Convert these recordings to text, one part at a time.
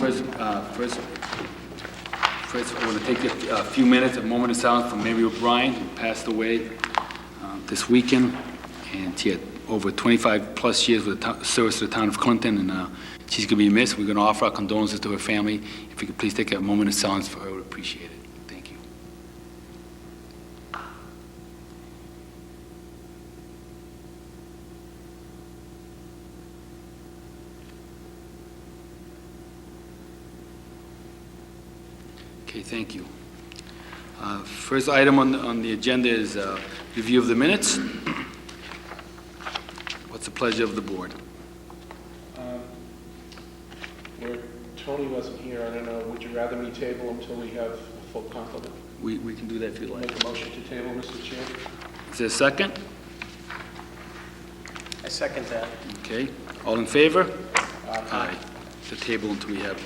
First, I want to take a few minutes, a moment of silence for Mary O'Brien, who passed away this weekend, and she had over 25 plus years with service to the town of Clinton, and she's going to be missed. We're going to offer our condolences to her family. If we could please take a moment of silence for her, I would appreciate it. Thank you. Okay, thank you. First item on the agenda is review of the minutes. What's the pleasure of the board? Where Tony wasn't here, I don't know, would you rather me table until we have a full complement? We can do that if you like. Make a motion to table, Mr. Chair? Is there a second? I second that. Okay. All in favor? Aye. The table until we have,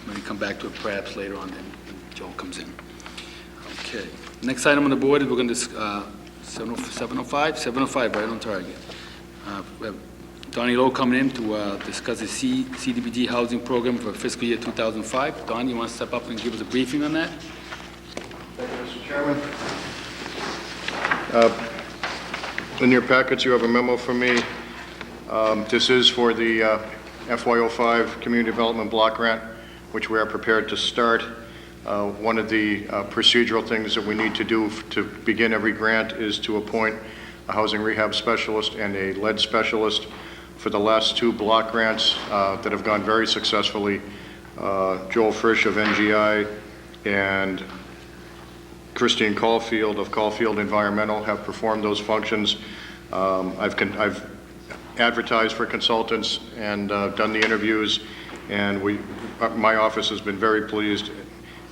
when we come back to it perhaps later on, then when Joel comes in. Okay. Next item on the board is we're going to, 705, right on target. We have Donnie Lowe coming in to discuss the CDBG housing program for fiscal year 2005. Don, you want to step up and give us a briefing on that? Thank you, Mr. Chairman. In your packets, you have a memo from me. This is for the FY05 Community Development Block Grant, which we are prepared to start. One of the procedural things that we need to do to begin every grant is to appoint a housing rehab specialist and a lead specialist. For the last two block grants that have gone very successfully, Joel Frisch of NGI and Christine Caulfield of Caulfield Environmental have performed those functions. I've advertised for consultants and done the interviews, and my office has been very pleased.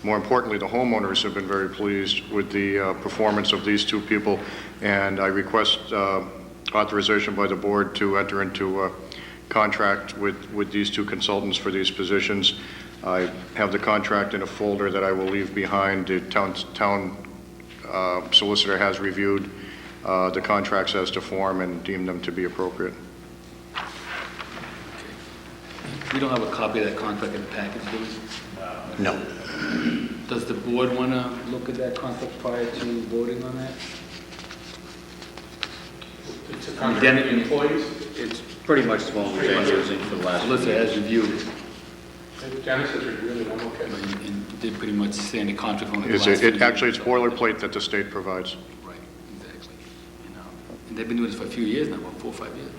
More importantly, the homeowners have been very pleased with the performance of these two people, and I request authorization by the board to enter into a contract with these two consultants for these positions. I have the contract in a folder that I will leave behind. The town solicitor has reviewed the contracts as to form and deemed them to be appropriate. We don't have a copy of that contract in the package, do we? No. Does the board want to look at that contract prior to voting on that? It's a contract with employees? It's pretty much the one we've been using for the last. Solicitor has reviewed it. Dennis has reviewed it, I'm okay. And did pretty much say in the contract on the Actually, it's boilerplate that the state provides. Right, exactly. And they've been doing this for a few years now, about 4 or 5 years.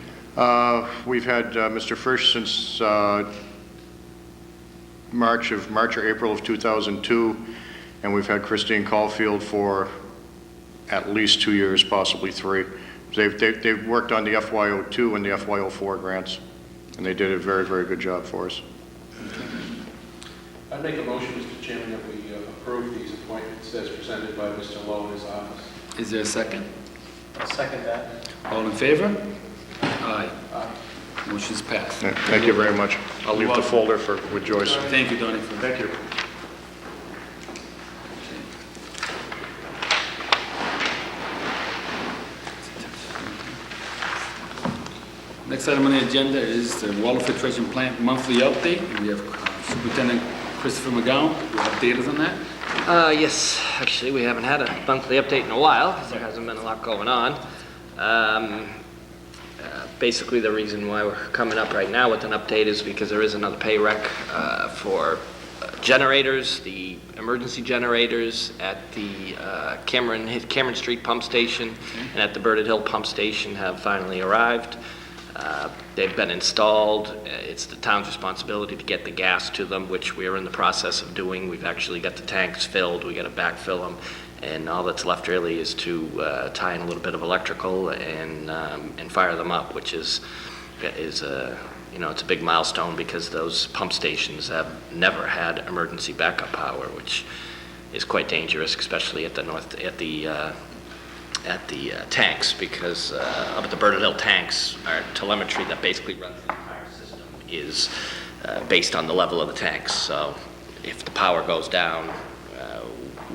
We've had Mr. Frisch since March or April of 2002, and we've had Christine Caulfield for at least 2 years, possibly 3. They've worked on the FY02 and the FY04 grants, and they did a very, very good job for us. I'd make a motion, Mr. Chairman, that we approve these appointments as presented by Mr. Lowe in his office. Is there a second? I'll second that. All in favor? Aye. Motion's passed. Yeah, thank you very much. I'll leave the folder with Joyce. Thank you, Donnie. Thank you. Next item on the agenda is the water filtration plant monthly update. We have Superintendent Christopher McGowan who will update us on that. Yes, actually, we haven't had a monthly update in a while because there hasn't been a lot going on. Basically, the reason why we're coming up right now with an update is because there is another pay rec for generators, the emergency generators at the Cameron Street pump station and at the Burnett Hill pump station have finally arrived. They've been installed. It's the town's responsibility to get the gas to them, which we're in the process of doing. We've actually got the tanks filled. We got to backfill them, and all that's left really is to tie in a little bit of electrical and fire them up, which is it's a big milestone because those pump stations have never had emergency backup power, which is quite dangerous, especially at the tanks, because up at the Burnett Hill tanks, our telemetry that basically runs the entire system is based on the level of the tanks. So if the power goes down,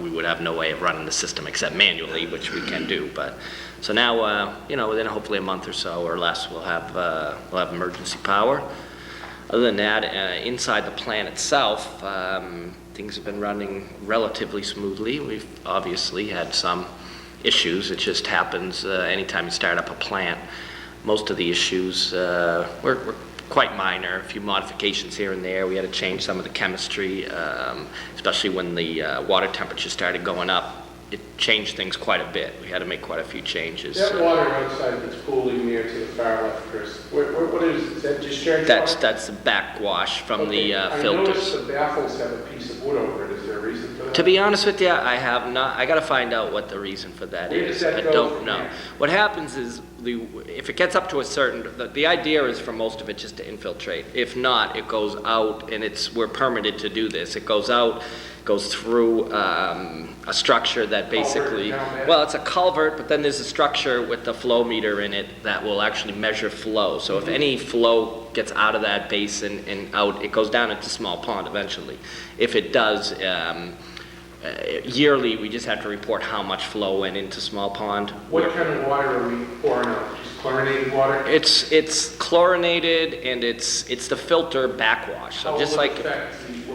we would have no way of running the system except manually, which we can do. But so now, within hopefully a month or so or less, we'll have emergency power. Other than that, inside the plant itself, things have been running relatively smoothly. We've obviously had some issues. It just happens anytime you start up a plant. Most of the issues were quite minor, a few modifications here and there. We had to change some of the chemistry, especially when the water temperature started going up. It changed things quite a bit. We had to make quite a few changes. That water outside that's pooling near to the far left, Chris, what is that discharge water? That's the backwash from the I filters. noticed the baffles have a piece of wood over it. Is there a reason for that? To be honest with you, I have not. I got to find out what the reason for that Where does is. that I go don't from know. there? What happens is, if it gets up to a certain, the idea is for most of it just to infiltrate. If not, it goes out, and we're permitted to do this. It goes out, goes through a structure that basically, Culvert down there? well, it's a culvert, but then there's a structure with the flow meter in it that will actually measure flow. So if any flow gets out of that basin and out, it goes down into small pond eventually. If it does, yearly, we just have to report how much flow went into small pond. What kind of water are we pouring out? Just chlorinated water? It's chlorinated, and it's the filter backwash. So How just will it like,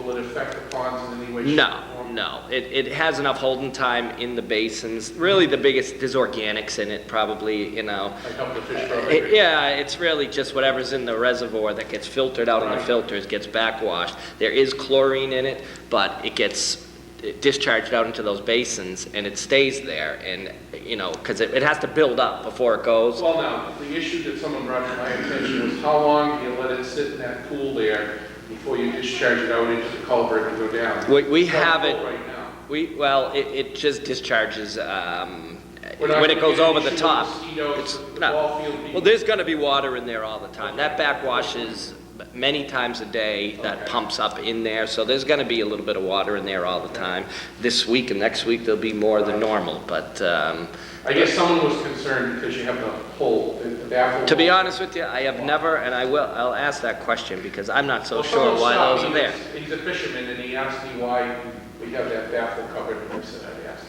will it affect the ponds in any way? shape, or form? no, it has enough holding time in the basins. Really, the biggest, there's organics in it, probably, Like help the fish grow bigger? Yeah, it's really just whatever's in the reservoir that gets filtered out in the Right. filters gets backwashed. There is chlorine in it, but it gets discharged out into those basins, and it stays there, and, because it has to build up before it goes. Well, now, the issue that someone brought to my attention was how long do you let it sit in that pool there before you discharge it out into the culvert and go down? We It's have full it, right now. it just discharges We're not when it gonna goes get over any the issue top. with mosquitoes, It's the no. ball field people. Well, there's going to be water in there all the time. That backwashes many times a day. That Okay. pumps up in there, so there's going to be a little bit of water in there all the time. This week and next week there'll be more than normal, but I guess someone was concerned because you have the hole, the baffle. to be honest with you, I have never, and I'll ask that question because I'm not so Well, sure someone why stopped those are me. there. He's a fisherman, and he asked me why we have that baffle covered, and I said I'd ask.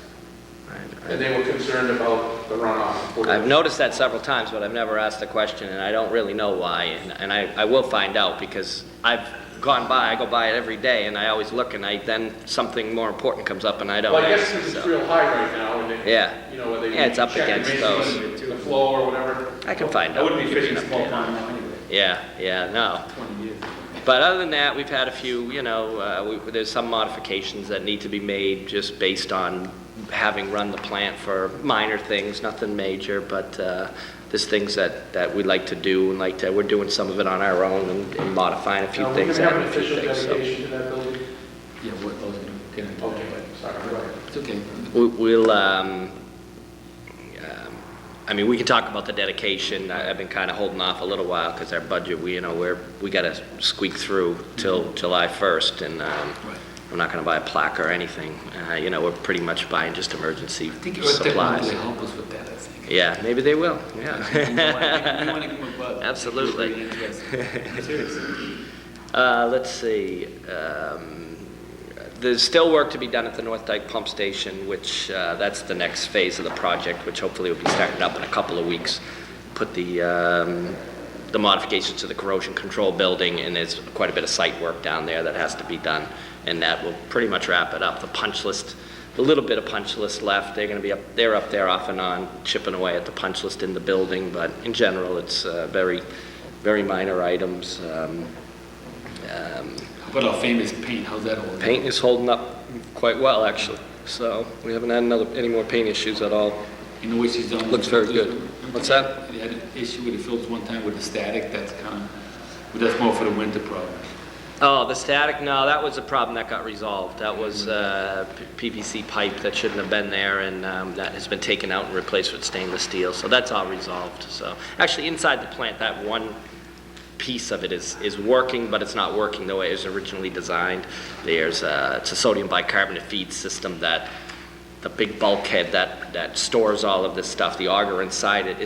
And they were concerned about the runoff. I've noticed that several times, but I've never asked the question, and I don't really know why, and I will find out, because I've gone by, I go by it every day, and I always look, and then something more important comes up, and I don't Well, I guess ask, because it's so. real high right now, and it, Yeah. whether you Yeah, it's up check against maybe those. the flow or whatever. I can find I out. wouldn't be Give you fishing an small update. pond now anyway, Yeah, no. 20 years. But other than that, we've had a few, there's some modifications that need to be made just based on having run the plant for minor things, nothing major, but there's things that we'd like to do, and we're doing some of it on our own and modifying a few Now, we're things, going to have adding an a few official things. So dedication to that building? Yeah, what I was going to get into. Okay, sorry, go ahead. It's okay. we can talk about the dedication. I've been kind of holding off a little while because our budget, we got to squeak through till July 1st, and I'm not going to buy a plaque or anything. We're pretty much buying just emergency I think Earth Tech supplies. will help us with that, I think. Yeah, maybe they will, We yeah. want to give them a buzz. Absolutely. Very interesting. Seriously. Let's see. There's still work to be done at the North Dyke Pump Station, which that's the next phase of the project, which hopefully will be starting up in a couple of weeks. Put the modifications to the corrosion control building, and there's quite a bit of site work down there that has to be done, and that will pretty much wrap it up. The punch list, the little bit of punch list left, they're up there off and on, chipping away at the punch list in the building, but in general, it's very, very minor items. How about our famous paint? How's that holding? Paint is holding up quite well, actually, so we haven't had any more paint issues at all. You know what she's done? Looks very good. What's that? You had an issue with the filters one time with the static, but that's more for the winter problem. Oh, the static, no, that was a problem that got resolved. That was PVC pipe that shouldn't have been there, and that has been taken out and replaced with stainless steel, so that's all resolved. So actually, inside the plant, that one piece of it is working, but it's not working the way it was originally designed. It's a sodium bicarbonate feed system that the big bulkhead that stores all of this stuff, the auger inside it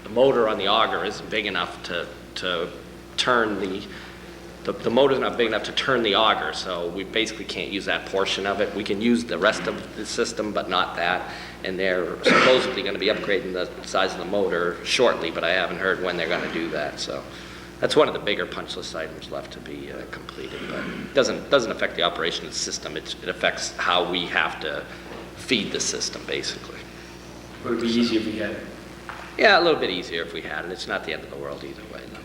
the motor on the auger isn't big enough to turn the motor's not big enough to turn the auger, so we basically can't use that portion of it. We can use the rest of the system, but not that, and they're supposedly going to be upgrading the size of the motor shortly, but I haven't heard when they're going to do that, so That's one of the bigger punch list items left to be completed, but it doesn't affect the operation of the system. It affects how we have to feed the system, basically. Would it be easier if we had it? Yeah, a little bit easier if we had it. It's not the end of the world either way, though.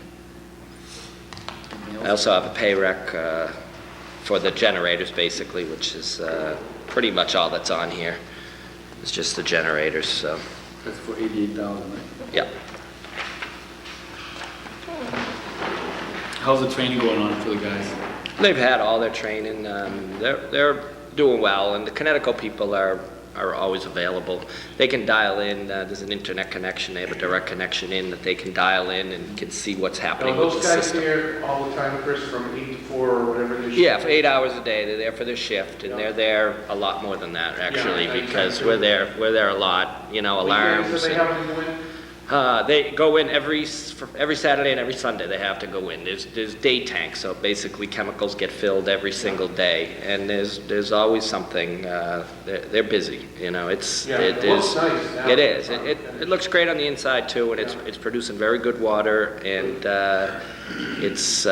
Anything I else? also have a pay rec for the generators, basically, which is pretty much all that's on here. It's just the generators, so, That's for 88,000, right? yeah. How's the training going on for the guys? They've had all their training. They're doing well, and the Connecticut people are always available. They can dial in. There's an internet connection. They have a direct connection in that they can dial in and can see what's Now, happening with those the guys system. here all the time, Chris, from 8 to 4 or whatever it is? Yeah, for 8 hours a day. They're there for their shift, and they're there a lot more than that, actually, Yeah, I because agree. we're there a lot. You know, alarms. Weekends, do they and- have them go in? They go in every Saturday and every Sunday. They have to go in. There's day tanks, so basically chemicals get filled every single day, and there's always something. They're busy. You know, it looks nice now. It is. It looks great on the inside too, and it's producing very good water, and it's.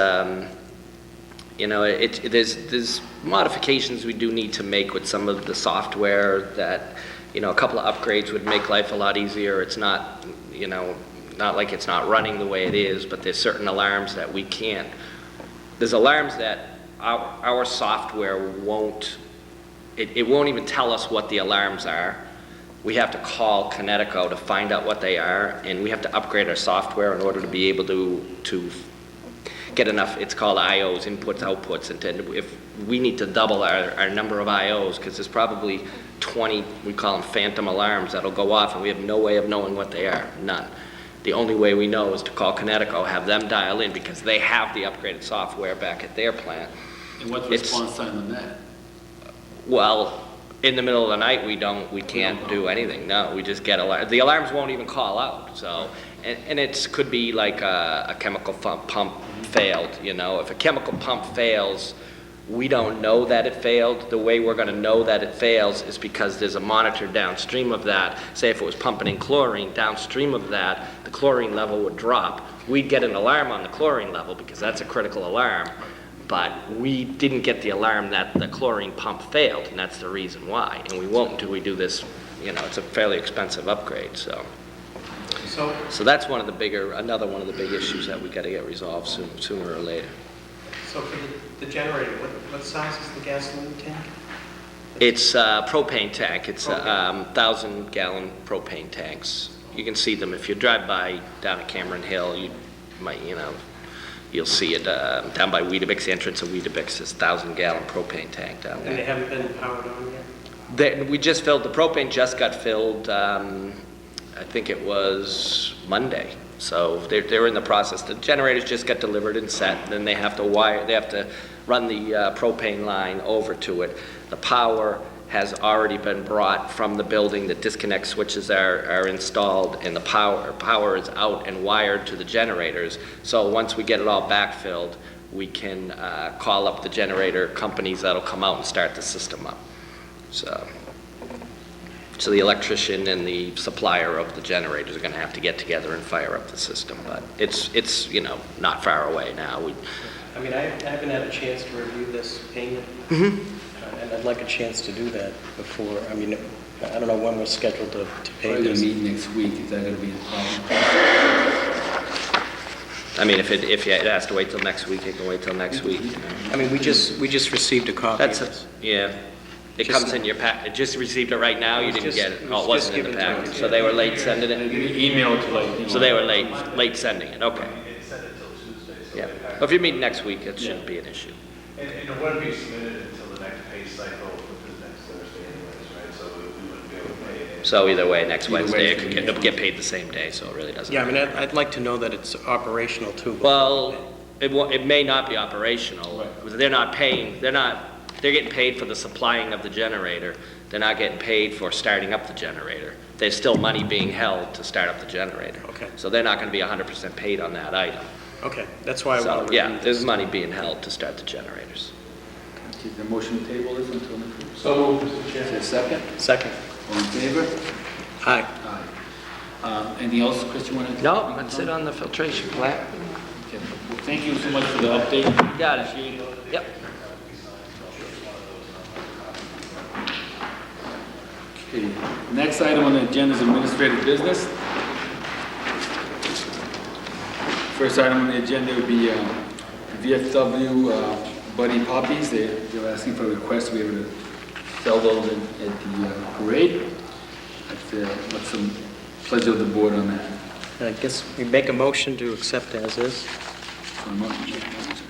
You know, there's modifications we do need to make with some of the software that, you know, a couple of upgrades would make life a lot easier. It's not, you know, not like it's not running the way it is, but there's certain alarms that we can't. There's alarms that our software won't, it won't even tell us what the alarms are. We have to call Connecticut to find out what they are, and we have to upgrade our software in order to be able to get enough, it's called IOs, inputs, outputs, and if we need to double our number of IOs, because there's probably 20, we call them phantom alarms, that'll go off, and we have no way of knowing what they are, none. The only way we know is to call Connecticut, have them dial in, because they have the upgraded software back at their plant. And what's the response time on that? Well, in the middle of the night, we can't do anything, no, we just get alarms. The alarms won't even call out, so, and it could be like a chemical pump failed, you know. If a chemical pump fails, we don't know that it failed. The way we're gonna know that it fails is because there's a monitor downstream of that. Say if it was pumping in chlorine, downstream of that, the chlorine level would drop. We'd get an alarm on the chlorine level because that's a critical alarm, but we didn't get the alarm that the chlorine pump failed, and that's the reason why. And we won't until we do this, you know, it's a fairly expensive upgrade, so. So that's another one of the big issues that we gotta get resolved sooner or later. So for the generator, what size is the gasoline tank? It's a propane tank. It's Propane. 1,000-gallon propane tanks. You can see them if you drive by down at Cameron Hill. You might, you know, you'll see it down by Weetabix, the entrance of Weetabix. It's a 1,000-gallon propane tank down And they there. haven't been powered on yet? We just filled, the propane just got filled, I think it was Monday. So they're in the process. The generators just got delivered and set, then they have to run the propane line over to it. The power has already been brought from the building. The disconnect switches are installed, and the power is out and wired to the generators. So once we get it all backfilled, we can call up the generator companies that'll come out and start the system up. So the electrician and the supplier of the generators are going to have to get together and fire up the system, but it's you know, not far away now. I mean, I haven't had a chance to review this payment, and I'd like a chance to do that before, I mean, I don't know when we're scheduled to pay Probably gonna this. meet next week, is that gonna be a problem? I mean, if it has to wait till next week, it can wait till next week. You know. I mean, we just received a copy of this. Yeah. It Just- comes in your pack, just received it right now, you It was didn't just- get it? it Oh, was it wasn't in just the given to package, us. so they were late sending And it? you email to like, you know. So they were late sending it, okay. It said until Tuesday, so Yeah. they packed Well, if you meet next week, it shouldn't be an issue. And it wouldn't be submitted until the next pay cycle, which is next Thursday anyways, right? So we wouldn't be able to pay it. So either way, next Either way, Wednesday, it's it gonna could be- get paid the same day, so it really doesn't. Yeah, I mean, I'd like to know that it's operational too. before Well, we it may not be operational. Right. They're not paying, they're getting paid for the supplying of the generator. They're not getting paid for starting up the generator. There's still money being held to start up the generator. Okay. So they're not gonna be 100% paid on that item. pay. Okay, that's why I So, want to yeah, review there's this. money being held to start the generators. Okay, the motion to table this until next week. So moved, Mr. Is Chairman. there a second? Second. All in favor? Aye. Aye. Anything else, Chris, you want to? No, that's it on the filtration plant. Okay. Well, thank you so much for the update. Got it. Yep. Okay, next item on the agenda is administrative business. First item on the agenda would be VFW Buddy Poppies. They're asking for a request to be able to sell those at the parade. What's the pleasure of the board on that? I guess we make a motion to accept as is.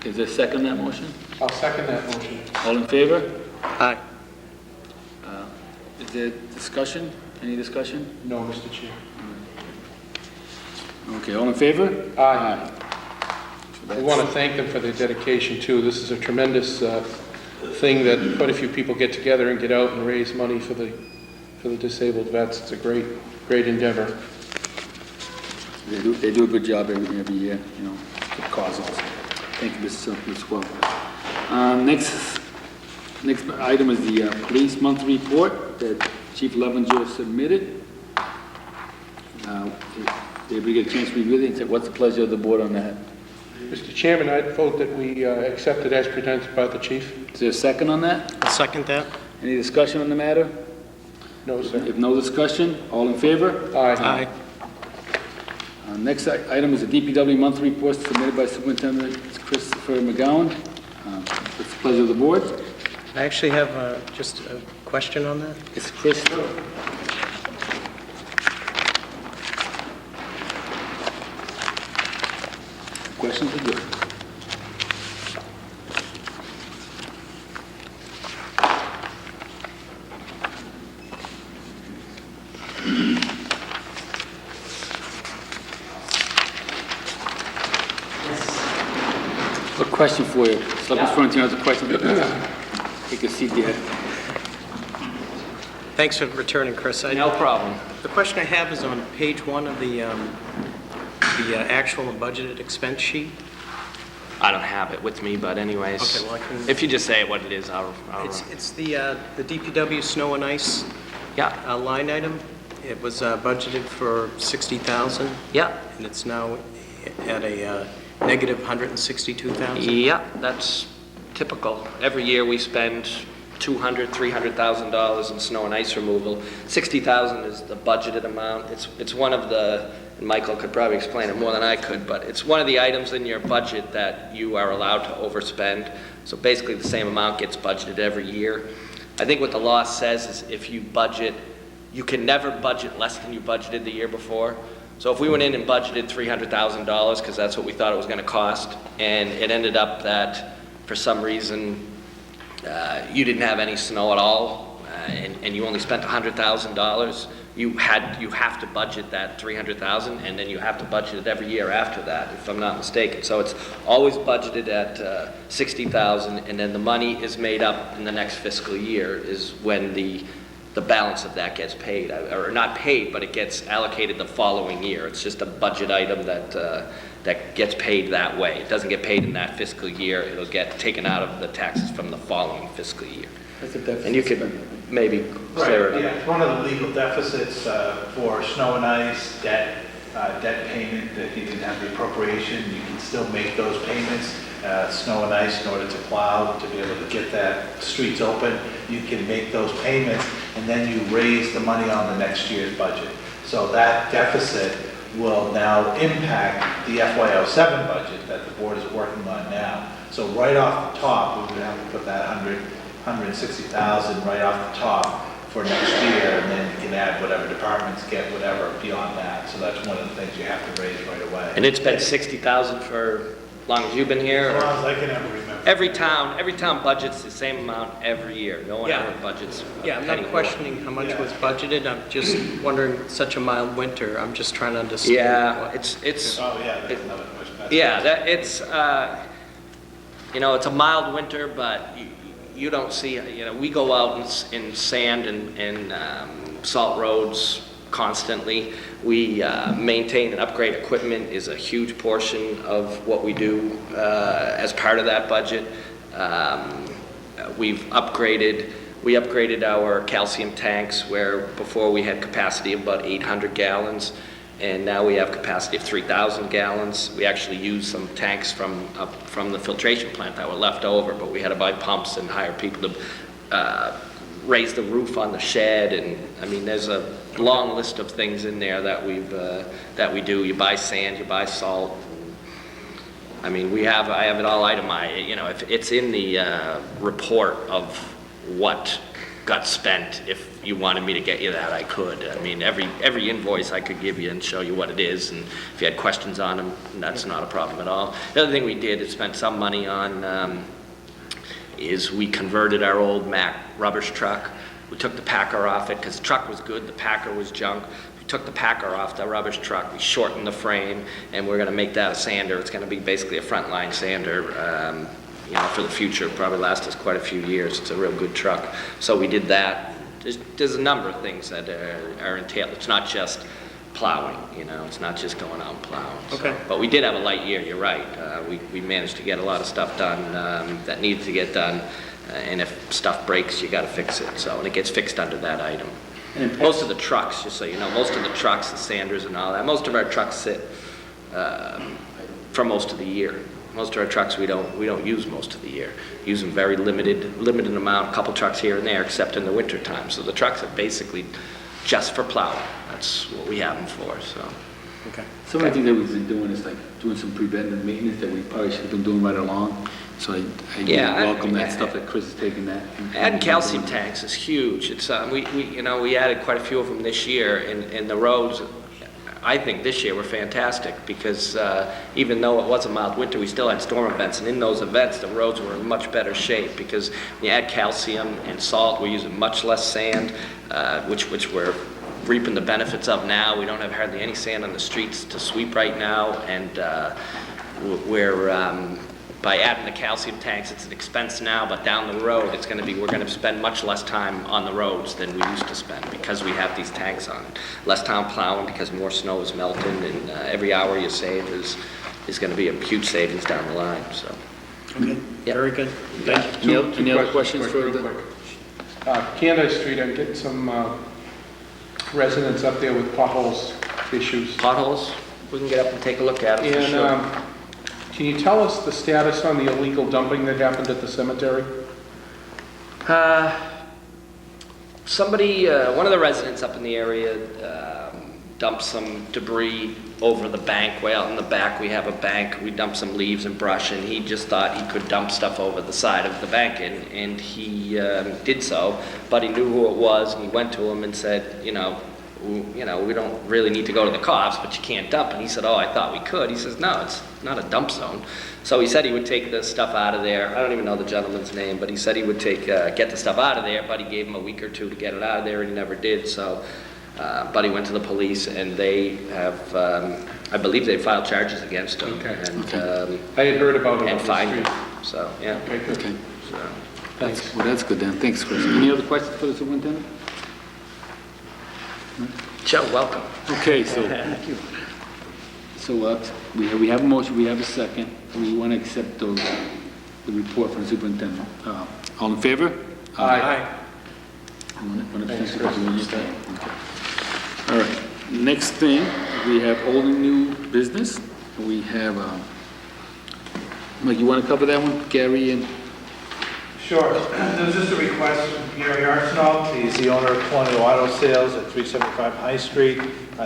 Is there a second on that motion? I'll second that motion. All in favor? Aye. Is there discussion? Any discussion? No, Mr. Chair. Okay, all in favor? Aye. So We want to thank them for their dedication, too. This is a tremendous thing that quite a few people get together and get out and raise money for the disabled vets. It's a great endeavor. They do a good job every year, you know, for the cause also. Thank you, Mr. Silky, as well. Next item is the police monthly report that Chief Levenger submitted. Did we get a chance to review it? What's the pleasure of the board on that? Mr. Chairman, I'd vote that we accept it as presented by the chief. Is there a second on that? I'll second that. Any discussion on the matter? No, sir. If no discussion, all in favor? Aye. Next item is the DPW monthly report submitted by Superintendent Christopher McGowan. What's the pleasure of the board? I actually have just a question on that. It's Chris. Questions are good. A question for you. Selectman Florentino has a question. Take a seat there. Thanks for returning, Chris. No problem. The question I have is on page 1 of the actual and budgeted expense sheet. I don't have it with me, but anyways. Okay, well, I can- If you just say what it is, I'll It's the DPW snow and ice yeah, line item. It was budgeted for $60,000, yeah, and it's now at a negative $162,000. yeah, that's typical. Every year we spend $200,000, $300,000 in snow and ice removal. $60,000 is the budgeted amount. It's one of the, and Michael could probably explain it more than I could, but it's one of the items in your budget that you are allowed to overspend. So basically the same amount gets budgeted every year. I think what the law says is if you budget, you can never budget less than you budgeted the year before. So if we went in and budgeted $300,000, because that's what we thought it was going to cost, and it ended up that for some reason you didn't have any snow at all, and you only spent $100,000, you have to budget that $300,000, and then you have to budget it every year after that, if I'm not mistaken. So it's always budgeted at $60,000, and then the money is made up in the next fiscal year is when the balance of that gets paid, or not paid, but it gets allocated the following year. It's just a budget item that gets paid that way. It doesn't get paid in that fiscal year. It'll get taken out of the taxes from the following fiscal year. And you could maybe clear Right, it yeah, up. it's one of the legal deficits for snow and ice, debt payment, that you didn't have the appropriation, you can still make those payments. Snow and ice, in order to plow, to be able to get that streets open, you can make those payments, and then you raise the money on the next year's budget. So that deficit will now impact the FY07 budget that the board is working on now. So right off the top, we would have to put that 160,000 right off the top for next year, and then you can add whatever departments get, whatever beyond that. So that's one of the things you have to raise right away. And it's been $60,000 for as long as you've been here? As or- long as I can ever remember. Every town budgets the same amount every year. No one Yeah. ever budgets a Yeah, I'm penny not more. questioning how much was budgeted. I'm just wondering, such a mild winter, I'm just trying to understand. Yeah, what- it's, Oh, yeah, that's another question. yeah, it's a mild winter, but you don't see, we go out in sand and salt roads constantly. We maintain and upgrade equipment is a huge portion of what we do as part of that budget. We upgraded our calcium tanks where before we had capacity of about 800 gallons. and now we have capacity of 3,000 gallons. We actually used some tanks from the filtration plant that were left over, but we had to buy pumps and hire people to raise the roof on the shed, and I mean, there's a long list of things in there that we do. You buy sand, you buy salt. I mean, I have it all itemized. You know, if it's in the report of what got spent. If you wanted me to get you that, I could. I mean, every invoice I could give you and show you what it is, and if you had questions on them, that's not a problem at all. The other thing we did is spent some money on is we converted our old Mack rubbish truck. We took the packer off it because the truck was good, the packer was junk. We took the packer off the rubbish truck, we shortened the frame, and we're going to make that a sander. It's going to be basically a frontline sander. You know, for the future, probably last us quite a few years. It's a real good truck. So we did that. There's a number of things that are entailed. It's not just plowing, you know, it's not just going out and plowing. So. Okay. But we did have a light year, you're right. We managed to get a lot of stuff done that needed to get done. And if stuff breaks, you got to fix it. So, and it gets fixed under that item. And most of the trucks, just so you know, most of the trucks, the sanders and all that, most of our trucks sit for most of the year. Most of our trucks we don't use most of the year. Use them very limited amount, a couple trucks here and there, except in the winter time. So the trucks are basically just for plowing. That's what we have them for. So. Okay. Some of the things that we've been doing is like doing some preventive maintenance that we probably should have been doing right along. So I welcome that stuff that Chris is taking that. Adding calcium tanks is huge. It's we added quite a few of them this year, and the roads. I think this year were fantastic because even though it was a mild winter, we still had storm events, and in those events, the roads were in much better shape because when you add calcium and salt, we're using much less sand, which we're reaping the benefits of now. We don't have hardly any sand on the streets to sweep right now, and we're by adding the calcium tanks, it's an expense now, but down the road, we're going to spend much less time on the roads than we used to spend because we have these tanks on. Less time plowing because more snow is melting, and every hour you save is going to be a huge savings down the line. So. Okay, Yep. very good. Thank you. Any other questions for real the? quick. Candace Street, I'm getting some residents up there with potholes issues. Potholes, we can get up and take a look at them for And sure. can you tell us the status on the illegal dumping that happened at the cemetery? Somebody, one of the residents up in the area dumped some debris over the bank. Way out in the back we have a bank. We dumped some leaves and brush, and he just thought he could dump stuff over the side of the bank, and he did so, but he knew who it was, and he went to him and said, we don't really need to go to the cops, but you can't dump. And he said, oh, I thought we could. He says, no, it's not a dump zone. So he said he would take the stuff out of there. I don't even know the gentleman's name, but he said he would get the stuff out of there, but he gave him a week or two to get it out of there, and he never did. So, but he went to the police, and they have, I believe they filed charges against him. Okay. And, I had heard about it and on the fined street. him. So, yeah. Okay, good. Okay. So, Thanks. Well, that's good then. Thanks, Chris. Any other questions for the superintendent? Joe, welcome. Okay, so we have a motion, we have a second. We want to accept the report from the superintendent. All in favor? Aye. One abstention. Thanks, Chris. Okay. All right, next thing, we have old and new business. We have, Mike, you want to cover that one, Gary and? Sure. There's just a request from Gary Arsenault. He's the owner of Colonial Auto Sales at 375 High Street.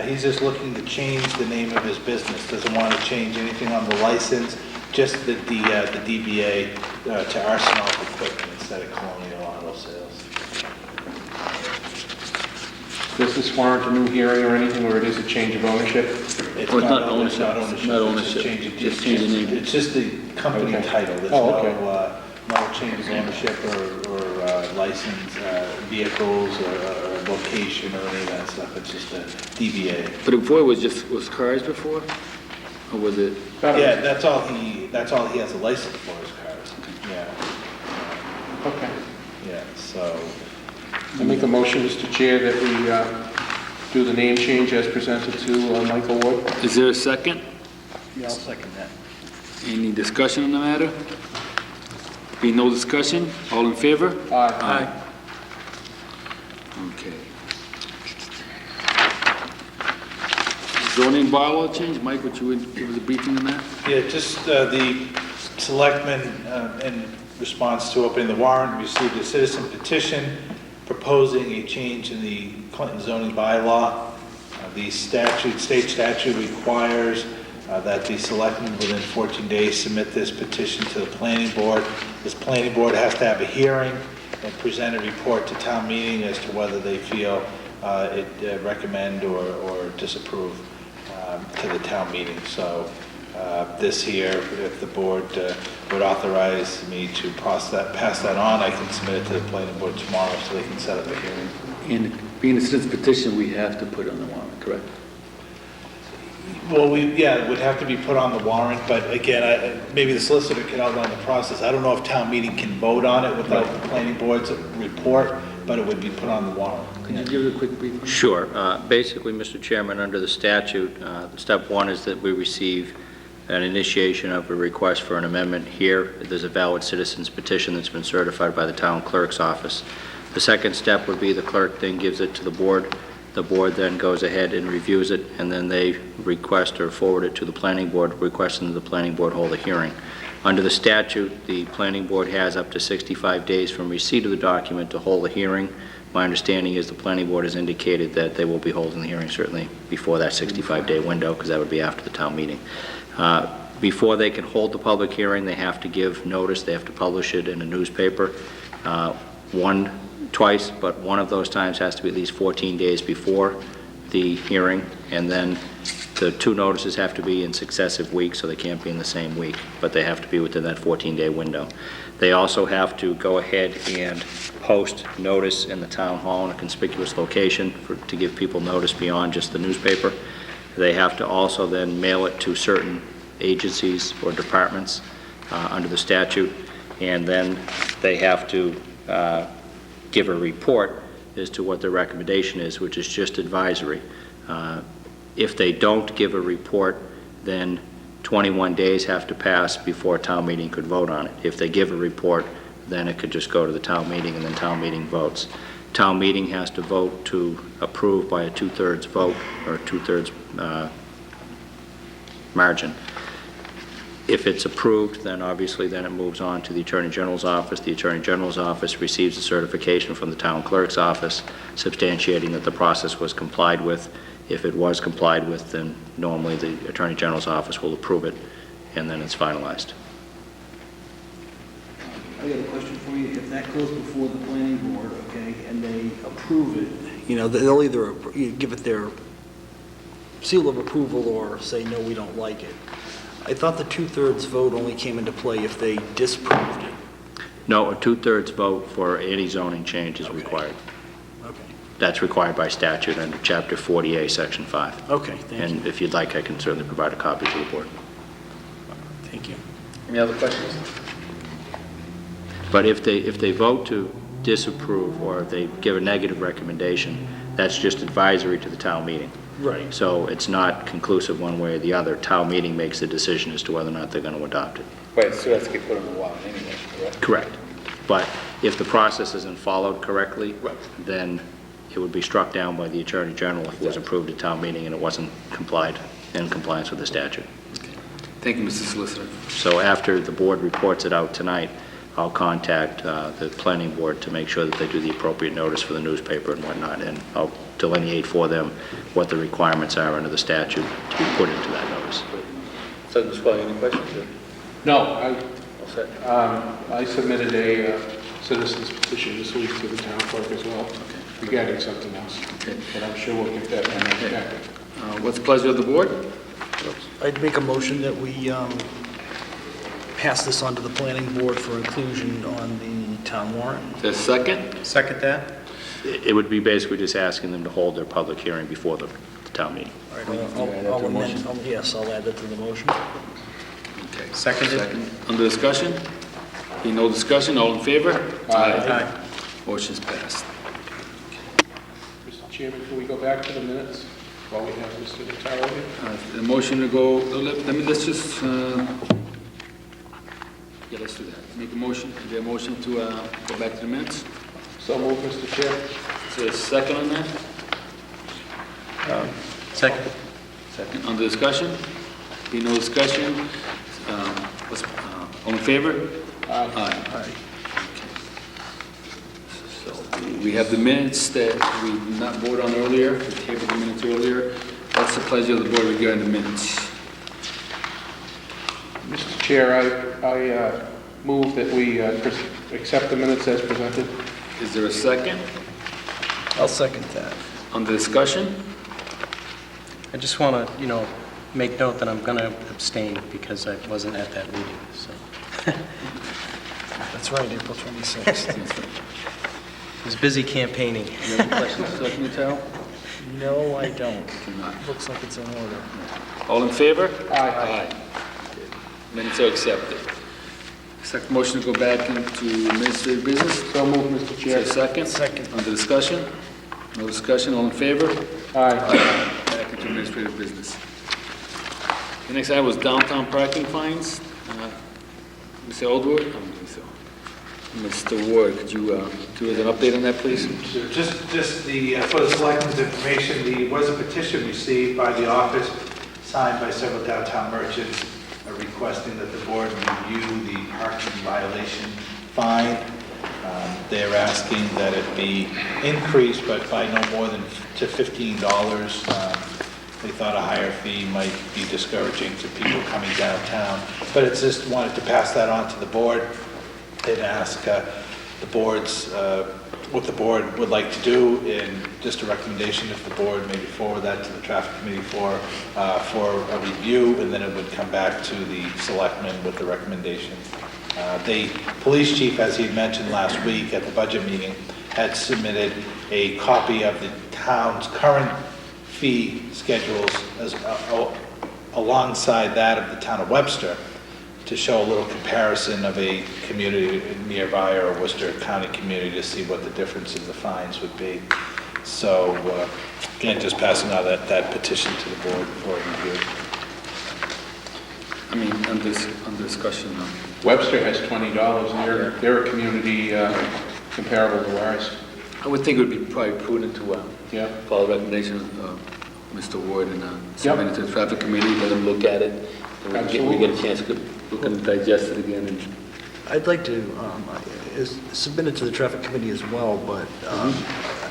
He's just looking to change the name of his business. Doesn't want to change anything on the license, just the DBA to Arsenault Equipment instead of Colonial Auto Sales. Does this warrant a new hearing or anything, or it is a change of ownership? It's Oh, it's not It's ownership. not ownership. It's not It's ownership. changing- Just change the name. It's just the company Okay. title. There's Oh, okay. no change of ownership or license, vehicles or location or any of that stuff. It's just a DBA. But before it was cars before? Or was it? Yeah, that's all he has a license for is cars. Yeah. Okay. Yeah, so, I make a motion, Mr. Chair, that we do the name change as presented to Michael Wood. Is there a second? yeah, I'll second that. Any discussion on the matter? Be no discussion? All in favor? Aye. Okay. zoning bylaw change. Mike, would you give us a briefing on that? Yeah, just the selectmen, in response to opening the warrant, received a citizen petition proposing a change in the Clinton zoning bylaw. The state statute requires that the selectmen within 14 days submit this petition to the planning board. This planning board has to have a hearing and present a report to town meeting as to whether they feel it recommend or disapprove to the town meeting. So this here, if the board would authorize me to pass that on, I can submit it to the planning board tomorrow so they can set up a hearing. And being a citizen petition, we have to put it on the warrant, correct? Well, it would have to be put on the warrant, but again, maybe the solicitor can outline the process. I don't know if town meeting can vote on it without the planning board's report, but it would be put on the warrant. Could you give it a quick brief? Sure. Basically, Mr. Chairman, under the statute, step one is that we receive an initiation of a request for an amendment here. There's a valid citizen's petition that's been certified by the town clerk's office. The second step would be the clerk then gives it to the board. The board then goes ahead and reviews it, and then they request or forward it to the planning board, requesting that the planning board hold a hearing. Under the statute, the planning board has up to 65 days from receipt of the document to hold a hearing. My understanding is the planning board has indicated that they will be holding the hearing certainly before that 65-day window, because that would be after the town meeting. Before they can hold the public hearing, they have to give notice. They have to publish it in a newspaper. Twice, but one of those times has to be at least 14 days before the hearing, and then the two notices have to be in successive weeks, so they can't be in the same week, but they have to be within that 14-day window. They also have to go ahead and post notice in the town hall in a conspicuous location to give people notice beyond just the newspaper. They have to also then mail it to certain agencies or departments under the statute, and then they have to give a report as to what the recommendation is, which is just advisory. If they don't give a report, then 21 days have to pass before a town meeting could vote on it. If they give a report, then it could just go to the town meeting, and then town meeting votes. Town meeting has to vote to approve by a 2/3 vote, or a 2/3 margin. If it's approved, then obviously then it moves on to the Attorney General's office. The Attorney General's office receives a certification from the town clerk's office substantiating that the process was complied with. If it was complied with, then normally the Attorney General's office will approve it, and then it's finalized. I got a question for you. If that goes before the planning board, okay, and they approve it, they'll either give it their seal of approval or say, no, we don't like it. I thought the 2/3 vote only came into play if they disapproved it. No, a 2/3 vote for any zoning change is required. Okay. That's required by statute under Chapter 40A, Section 5. Okay, thank you. And if you'd like, I can certainly provide a copy to the board. Thank you. Any other questions? But if they vote to disapprove or they give a negative recommendation, that's just advisory to the town meeting. Right. So it's not conclusive one way or the other. Town meeting makes the decision as to whether or not they're going to adopt it. Right, so that's get put on the warrant anyway, correct? Correct. But if the process isn't followed correctly, then it would be struck down by the Attorney General if it was approved at town meeting and it wasn't in compliance with the statute. Okay. Thank you, Mr. Solicitor. So after the board reports it out tonight, I'll contact the planning board to make sure that they do the appropriate notice for the newspaper and whatnot, and I'll delineate for them what the requirements are under the statute to be put into that notice. So, Mr. Squally, any questions? Or- No, All set? I submitted a citizen's petition this week to the town clerk as well regarding something else. Okay. But I'm sure we'll get that in the next packet. What's the pleasure of the board? I'd make a motion that we pass this on to the planning board for inclusion on the town warrant. Is there a second? Second that? It would be basically just asking them to hold their public hearing before the town meeting. All right, I'll amend, yes, I'll add that to the motion. Okay. Seconded. Second. Under discussion? Being no discussion, all in favor? Aye. Motion's passed. Mr. Chairman, can we go back to the minutes while we have Mr. Notaro here? The motion to go, let's just, let's do that. Make a motion, is there a motion to go back to the minutes? So move, Mr. Chair. Is there a second on that? Second. Second, under discussion? Being no discussion, all in favor? Aye. Okay. So we have the minutes that we did not vote on earlier, we tabled the minutes earlier. What's the pleasure of the board regarding the minutes? Mr. Chair, I move that we accept the minutes as presented. Is there a second? I'll second that. Under discussion? I just want to, make note that I'm going to abstain because I wasn't at that meeting, so. That's right, April 26th. I was busy campaigning. You have any questions, Selectman Mattel? No, I don't. Cannot. Looks like it's in order. All in favor? Aye. Minutes are accepted. Second motion to go back into administrative business. So moved, Mr. Is there Chair. a second? Second. Under discussion? No discussion, all in favor? Aye. Back into administrative business. The next item was downtown parking fines. Mr. Oldwood? Mr. Ward, could you give us an update on that, please? So just the, for the selectmen's information, there was a petition received by the office, signed by several downtown merchants, requesting that the board review the parking violation fine. They're asking that it be increased, but by no more than to $15. They thought a higher fee might be discouraging to people coming downtown, but it's just wanted to pass that on to the board. They'd ask the board's, what the board would like to do, and just a recommendation if the board maybe forward that to the traffic committee for a review, and then it would come back to the selectmen with the recommendation. The police chief, as he had mentioned last week at the budget meeting, had submitted a copy of the town's current fee schedules as alongside that of the town of Webster, to show a little comparison of a community nearby or a Worcester County community to see what the difference in the fines would be. So, again, just passing out that petition to the board for review. I mean, under discussion. Webster has $20, and they're a community comparable to ours. I would think it would be probably prudent to Yeah. follow the recommendation of Mr. Ward and submit it to the traffic committee, let them look at it. And we get a chance to look and digest it again. And I'd like to submit it to the traffic committee as well, but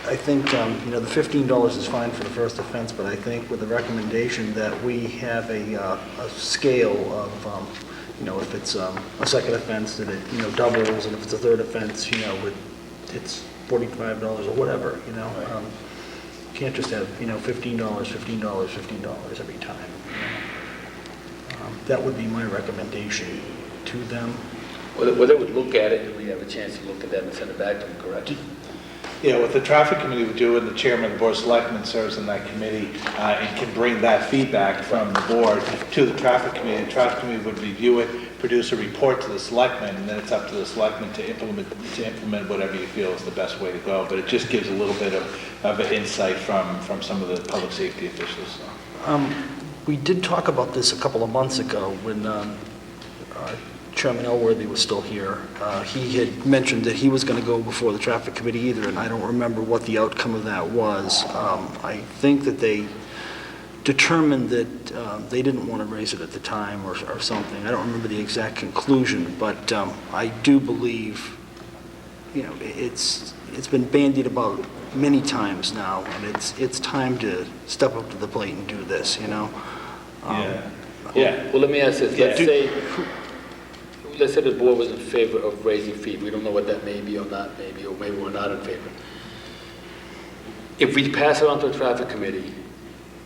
I think, the $15 is fine for the first offense, but I think with the recommendation that we have a scale of, if it's a second offense, that it, doubles, and if it's a third offense, it's $45 or whatever, You can't just have, $15, $15, $15 every time. That would be my recommendation to them. well, they would look at it, and we have a chance to look at that and send it back to them, correct? Yeah, what the traffic committee would do, and the chairman of the board of selectmen serves in that committee, and can bring that feedback from the board to the traffic committee. The traffic committee would review it, produce a report to the selectmen, and then it's up to the selectmen to implement whatever you feel is the best way to go. But it just gives a little bit of an insight from some of the public safety officials. We did talk about this a couple of months ago when Chairman Elworthy was still here. He had mentioned that he was going to go before the traffic committee either, and I don't remember what the outcome of that was. I think that they determined that they didn't want to raise it at the time or something. I don't remember the exact conclusion, but I do believe, it's been bandied about many times now, and it's time to step up to the plate and do this, Yeah. Well, let me ask this. Let's say the board was in favor of raising fees. We don't know what that may be or not, maybe, or maybe we're not in favor. If we pass it on to the traffic committee,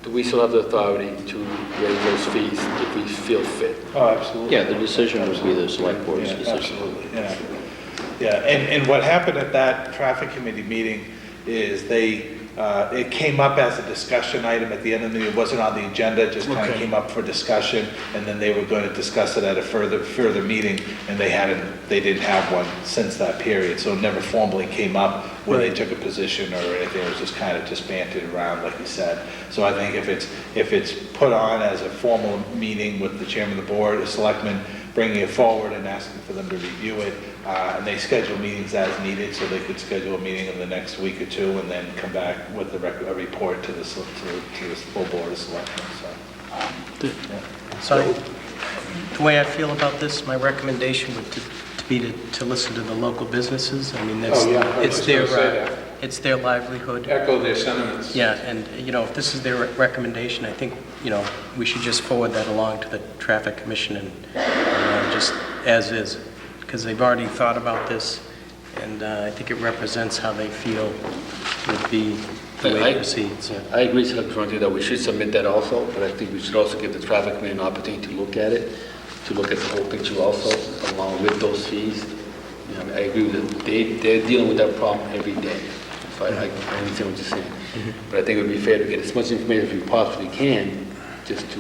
do we still have the authority to raise those fees if we feel fit? Oh, absolutely. Yeah, the decision would be the select board's Yeah, decision. absolutely, yeah. Yeah, and what happened at that traffic committee meeting is it came up as a discussion item at the end of the meeting. It wasn't on the agenda, it just kind of came up for discussion, and then they were going to discuss it at a further meeting, and they didn't have one since that period, so it never formally came up where they took a position or anything. It was just kind of just bantered around, like you said. So I think if it's put on as a formal meeting with the chairman of the board, the selectmen, bringing it forward and asking for them to review it. And they schedule meetings as needed, so they could schedule a meeting in the next week or two and then come back with a report to the full board of selectmen, so. So the way I feel about this, my recommendation would be to listen to the local businesses. I mean, Oh, yeah, I was it's gonna their, say that. it's their livelihood. Echo their sentiments. Yeah, and, if this is their recommendation, I think, we should just forward that along to the Traffic Commission and just as is, because they've already thought about this, and I think it represents how they feel would be the way to proceed, so. I agree, Selectman, that we should submit that also, but I think we should also give the traffic committee an opportunity to look at it, to look at the whole picture also, along with those fees. I agree with it. They're dealing with that problem every day. So I understand what you're saying. But I think it would be fair to get as much information as we possibly can, just to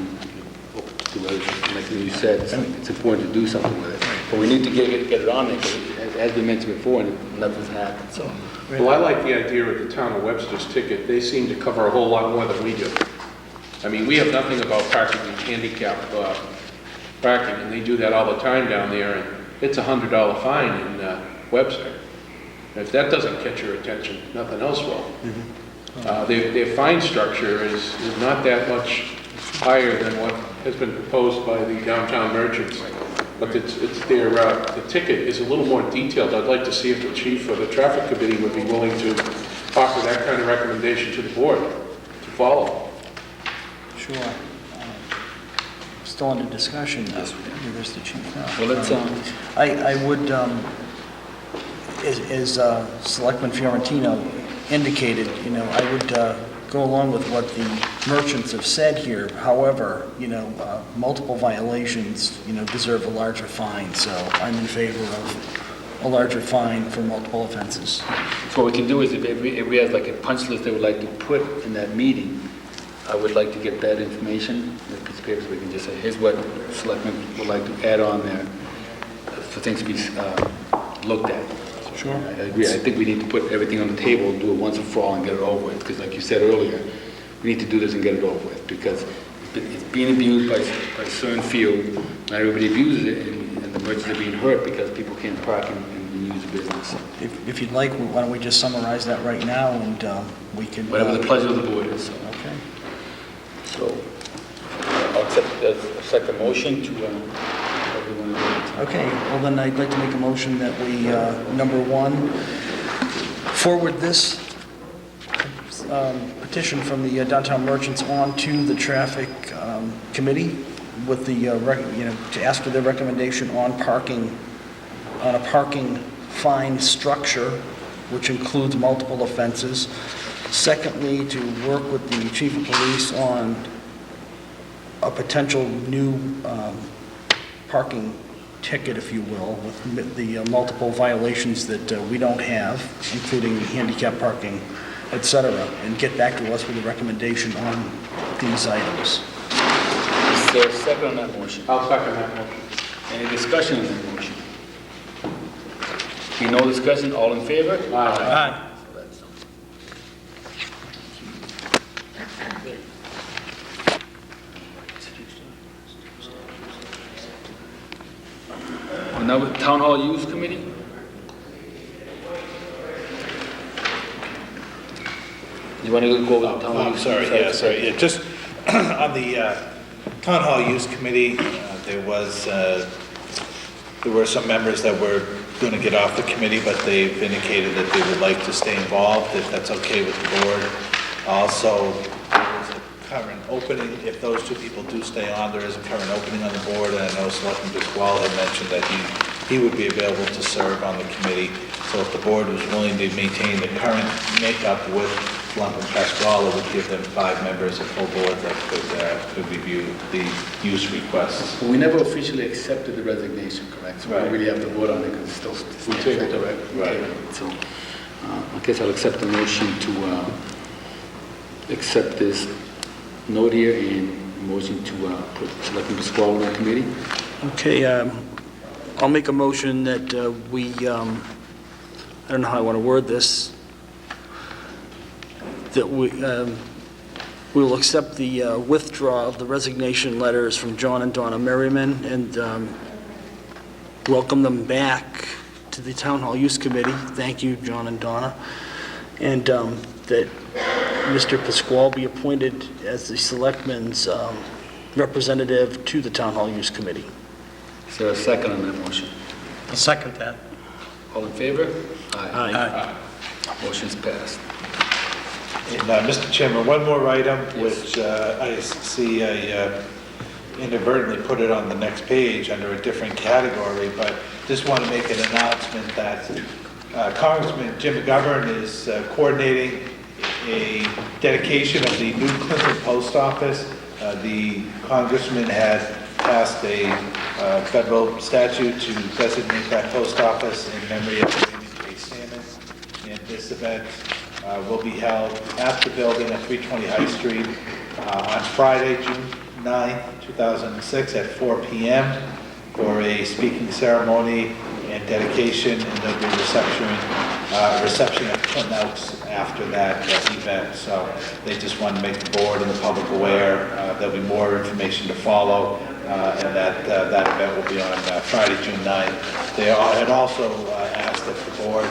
like you said, it's important to do something with it. But we need to get it on there, because as we mentioned before, nothing's happened, so. Well, I like the idea of the town of Webster's ticket. They seem to cover a whole lot more than we do. I mean, we have nothing about parking and handicap parking, and they do that all the time down there, and it's a $100 fine in Webster. If that doesn't catch your attention, nothing else will. Their fine structure is not that much higher than what has been proposed by the downtown merchants. But it's the ticket is a little more detailed. I'd like to see if the chief or the traffic committee would be willing to offer that kind of recommendation to the board to follow. Sure. Still under discussion. Yes, there's the chief now. Well, let's, I would, as Selectman Fiorentino indicated, I would go along with what the merchants have said here. However, multiple violations, deserve a larger fine, so I'm in favor of a larger fine for multiple offenses. so what we can do is if we have like a punch list they would like to put in that meeting, I would like to get that information, the piece of paper, so we can just say, here's what selectmen would like to add on there for things to be looked at. Sure. I agree. I think we need to put everything on the table, do it once and for all, and get it over with. Because like you said earlier, we need to do this and get it over with. Because it's being abused by a certain field. Not everybody abuses it, and the merchants are being hurt because people can't park and use the business. If you'd like, why don't we just summarize that right now, and we can... Whatever the pleasure of the board is. So. Okay. So I'll accept a motion to everyone. Okay, well then I'd like to make a motion that we, number one, forward this petition from the downtown merchants on to the traffic committee with the, to ask for their recommendation on a parking fine structure, which includes multiple offenses. Secondly, to work with the chief of police on a potential new parking ticket, if you will, with the multiple violations that we don't have, including handicap parking, et cetera, and get back to us with a recommendation on these items. Is there a second on that motion? I'll second that motion. Any discussion on that motion? Be no discussion, all in favor? Aye. Now with Town Hall Use Committee? You want to go with the Town Hall I'm Use? sorry, yeah, just on the Town Hall Use Committee, there were some members that were going to get off the committee, but they've indicated that they would like to stay involved, if that's okay with the board. Also, there is a current opening, if those two people do stay on, there is a current opening on the board, and I know Selectman Pasquale had mentioned that he would be available to serve on the committee. So if the board was willing to maintain the current makeup with Lump and Pasquale, it would give them 5 members, a full board that could review the use requests. We never officially accepted the resignation, correct? So we don't really have to vote on it because it's still... We tabled it. Right. So I guess I'll accept the motion to accept this note here and motion to put Selectman Pasquale on the committee. Okay, I'll make a motion that we, I don't know how I want to word this, that we will accept the withdrawal of the resignation letters from John and Donna Merriman, and welcome them back to the Town Hall Use Committee. Thank you, John and Donna. And that Mr. Pasquale be appointed as the Selectmen's representative to the Town Hall Use Committee. Is there a second on that motion? I'll second that. All in favor? Aye. Motion's passed. And, Mr. Chairman, one more item, which I see I inadvertently put it on the next page under a different category, but just want to make an announcement that Congressman Jim McGovern is coordinating a dedication of the new Clinton Post Office. The congressman had passed a federal statute to designate that post office in memory of Raymond J. Salmon. And this event will be held at the building at 320 High Street on Friday, June 9th, 2006 at 4 p.m. for a speaking ceremony and dedication, and there'll be reception at Clinton Oaks after that event. So they just want to make the board and the public aware. There'll be more information to follow, and that event will be on Friday, June 9th. They had also asked if the board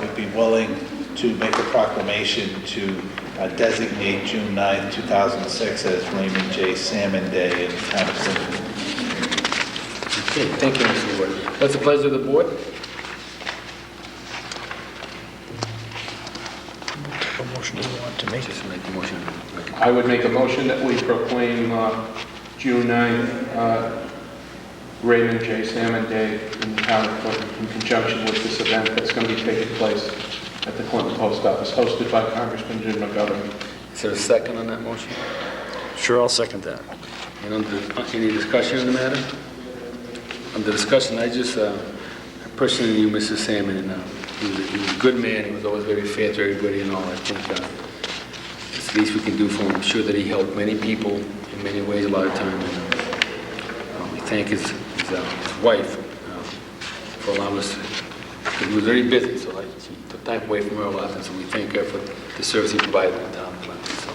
would be willing to make a proclamation to designate June 9th, 2006 as Raymond J. Salmon Day in the town of Clinton. Okay, thank you, Mr. Ward. What's the pleasure of the board? What motion do you want to make? Just make the motion. I would make a motion that we proclaim June 9th Raymond J. Salmon Day in the town of Clinton in conjunction with this event that's going to be taking place at the Clinton Post Office, hosted by Congressman Jim McGovern. Is there a second on that motion? Sure, I'll second that. And any discussion on the matter? On the discussion, I just personally knew Mr. Salmon, and he was a good man. He was always very fair to everybody and all. I think it's the least we can do for him. I'm sure that he helped many people in many ways a lot of time. And we thank his wife for allowing us to. He was very busy, so she took time away from her a lot, and so we thank her for the service he provided in the town of Clinton. So,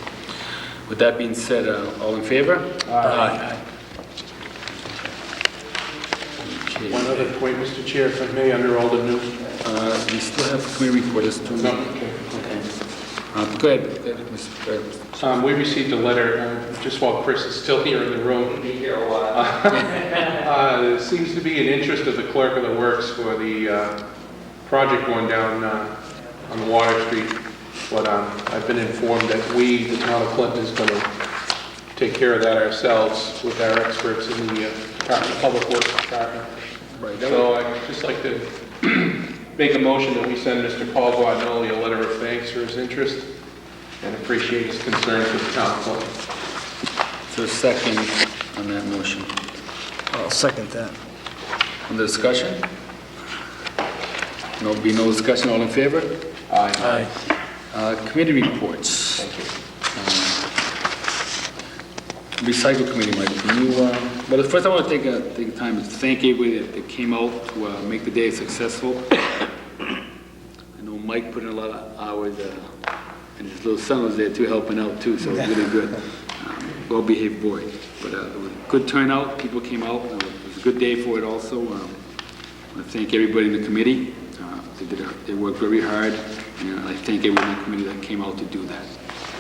with that being said, all in favor? Aye. One other point, Mr. Chair, if I may, under all the new... We still have committee reporters to... No, okay. Go ahead, Mr. President. We received a letter, just while Chris is still here in the room. Be here a while. There seems to be an interest of the clerk of the works for the project going down on Water Street. But I've been informed that we, the town of Clinton, is going to take care of that ourselves with our experts in the Public Works Department. Right. So I'd just like to make a motion that we send Mr. Paul Guadagnoli a letter of thanks for his interest and appreciate his concern for the town of Clinton. Is there a second on that motion? I'll second that. On the discussion? No discussion, all in favor? Aye. Committee reports. Thank you. Recycle committee, Mike, can you, well, first I want to take time to thank everybody that came out to make the day successful. I know Mike put in a lot of hours, and his little son was there too, helping out too, so it was really good. Well-behaved boy. But it was a good turnout, people came out, it was a good day for it also. I want to thank everybody in the committee. They worked very hard, and I thank everyone in the committee that came out to do that.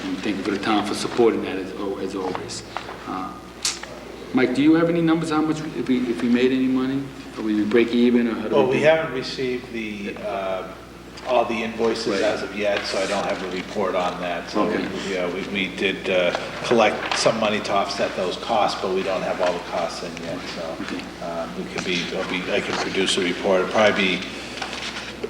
And thank you for the town for supporting that as always. Mike, do you have any numbers how much, if we made any money? Or we break even, or how do we? Well, we haven't received the, all the invoices as of yet, so I don't have a report on that. So, Okay. yeah, we did collect some money to offset those costs, but we don't have all the costs in yet, so. Okay. I can produce a report.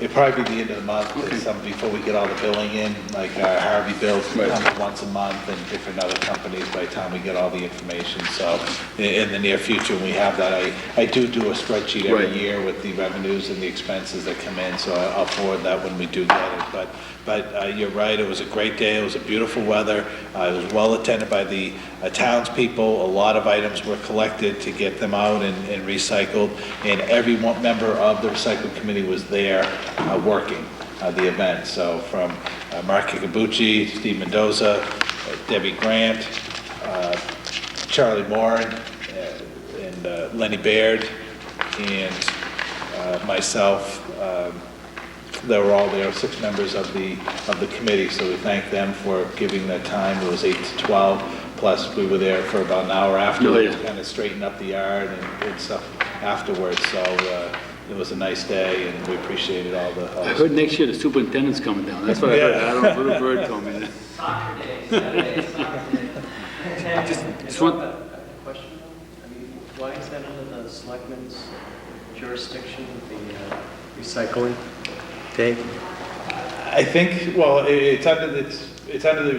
It'd probably be the end of the month, before we get all the billing in, like Harvey bills come once a month and different other companies by the time we get all the information. So in the near future, when we have that, I do a spreadsheet every year with the revenues and the expenses that come in, so I'll forward that when we do get it. But you're right, it was a great day, it was a beautiful weather, it was well attended by the townspeople, a lot of items were collected to get them out and recycled, and every member of the recycling committee was there working the event. So from Mark Kikabuchi, Steve Mendoza, Debbie Grant, Charlie Moran, and Lenny Baird, and myself, they were all there, 6 members of the committee, so we thank them for giving their time. It was 8 to 12, plus we were there for about an hour afterwards, kind of straighten up the yard and stuff afterwards, so it was a nice day, and we appreciated all the... I heard next year the superintendent's coming down. That's what I heard. I don't know, Little Bird told me that. Soccer day, Saturday, soccer day. Just one, A question, though? I mean, why is that under the selectmen's jurisdiction, the recycling? Dave? I think, well, it's under the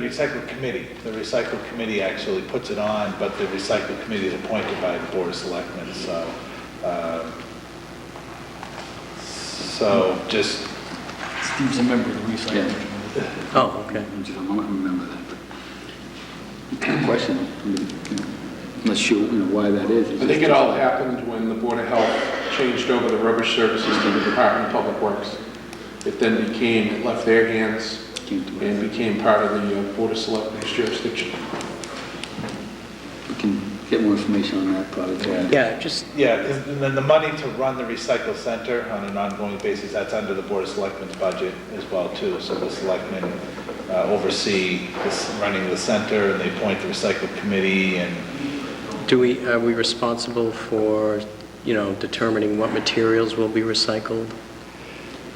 recycle committee. The recycle committee actually puts it on, but the recycle committee is appointed by the Board of Selectmen, so just, Steve's a member of the recycling Yeah. committee. Oh, okay. I remember that, but question, I'm not sure, why that is. I think it all happened when the Board of Health changed over the rubbish services to the Department of Public Works. It then it left their hands and became part of the Board of Selectmen's jurisdiction. We can get more information on that probably. Yeah, just, yeah, because then the money to run the recycle center on an ongoing basis, that's under the Board of Selectmen's budget as well, too. So the selectmen oversee running the center, and they appoint the recycle committee, and are we responsible for, determining what materials will be recycled?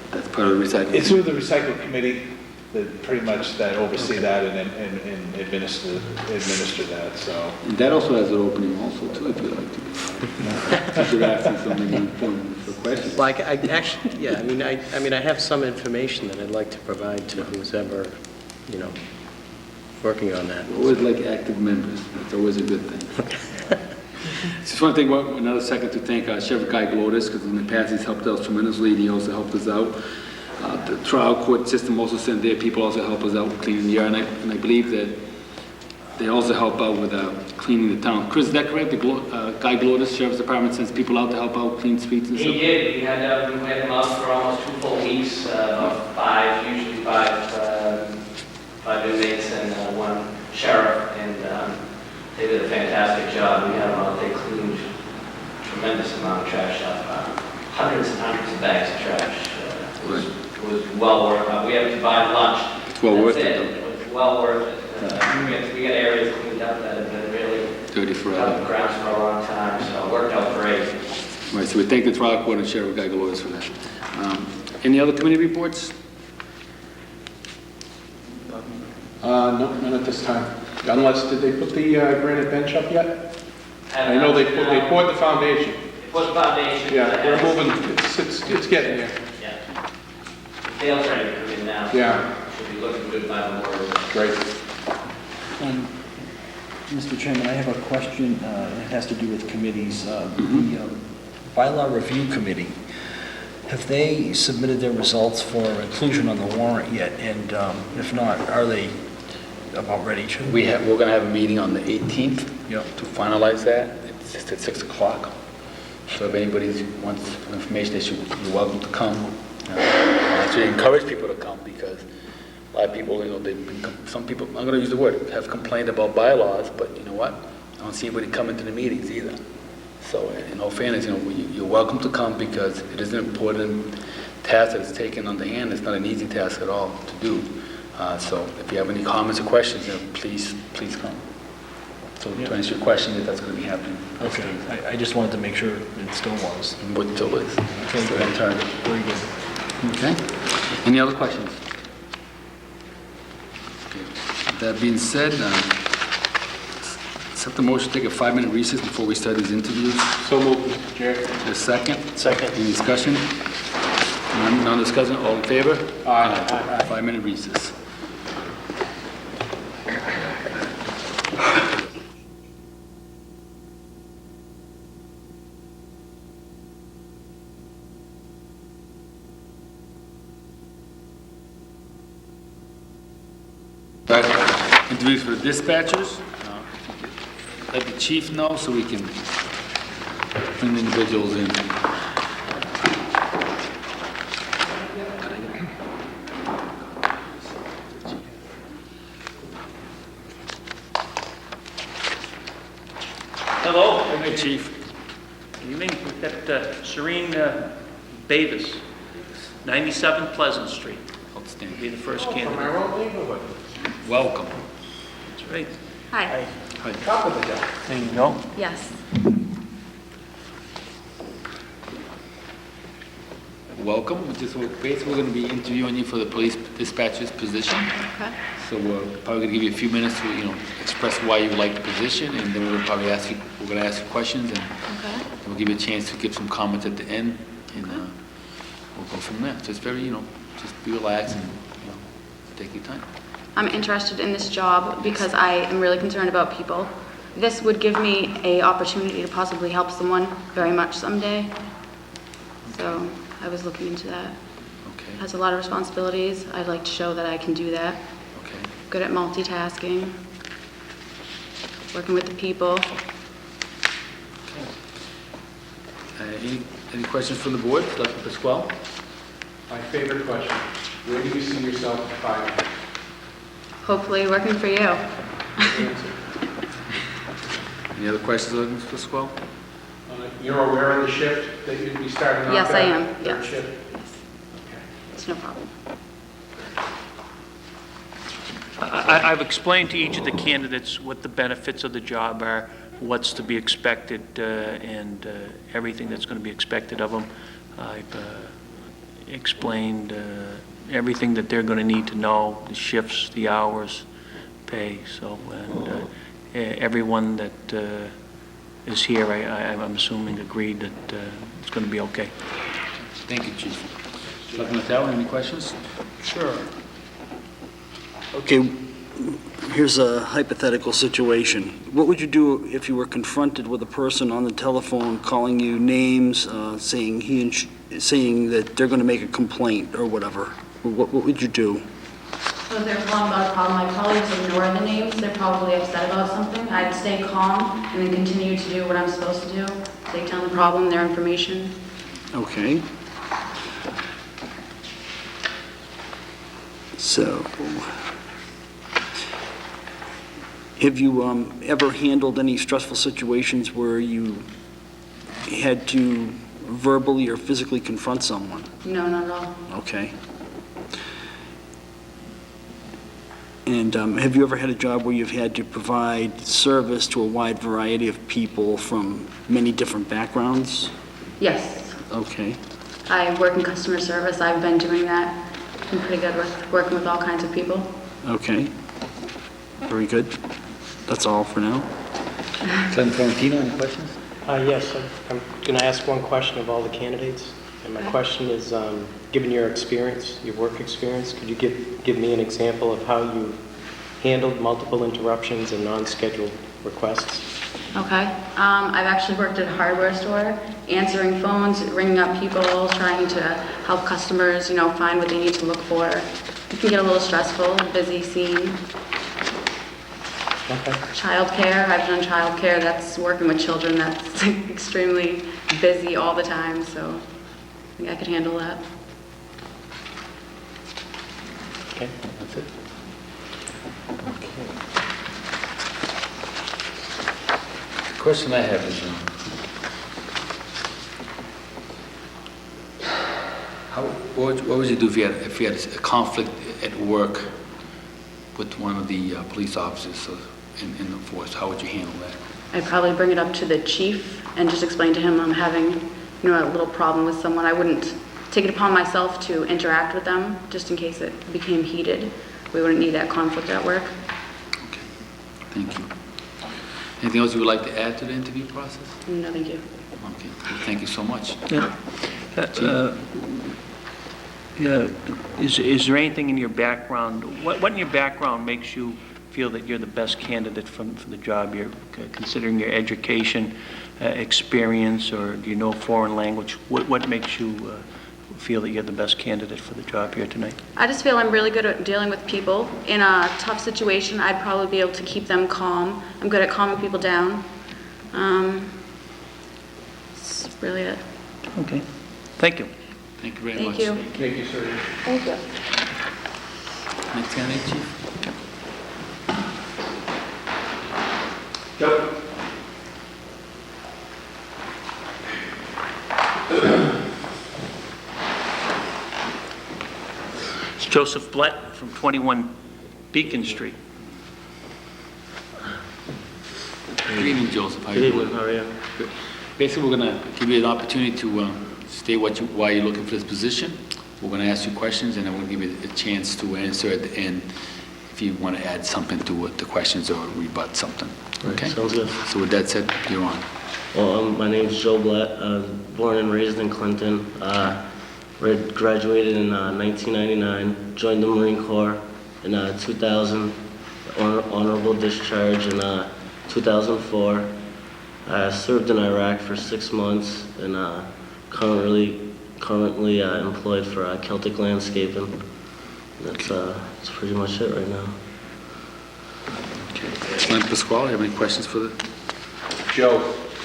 That's part of the recycling. it's through the recycle committee that pretty much that oversee that and administer that, so. And that also has an opening also, too, if you'd like to. If you're asking something important for questions. Like, I actually, yeah, I mean, I have some information that I'd like to provide to who's ever, working on that. We always like active members. That's always a good thing. Just want to take another second to thank Sheriff Guy Glodis, because in the past he's helped us tremendously, and he also helped us out. The trial court system also sent their people also help us out cleaning the yard, and I believe that they also help out with cleaning the town. Chris, is that correct? Guy Glodis, Sheriff's Department, sends people out to help out clean streets and stuff? He did. We had them out for almost 2 full weeks, about 5 inmates and 1 sheriff, and they did a fantastic job. We had them out, they cleaned a tremendous amount of trash up, hundreds and hundreds of bags of trash. It was well worth it. We had to buy lunch. It's well worth it, That's though. It was well worth it. We got areas cleaned up that have been really Dirty out forever. of the grounds for a long time, so it worked out great. Right, so we thank the trial court and Sheriff Guy Glodis for that. Any other committee reports? No, none at this time. Unless, did they put the granite bench up yet? I know they poured the foundation. They put the foundation. Yeah, they're moving, it's getting there. Yeah. Dale's ready to come in now. Yeah. Should be looking good by the morning. Great. Mr. Chairman, I have a question, it has to do with committees. The bylaw review committee, have they submitted their results for inclusion on the warrant yet? And if not, are they about ready to? We're going to have a meeting on the 18th Yep. to finalize that. It's just at 6 o'clock. So if anybody wants information, you're welcome to come. I actually encourage people to come because a lot of people, some people, I'm going to use the word, have complained about bylaws, but you know what? I don't see anybody coming to the meetings either. So in all fairness, you're welcome to come because it is an important task that is taken on the hand. It's not an easy task at all to do. So if you have any comments or questions, please come. So to answer your question, that's going to be happening. Okay, I just wanted to make sure it still was. What still is. Okay, Still on target. Very good. Okay. Any other questions? Okay. With that being said, accept the motion to take a 5-minute recess before we start these interviews. So moved, Mr. Chair. Is there a second? Second. Any discussion? None discussion, all in favor? Aye. 5-minute recess. Interviews for the dispatchers. Let the chief know so we can bring the individuals in. Hello. Hey, chief. Good evening. We've got Serene Davis, 97 Pleasant Street. Be Outstanding. the first From candidate. our own neighborhood, Welcome. That's right. Hi. top of the hill. There you go. Yes. Welcome. Basically, we're going to be interviewing you for the police dispatcher's position. Okay. So we're probably going to give you a few minutes to, express why you like the position, and then we're going to ask you questions, and Okay. we'll give you a chance to give some comments at the end, and we'll go from there. So it's very, just be relaxed and, take your time. I'm interested in this job because I am really concerned about people. This would give me a opportunity to possibly help someone very much someday. So I was looking into that. Okay, It has a lot of responsibilities. I'd like to show that I can do that. okay. Good at multitasking, working with the people. Any questions from the board? Dr. Pasquale? My favorite question, where do you see yourself in 5 years? Hopefully working for you. Answer. Any other questions, Dr. Pasquale? You're aware of the shift that you'd be starting off Yes, I at? am. Third Yes. shift? Yes. It's no problem. I've explained to each of the candidates what the benefits of the job are, what's to be expected, and everything that's going to be expected of them. I've explained everything that they're going to need to know, the shifts, the hours, pay. So, and everyone that is here, I'm assuming, agreed that it's going to be okay. Thank you, Chief. Dr. Mattel, any questions? Sure. Okay, here's a hypothetical situation. What would you do if you were confronted with a person on the telephone calling you names, saying that they're going to make a complaint or whatever? What would you do? So if they're calling about a problem, I'd probably just ignore the names. They're probably upset about something. I'd stay calm and then continue to do what I'm supposed to do. Take down the problem, their information. Okay. So, have you ever handled any stressful situations where you had to verbally or physically confront someone? No, not at all. Okay. And have you ever had a job where you've had to provide service to a wide variety of people from many different backgrounds? Yes. Okay. I work in customer service. I've been doing that. I'm pretty good with working with all kinds of people. Okay. Very good. That's all for now. Lieutenant Florentino, any questions? Yes, I'm going to ask one question of all the candidates. And my question is, given your experience, your work experience, could you give me an example of how you handled multiple interruptions and non-scheduled requests? Okay. I've actually worked at a hardware store, answering phones, ringing up people, trying to help customers, find what they need to look for. It can get a little stressful, busy scene. Okay. Childcare, I've done childcare. That's working with children. That's extremely busy all the time, so I think I could handle that. Okay. That's it. The question I have is, what would you do if you had a conflict at work with one of the police officers in the force? How would you handle that? I'd probably bring it up to the chief and just explain to him I'm having, a little problem with someone. I wouldn't take it upon myself to interact with them, just in case it became heated. We wouldn't need that conflict at work. Okay, thank you. Anything else you would like to add to the interview process? No, thank you. Okay, thank you so much. Yeah. Is there anything in your background, what in your background makes you feel that you're the best candidate for the job? You're considering your education, experience, or do you know foreign language? What makes you feel that you're the best candidate for the job here tonight? I just feel I'm really good at dealing with people. In a tough situation, I'd probably be able to keep them calm. I'm good at calming people down. That's really it. Okay. Thank you. Thank you very Thank much. you. Thank you, sir. Thank you. Next candidate, Chief? Yep. It's Joseph Blett from 21 Beacon Street. Good evening, Joseph. How Good you evening, doing? how are you? Good. Basically, we're going to give you an opportunity to state why you're looking for this position. We're going to ask you questions, and then we're going to give you a chance to answer at the end if you want to add something to the questions or rebut something. Okay? Sounds good. So with that said, you're on. Well, my name's Joe Blatt. I was born and raised in Clinton. Graduated in 1999. Joined the Marine Corps in 2000. Honorable discharge in 2004. I served in Iraq for 6 months and currently employed for Celtic Landscaping. That's pretty much it right now. Okay. Glenn Pasquale, have any questions for the... Joe,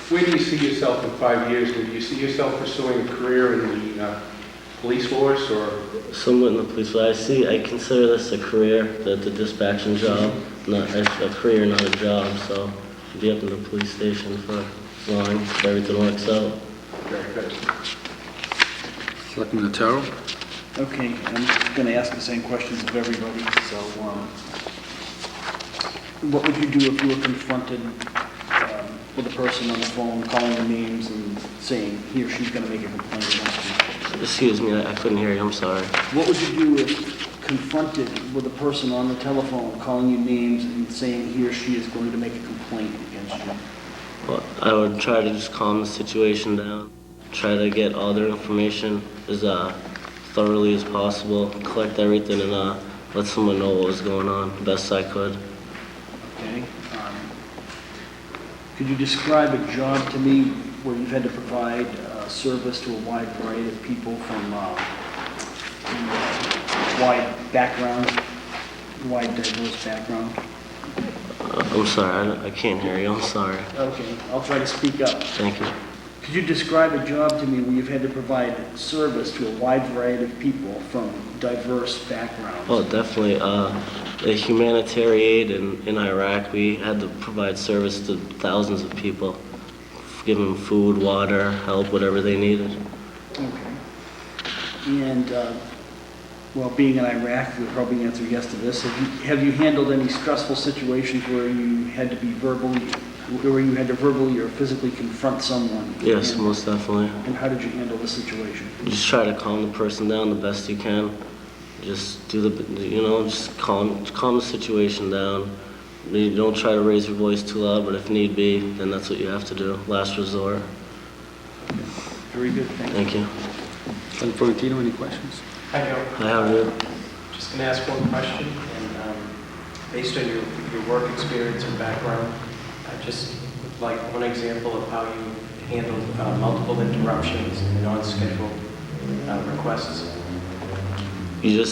where do you see yourself in 5 years? Do you see yourself pursuing a career in the police force or? Somewhat in the police, but I consider this a career, the dispatching job, not a career, not a job, so I'll be up in the police station for as long as everything works out. Very good. Selectman Notaro? Okay, I'm going to ask the same questions of everybody, so what would you do if you were confronted with a person on the phone calling the names and saying he or she's going to make a complaint against you? Excuse me, I couldn't hear you, I'm sorry. What would you do if confronted with a person on the telephone calling you names and saying he or she is going to make a complaint against you? Well, I would try to just calm the situation down, try to get all their information as thoroughly as possible, collect everything and let someone know what was going on the best I could. Okay. Could you describe a job to me where you've had to provide service to a wide variety of people from wide diverse background? I'm sorry, I can't hear you, I'm sorry. Okay, I'll try to speak up. Thank you. Could you describe a job to me where you've had to provide service to a wide variety of people from diverse backgrounds? Oh, definitely. The humanitarian aid in Iraq, we had to provide service to thousands of people, give them food, water, help, whatever they needed. Okay. And, well, being in Iraq, you'll probably answer yes to this. Have you handled any stressful situations where you had to verbally or physically confront someone? Yes, most definitely. And how did you handle the situation? Just try to calm the person down the best you can. Just just calm the situation down. You don't try to raise your voice too loud, but if need be, then that's what you have to do. Last resort. Very good, thank you. Thank you. Selectman Florentino, any questions? Hi, Joe. Hi, how are you? Just going to ask one question, and based on your work experience and background, I just would like one example of how you handled multiple interruptions and non-scheduled requests. You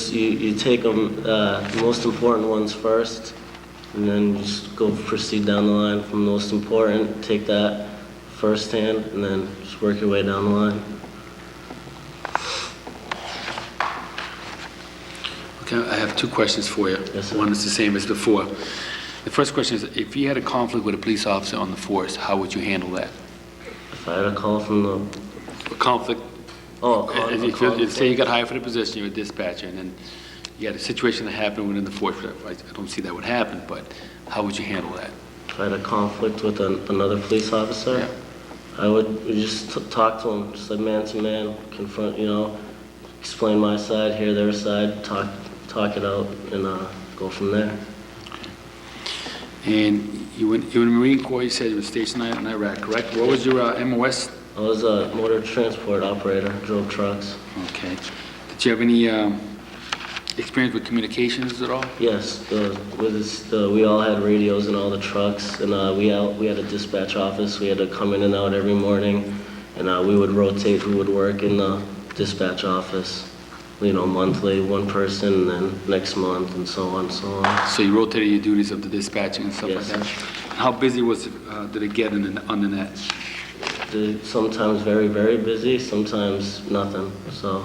take them, the most important ones first, and then you just proceed down the line from most important, take that first hand, and then just work your way down the line. Okay, I have two questions for you. Yes, sir. One is the same as before. The first question is, if you had a conflict with a police officer on the force, how would you handle that? If I had a call from the... A conflict, say you got hired for the position, you're a dispatcher, and then you had a situation that happened within the force. I don't see that would happen, but how would you handle that? If I had a conflict with another police officer, Yeah. I would just talk to him, just like man to man, confront, explain my side, hear their side, talk it out, and go from there. And you were in the Marine Corps, you said you were stationed in Iraq, correct? What was your MOS? I was a motor transport operator, drove trucks. Okay. Did you have any experience with communications at all? Yes, we all had radios in all the trucks, and we had a dispatch office. We had to come in and out every morning, and we would rotate who would work in the dispatch office. Monthly, one person, and then next month, and so on, so on. So you rotated your duties of the dispatching and stuff Yes. like that? How busy was it, did it get on the net? Sometimes very, very busy, sometimes nothing. So,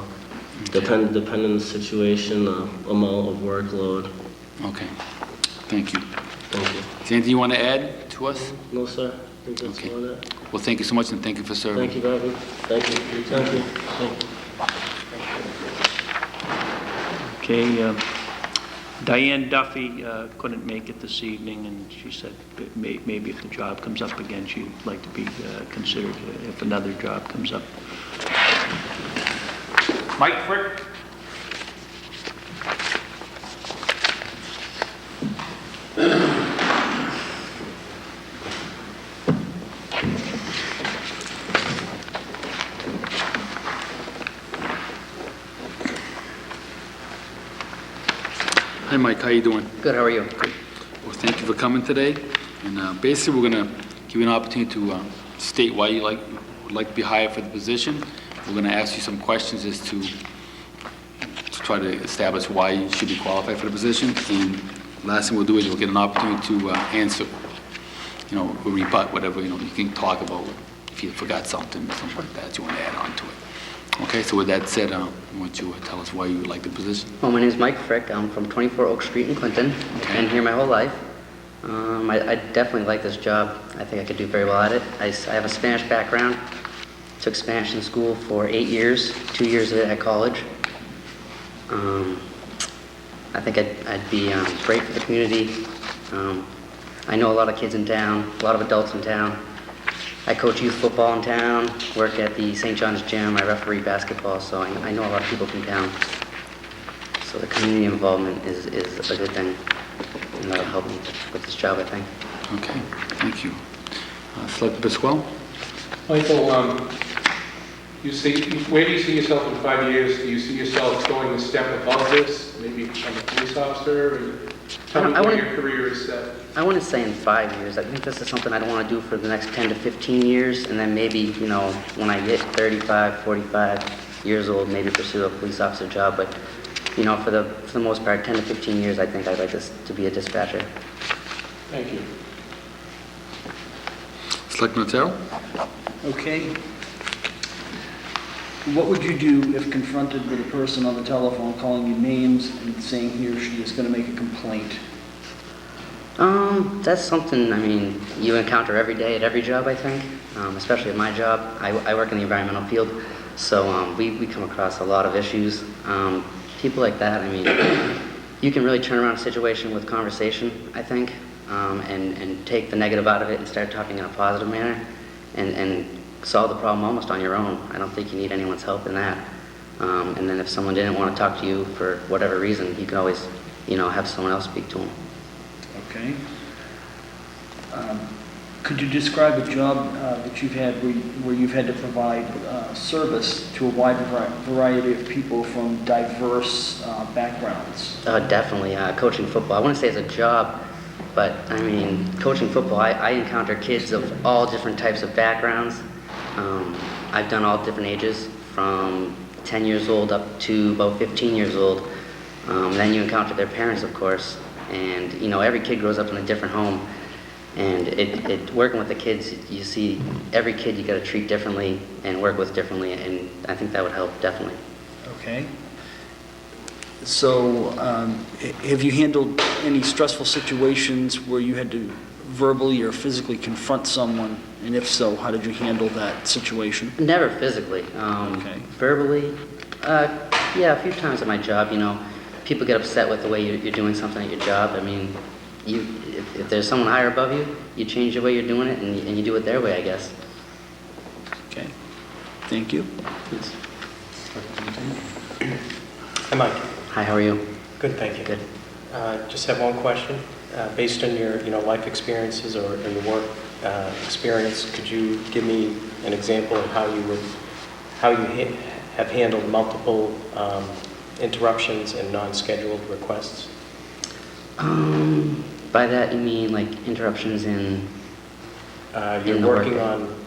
depending on the situation, amount of workload. Okay. Thank you. Thank you. Is there anything you want to add to us? No, sir. I think that's Okay. about it. Well, thank you so much, and thank you for serving. Thank you, Gavin. Thank you. Thank you. Thank you. Okay, Diane Duffy couldn't make it this evening, and she said that maybe if the job comes up again, she'd like to be considered if another job comes up. Mike Frick? Hi, Mike, how you doing? Good, how are you? Well, thank you for coming today. And basically, we're going to give you an opportunity to state why you would like to be hired for the position. We're going to ask you some questions as to try to establish why you should be qualified for the position. And last thing we'll do is you'll get an opportunity to answer, or rebut whatever, you can talk about if you forgot something like that you want to add on to it. Okay, so with that said, I want you to tell us why you would like the position. Well, my name is Mike Frick. I'm from 24 Oak Street in Clinton. I've been here my whole life. I definitely like this job. I think I could do very well at it. I have a Spanish background. Took Spanish in school for 8 years, 2 years of it at college. I think I'd be great for the community. I know a lot of kids in town, a lot of adults in town. I coach youth football in town, work at the St. John's Gym, I referee basketball, so I know a lot of people from town. So the community involvement is a good thing, and that'll help me with this job, I think. Okay, thank you. Selectman Pasquale? Michael, where do you see yourself in 5 years? Do you see yourself going a step above this, maybe become a police officer? Tell me where your career is set. I wouldn't say in 5 years. I think this is something I don't want to do for the next 10 to 15 years, and then maybe, when I get 35, 45 years old, maybe pursue a police officer job. But, for the most part, 10 to 15 years, I think I'd like this to be a dispatcher. Thank you. Selectman Otero? Okay. What would you do if confronted with a person on the telephone calling you names and saying he or she is going to make a complaint? That's something, you encounter every day at every job, I think, especially at my job. I work in the environmental field, so we come across a lot of issues. People like that, you can really turn around a situation with conversation, I think, and take the negative out of it and start talking in a positive manner and solve the problem almost on your own. I don't think you need anyone's help in that. And then if someone didn't want to talk to you for whatever reason, you can always, have someone else speak to them. Okay. Could you describe a job that you've had where you've had to provide service to a wide variety of people from diverse backgrounds? Definitely. Coaching football. I wouldn't say it's a job, but coaching football, I encounter kids of all different types of backgrounds. I've done all different ages, from 10 years old up to about 15 years old. Then you encounter their parents, of course. And, every kid grows up in a different home. And working with the kids, you see every kid you got to treat differently and work with differently. And I think that would help, definitely. Okay. So, have you handled any stressful situations where you had to verbally or physically confront someone? And if so, how did you handle that situation? Never physically. Okay. Verbally, yeah, a few times at my job, people get upset with the way you're doing something at your job. If there's someone higher above you, you change the way you're doing it and you do it their way, I guess. Okay. Thank you. Yes. Hi, Mike. Hi, how are you? Good, thank you. Good. Just have one question. Based on your, life experiences or your work experience, could you give me an example of how you have handled multiple interruptions and non-scheduled requests? By that you mean like interruptions in You're the working work. on,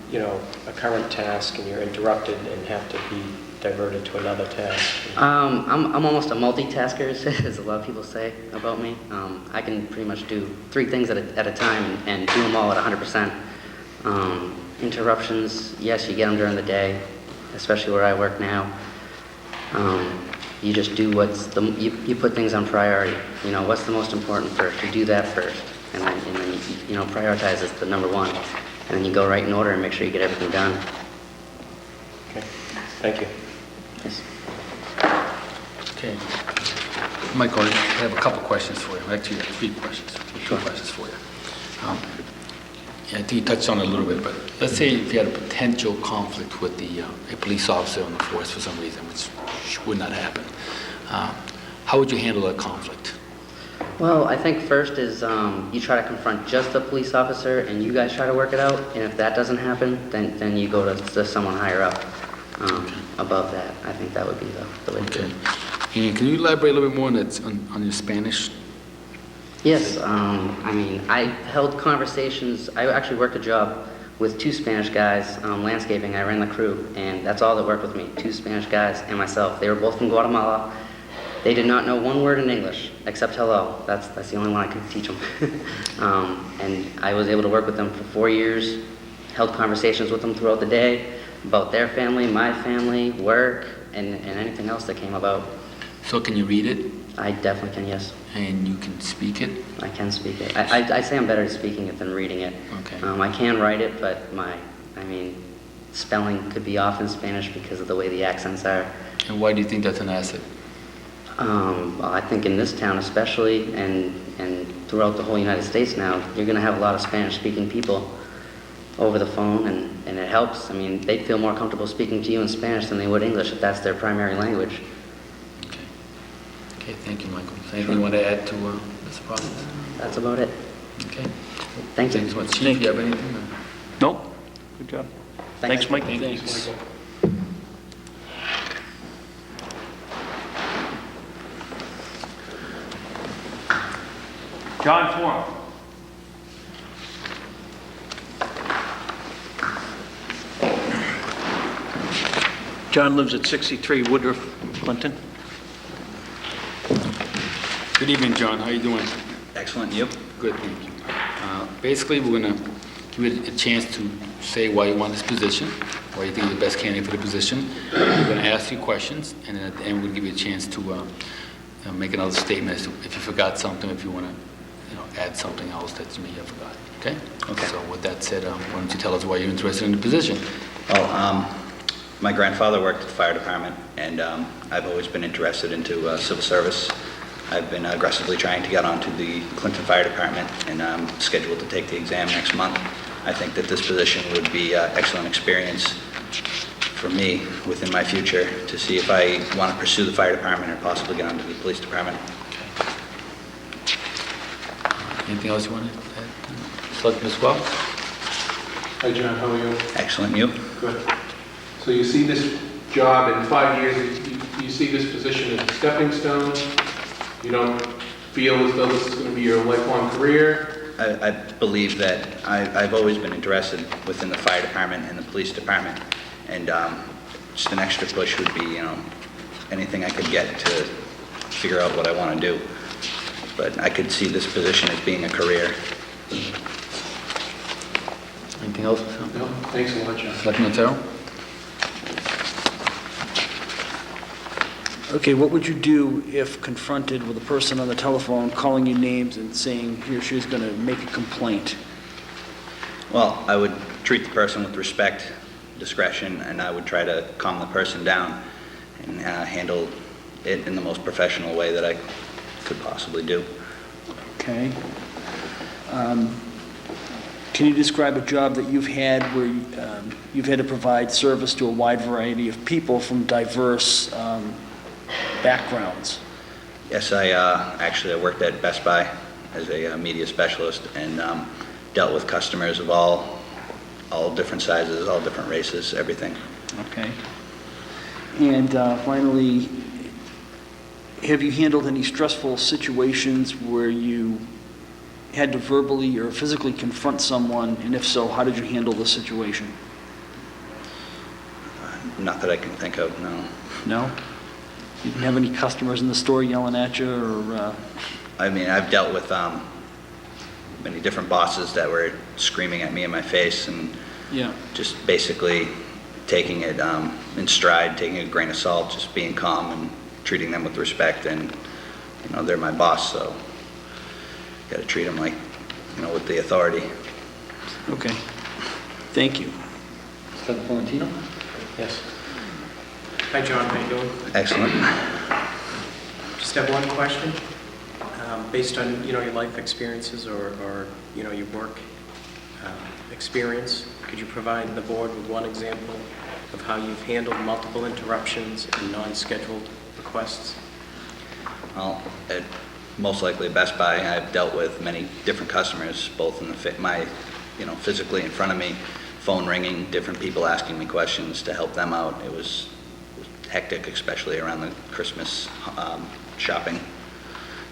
a current task and you're interrupted and have to be diverted to another task. I'm almost a multitasker, as a lot of people say about me. I can pretty much do 3 things at a time and do them all at 100%. Interruptions, yes, you get them during the day, especially where I work now. You just do you put things on priority. What's the most important first? You do that first, and then prioritize is the number one, and then you go right in order and make sure you get everything done. Okay, thank you. Yes. Okay. Michael, I have a couple questions for you. Actually, I have 3 questions. 2 questions for you. Yeah, I think you touched on it a little bit, but let's say if you had a potential conflict with a police officer on the force for some reason, which would not happen, how would you handle that conflict? Well, I think first is you try to confront just the police officer and you guys try to work it out. And if that doesn't happen, then you go to someone higher up above that. I think that would be the way to do it. And can you elaborate a little bit more on your Spanish? Yes, I mean, I held conversations. I actually worked a job with 2 Spanish guys, landscaping. I ran the crew, and that's all that worked with me, 2 Spanish guys and myself. They were both from Guatemala. They did not know one word in English, except hello. That's the only one I could teach them. And I was able to work with them for 4 years, held conversations with them throughout the day about their family, my family, work, and anything else that came about. So can you read it? I definitely can, yes. And you can speak it? I can speak it. I say I'm better at speaking it than reading it. Okay. I can write it, but spelling could be off in Spanish because of the way the accents are. And why do you think that's an asset? Well, I think in this town especially, and throughout the whole United States now, you're going to have a lot of Spanish-speaking people over the phone, and it helps. I mean, they'd feel more comfortable speaking to you in Spanish than they would English if that's their primary language. Okay. Okay, thank you, Michael. Anything you want to add to this process? That's about it. Okay. Thank you. Thanks so much. Chief, you have anything? Nope. Good job. Thanks, Mike. Thanks. John Forum. John lives at 63 Woodruff, Clinton. Good evening, John. How you doing? Excellent, you? Good, thank you. Basically, we're going to give you a chance to say why you want this position, why you think you're the best candidate for the position. We're going to ask you questions, and then at the end, we'll give you a chance to make another statement as to if you forgot something, if you want to add something else that you may have forgotten. Okay? Okay. So with that said, why don't you tell us why you're interested in the position? Well, my grandfather worked at the fire department, and I've always been interested into civil service. I've been aggressively trying to get onto the Clinton Fire Department, and I'm scheduled to take the exam next month. I think that this position would be excellent experience for me within my future to see if I want to pursue the fire department or possibly get onto the police department. Anything else you want to add? Selectman Pasquale? Hi, John, how are you? Excellent, you? Good. So you see this job in 5 years, you see this position as a stepping stone? You don't feel as though this is going to be your lifelong career? I believe that I've always been interested within the fire department and the police department, and just an extra push would be, anything I could get to figure out what I want to do. But I could see this position as being a career. Anything else? No, thanks a lot, John. Selectman Otero? Okay, what would you do if confronted with a person on the telephone calling you names and saying he or she is going to make a complaint? Well, I would treat the person with respect, discretion, and I would try to calm the person down and handle it in the most professional way that I could possibly do. Okay. Can you describe a job that you've had where you've had to provide service to a wide variety of people from diverse backgrounds? Yes, I worked at Best Buy as a media specialist and dealt with customers of all different sizes, all different races, everything. Okay. And finally, have you handled any stressful situations where you had to verbally or physically confront someone, and if so, how did you handle the situation? Not that I can think of, no. No? You didn't have any customers in the store yelling at you, or? I mean, I've dealt with many different bosses that were screaming at me in my face and Yeah. just basically taking it in stride, taking a grain of salt, just being calm and treating them with respect. And, they're my boss, so got to treat them like, with the authority. Okay. Thank you. Selectman Valentino? Yes. Hi, John, how you doing? Excellent. Just have one question. Based on, your life experiences or your work experience, could you provide the board with one example of how you've handled multiple interruptions and non-scheduled requests? Well, most likely Best Buy, I've dealt with many different customers, both in physically in front of me, phone ringing, different people asking me questions to help them out. It was hectic, especially around the Christmas shopping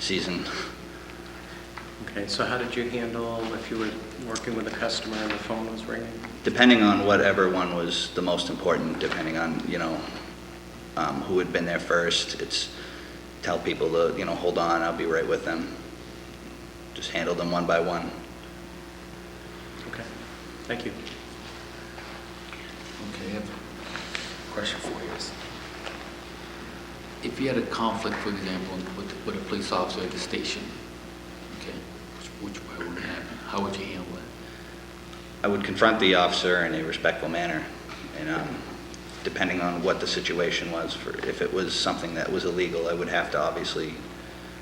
season. Okay, so how did you handle if you were working with a customer and the phone was ringing? Depending on whatever one was the most important, depending on, who had been there first, it's tell people to, hold on, I'll be right with them. Just handle them one by one. Okay, thank you. Okay, I have a question for you. If you had a conflict, for example, with a police officer at the station, okay, which way would happen? How would you handle it? I would confront the officer in a respectful manner, and depending on what the situation was, if it was something that was illegal, I would have to obviously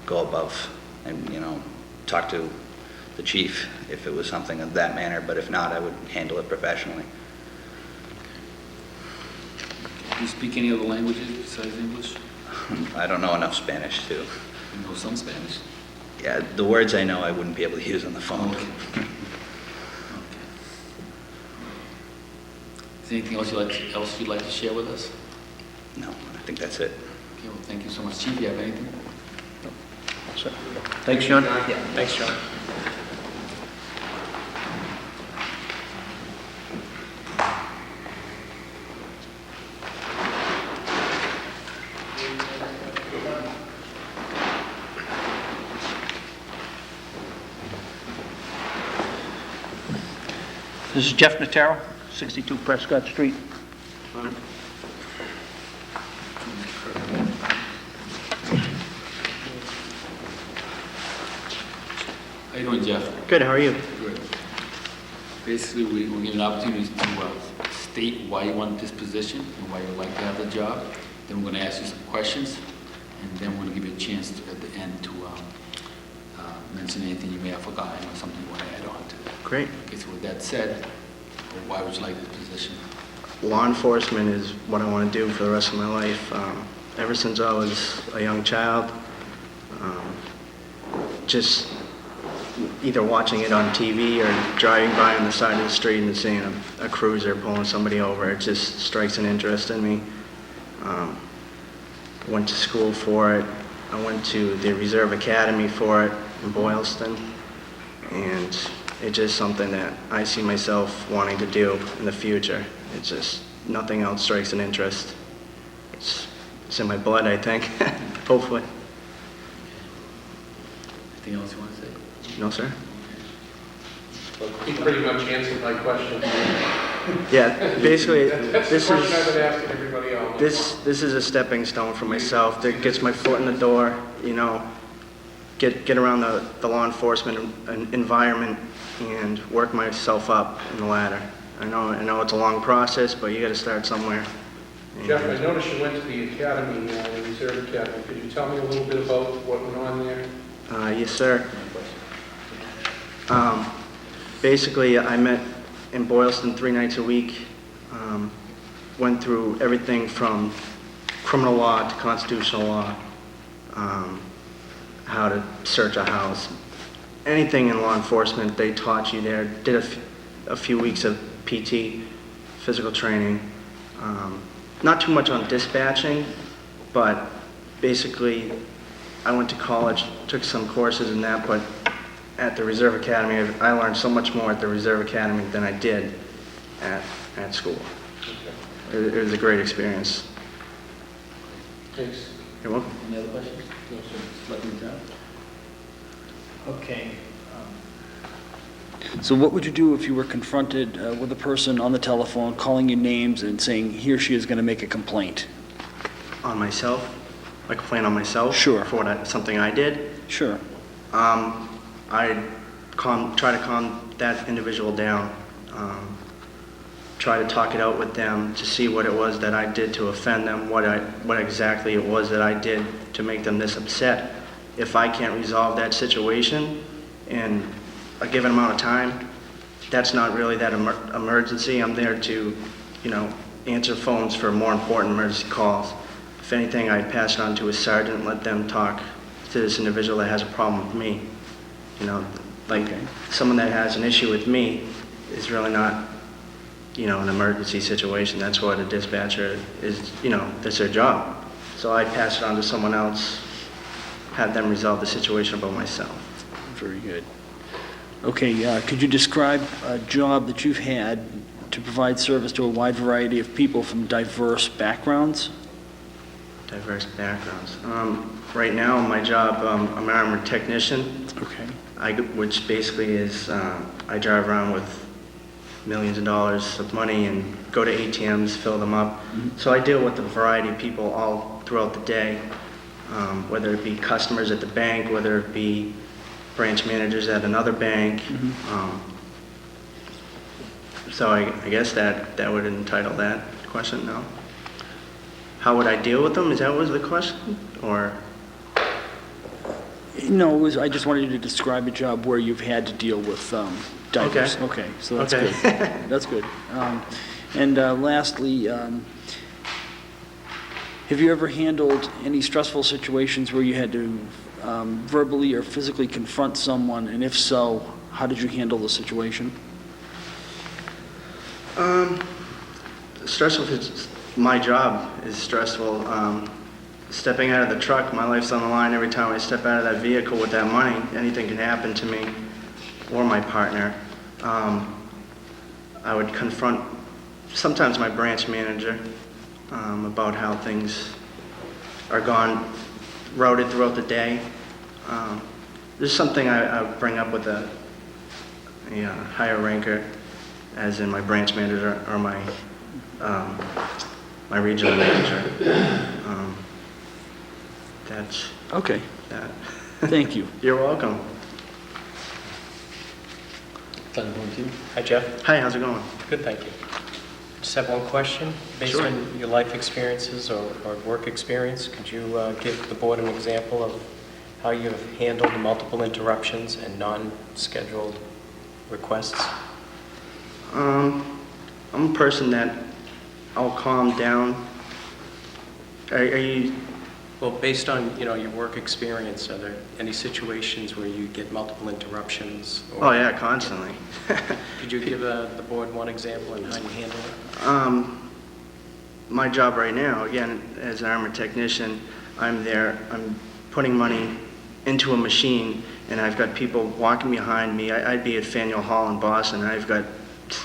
go above and, talk to the chief if it was something of that manner, but if not, I would handle it professionally. Do you speak any other languages besides English? I don't know enough Spanish to. You know some Spanish? Yeah, the words I know I wouldn't be able to use on the phone. Okay. Is there anything else you'd like to share with us? No, I think that's it. Okay, well, thank you so much. Chief, you have anything? Thanks, John. Yeah, thanks, John. This is Jeff Notaro, 62 Prescott Street. How you doing, Jeff? Good, how are you? Good. Basically, we'll give an opportunity to state why you want this position and why you'd like to have the job. Then we're going to ask you some questions, and then we're going to give you a chance at the end to mention anything you may have forgotten or something you want to add on to. Great. Okay, so with that said, why would you like this position? Law enforcement is what I want to do for the rest of my life. Ever since I was a young child, just either watching it on TV or driving by on the side of the street and seeing a cruiser pulling somebody over, it just strikes an interest in me. Went to school for it. I went to the Reserve Academy for it in Boylston, and it's just something that I see myself wanting to do in the future. It's just, nothing else strikes an interest. It's in my blood, I think, hopefully. Anything else you want to say? No, sir? He pretty much answered my question. Yeah, basically, That's this the is, question I've been asking everybody else. this is a stepping stone for myself that gets my foot in the door, get around the law enforcement environment and work myself up in the ladder. I know it's a long process, but you got to start somewhere. Jeff, I noticed you went to the academy, the Reserve Academy. Could you tell me a little bit about what went on there? Yes, sir. Basically, I met in Boylston 3 nights a week. Went through everything from criminal law to constitutional law, how to search a house. Anything in law enforcement, they taught you there. Did a few weeks of PT, physical training. Not too much on dispatching, but basically, I went to college, took some courses in that, but at the Reserve Academy, I learned so much more at the Reserve Academy than I did at school. It was a great experience. Thanks. You're welcome. Any other questions? No, sir. Selectman John? Okay. So what would you do if you were confronted with a person on the telephone calling you names and saying he or she is going to make a complaint? On myself? A complaint on myself? Sure. For something I did? Sure. I'd try to calm that individual down. try to talk it out with them to see what it was that I did to offend them, what exactly it was that I did to make them this upset. If I can't resolve that situation in a given amount of time, that's not really that emergency. I'm there to, answer phones for more important emergency calls. If anything, I'd pass it on to a sergeant and let them talk to this individual that has a problem with me. Someone that has an issue with me is really not, an emergency situation. That's what a dispatcher is, that's their job. So I'd pass it on to someone else, have them resolve the situation about myself. Very good. Okay, could you describe a job that you've had to provide service to a wide variety of people from diverse backgrounds? Diverse backgrounds. Right now, my job, I'm an armored technician. Okay. Which basically is, I drive around with millions of dollars of money and go to ATMs, fill them up. So I deal with a variety of people all throughout the day, whether it be customers at the bank, whether it be branch managers at another bank. So I guess that would entitle that question, no? How would I deal with them? Is that was the question? Or? No, I just wanted you to describe a job where you've had to deal with diverse. Okay, so that's good. That's good. And lastly, have you ever handled any stressful situations where you had to verbally or physically confront someone, and if so, how did you handle the situation? Stressful. My job is stressful. Stepping out of the truck, my life's on the line every time I step out of that vehicle with that money. Anything can happen to me or my partner. I would confront sometimes my branch manager about how things are routed throughout the day. There's something I would bring up with a higher ranker, as in my branch manager or my regional manager. That's okay. That. Thank you. You're welcome. Hi, Jeff. Hi, how's it going? Good, thank you. Just have one question. Based on your life experiences or work experience, could you give the board an example of how you have handled multiple interruptions and non-scheduled requests? I'm a person that I'll calm down. Are you... Well, based on, your work experience, are there any situations where you get multiple interruptions? Oh, yeah, constantly. Could you give the board one example on how you handle it? My job right now, again, as an armored technician, I'm putting money into a machine, and I've got people walking behind me. I'd be at Faneuil Hall in Boston, and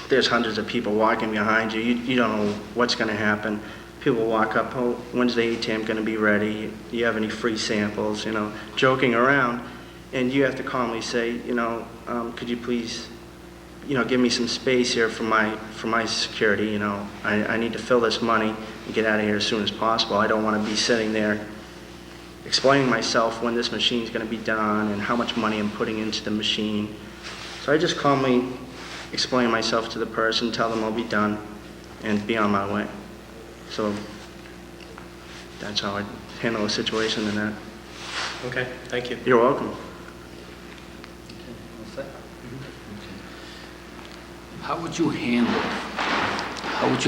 there's hundreds of people walking behind you. You don't know what's going to happen. People walk up, oh, when's the ATM going to be ready? Do you have any free samples? Joking around. And you have to calmly say, could you please, give me some space here for my security. I need to fill this money and get out of here as soon as possible. I don't want to be sitting there explaining myself when this machine's going to be done and how much money I'm putting into the machine. So I just calmly explain myself to the person, tell them I'll be done, and be on my way. So that's how I handle a situation in that. Okay, thank you. You're welcome. How would you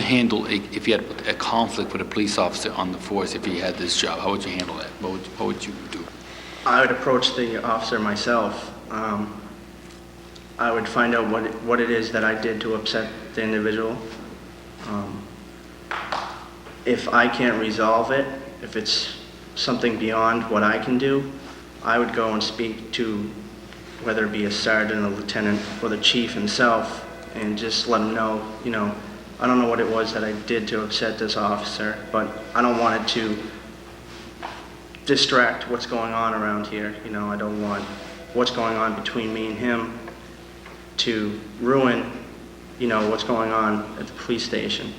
handle if you had a conflict with a police officer on the force if he had this job? How would you handle that? What would you do? I would approach the officer myself. I would find out what it is that I did to upset the individual. If I can't resolve it, if it's something beyond what I can do, I would go and speak to whether it be a sergeant, a lieutenant, or the chief himself, and just let him know, I don't know what it was that I did to upset this officer, but I don't want it to distract what's going on around here. I don't want what's going on between me and him to ruin, what's going on at the police station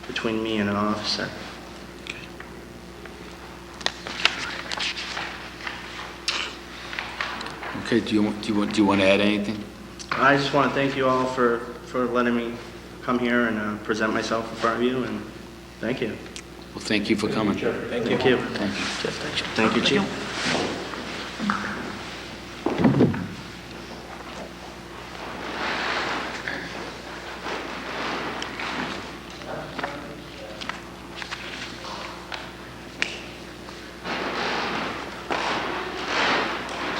between me and an officer. Okay, do you want to add anything? I just want to thank you all for letting me come here and present myself in front of you, and thank you. Well, thank you for coming. Thank you. Thank you, Chief.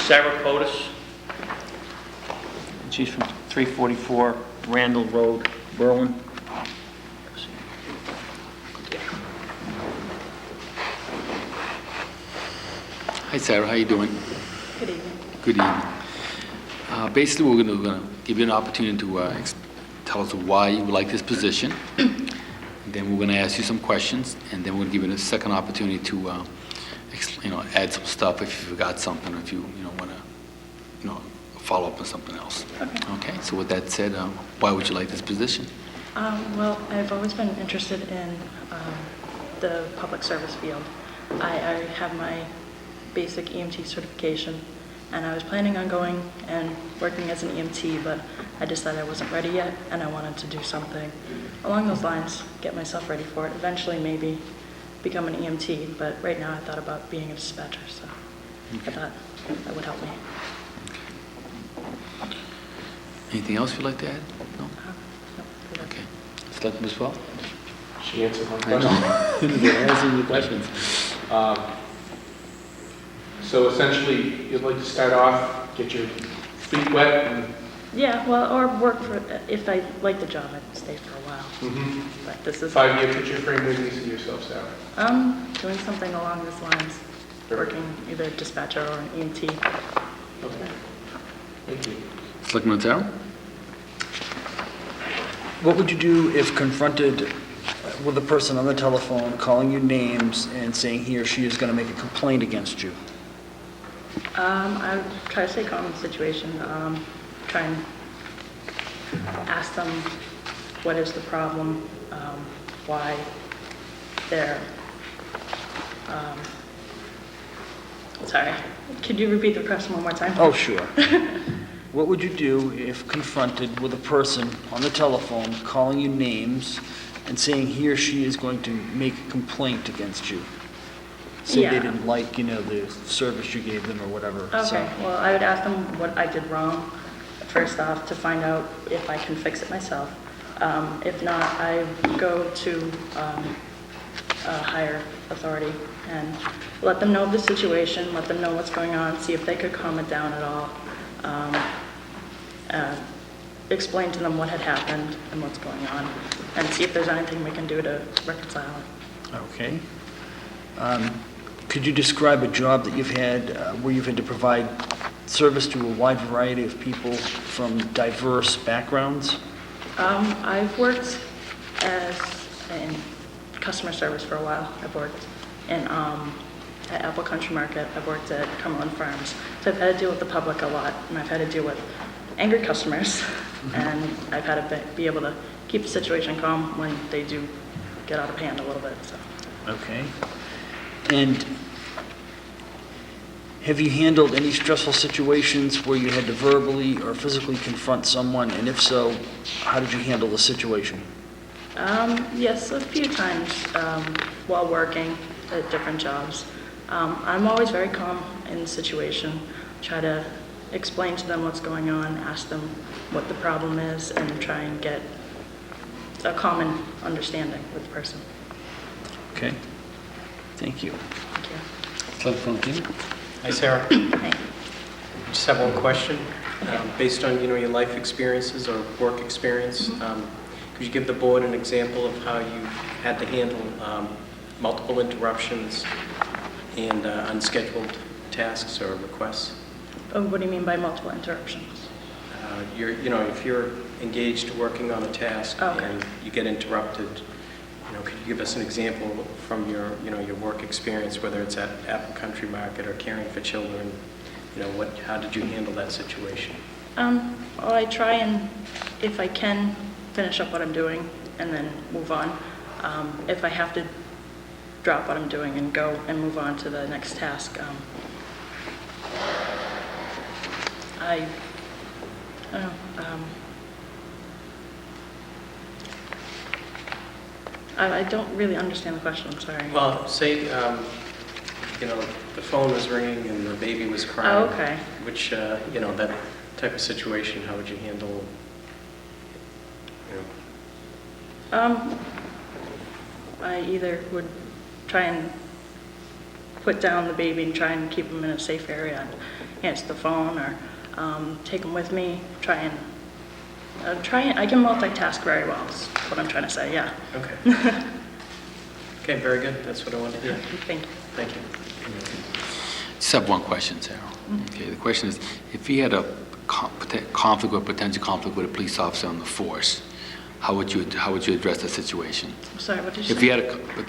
Sarah Cotis. She's from 344 Randall Road, Berlin. Hi, Sarah, how you doing? Good evening. Good evening. Basically, we're going to give you an opportunity to tell us why you like this position. Then we're going to ask you some questions, and then we'll give you a second opportunity to, add some stuff if you forgot something, or if you want to, follow up on something else. Okay. Okay. So with that said, why would you like this position? Well, I've always been interested in the public service field. I have my basic EMT certification, and I was planning on going and working as an EMT, but I decided I wasn't ready yet, and I wanted to do something along those lines, get myself ready for it, eventually maybe become an EMT, but right now I thought about being a dispatcher, so I thought that would help me. Anything else you'd like to add? No? No. Okay. Selectman as well? She answered my I question. know. They're answering your questions. So essentially, you'd like to start off, get your feet wet and... Yeah, well, or work for, if I like the job, I'd stay for a while. But this is... 5-year picture frame, where do you see yourself, Sarah? Doing something along these lines, working either dispatcher or an EMT. Okay. Thank you. Selectman Otero? What would you do if confronted with a person on the telephone calling you names and saying he or she is going to make a complaint against you? I would try to stay calm in the situation, try and ask them what is the problem, why they're, sorry, could you repeat the question one more time? Oh, sure. What would you do if confronted with a person on the telephone calling you names and saying he or she is going to make a complaint against you? Say they Yeah. didn't like, the service you gave them or whatever. Okay, well, I would ask them what I did wrong, first off, to find out if I can fix it myself. If not, I go to a higher authority and let them know the situation, let them know what's going on, see if they could calm it down at all. Explain to them what had happened and what's going on, and see if there's anything we can do to reconcile it. Okay. Could you describe a job that you've had where you've had to provide service to a wide variety of people from diverse backgrounds? I've worked in customer service for a while. I've worked at Apple Country Market. I've worked at Cumberland Farms. So I've had to deal with the public a lot, and I've had to deal with angry customers, and I've had to be able to keep the situation calm when they do get out of hand a little bit. So. Okay. And have you handled any stressful situations where you had to verbally or physically confront someone? And if so, how did you handle the situation? Yes, a few times while working at different jobs. I'm always very calm in the situation. Try to explain to them what's going on, ask them what the problem is, and try and get a common understanding with the person. Okay. Thank you. Thank you. Selectman Frontina? Hi, Sarah. Hey. Just have one question. Based on, your life experiences or work experience, could you give the board an example of how you had to handle multiple interruptions and unscheduled tasks or requests? Oh, what do you mean by multiple interruptions? If you're engaged working on a task Okay. and you get interrupted, could you give us an example from your work experience, whether it's at Apple Country Market or caring for children? How did you handle that situation? Well, I try and, if I can, finish up what I'm doing and then move on. If I have to drop what I'm doing and go and move on to the next task, I don't really understand the question, I'm sorry. Well, say, the phone was ringing and the baby was crying. Oh, okay. Which, that type of situation, how would you handle, I either would try and put down the baby and try and keep him in a safe area and answer the phone, or take him with me, I can multitask very well, is what I'm trying to say, yeah. Okay. Okay, very good. That's what I wanted to hear. Thank you. Thank you. Just have one question, Sarah. Okay, the question is, if he had a conflict or potential conflict with a police officer on the force, how would you address that situation? I'm sorry, what did you say? If you had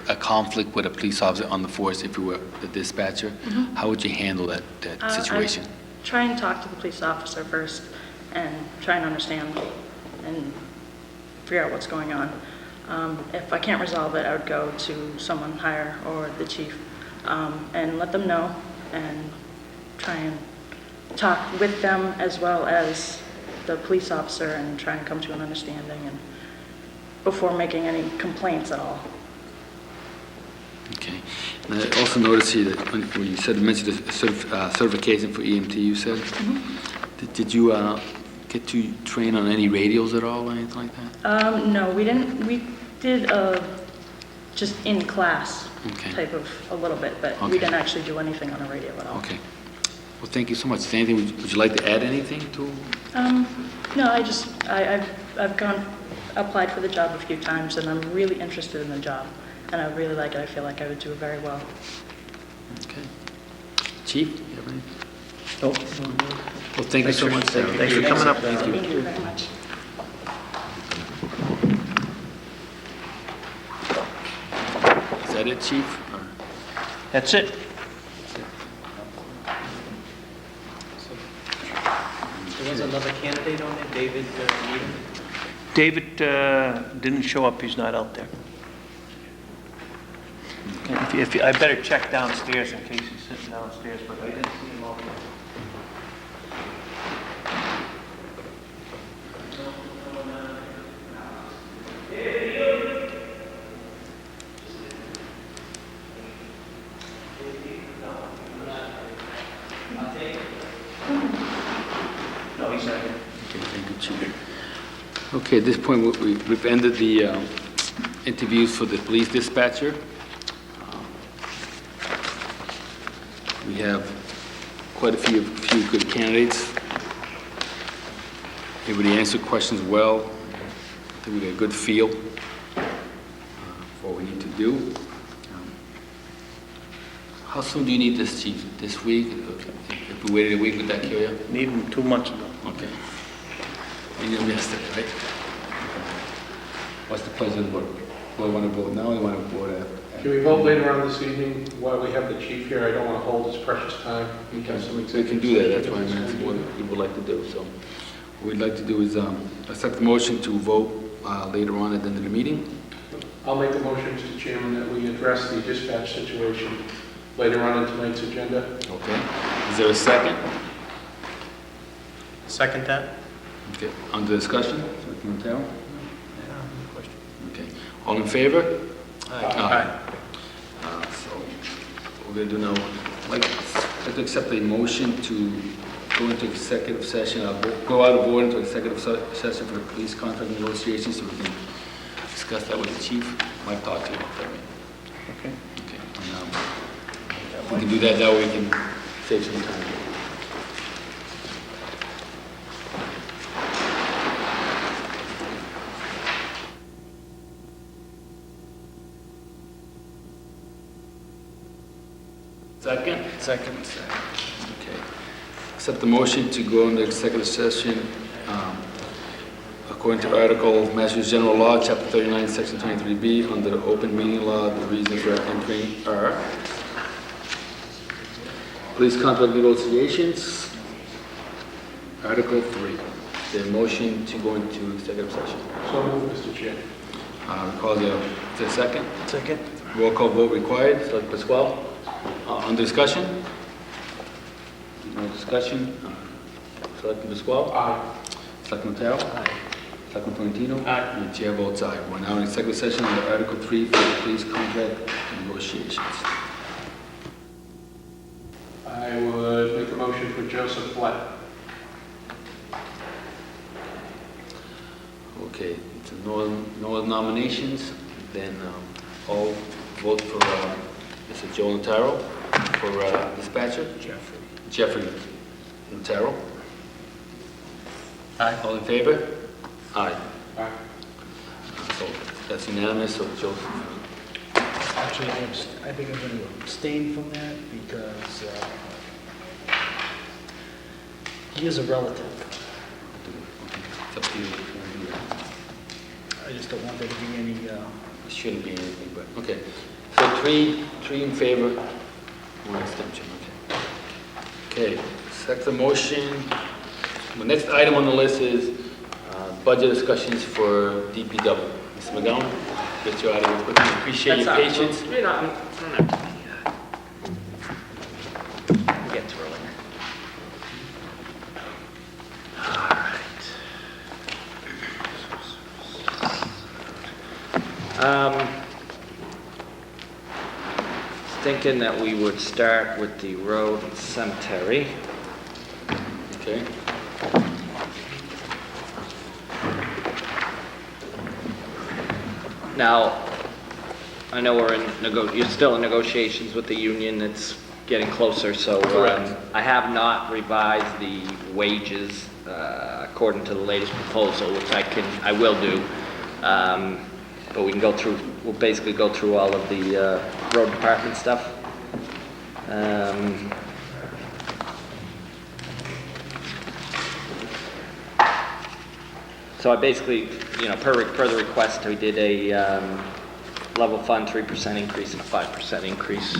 a conflict with a police officer on the force, if you were the dispatcher, how would you handle that situation? I'd try and talk to the police officer first and try and understand and figure out what's going on. If I can't resolve it, I would go to someone higher or the chief and let them know and try and talk with them as well as the police officer and try and come to an understanding and before making any complaints at all. Okay. And I also noticed here that when you mentioned the certification for EMT, you said, did you get to train on any radios at all or anything like that? No, we didn't. We did just in class type of a little bit, but we didn't actually do anything on a radio at all. Okay. Well, thank you so much. Is there anything, would you like to add anything to? No, I've applied for the job a few times, and I'm really interested in the job, and I really like it. I feel like I would do it very well. Okay. Chief, you have anything? Nope. Well, thank you so much, Sarah. Thanks for coming up. Thank you very much. Is that it, Chief? Or- That's it. There was another candidate on there, David Needham. David didn't show up, he's not out there. I better check downstairs in case he's sitting downstairs, but I didn't see him out there. No, he's not here. Okay, thank you, Chief. Okay, at this point, we've ended the interviews for the police dispatcher. We have quite a few good candidates. Everybody answered questions well. I think we got a good feel for what we need to do. How soon do you need this, Chief? This week? If we waited a week, would that kill you? Need him 2 months ago. Okay. You didn't yesterday, right? What's the pleasure of the board? Do I want to vote now or do I want to vote after? Can we vote later on this evening while we have the chief here? I don't want to hold his precious time. So we can do that, that's why I'm asking what you would like to do. So what we'd like to do is accept the motion to vote later on at the end of the meeting. I'll make a motion, Mr. Chairman, that we address the dispatch situation later on in tonight's agenda. Okay. Is there a second? Second that? Okay. Under discussion? Selectman Mateo? Okay. All in favor? Aye. So what we're going to do now, I'd like to accept a motion to go into executive session, go out of order into executive session for the police contract negotiations, so we can discuss that with the chief. Might talk to you about that. Okay. Okay. And, if we can do that, we can save some time. Second? Second. Okay. Accept the motion to go into executive session according to Article of Massachusetts General Law, Chapter 39, Section 23B, under the open meeting law. The reasons for entering are police contract negotiations. Article 3, the motion to go into executive session. So moved, Mr. Chair. Call the second. Second. Roll call vote required. Selectman Pasquale. On discussion? No discussion? Selectman Pasquale? Aye. Selectman Mateo? Aye. Selectman Florentino? Aye. And the chair votes aye. We're now in executive session under Article 3 for the police contract negotiations. I would make a motion for Joseph Flett. Okay, so no other nominations, then all vote for Mr. Joe Notaro for dispatcher. Jeffrey Notaro. Aye. All in favor? Aye. Aye. So that's unanimous, so Joe, Actually, I think I'm going to abstain from that because he is a relative. it's up to you. If you wanna do that. I just don't want there to be any, It shouldn't be anything, but, okay. So three in favor, one abstention, okay. Okay, second motion. The next item on the list is budget discussions for DPW. Mr. McGowan, get you out of here quickly. Appreciate your patience. You know, I'm not to be, we'll get through it. All right. Thinking that we would start with the road and cemetery. Okay. Now, I know you're still in negotiations with the union, it's getting closer, so I have not revised the wages according to the latest proposal, which I will do. But we'll basically go through all of the road department stuff. So I basically, per the request, we did a level fund 3% increase and a 5% increase.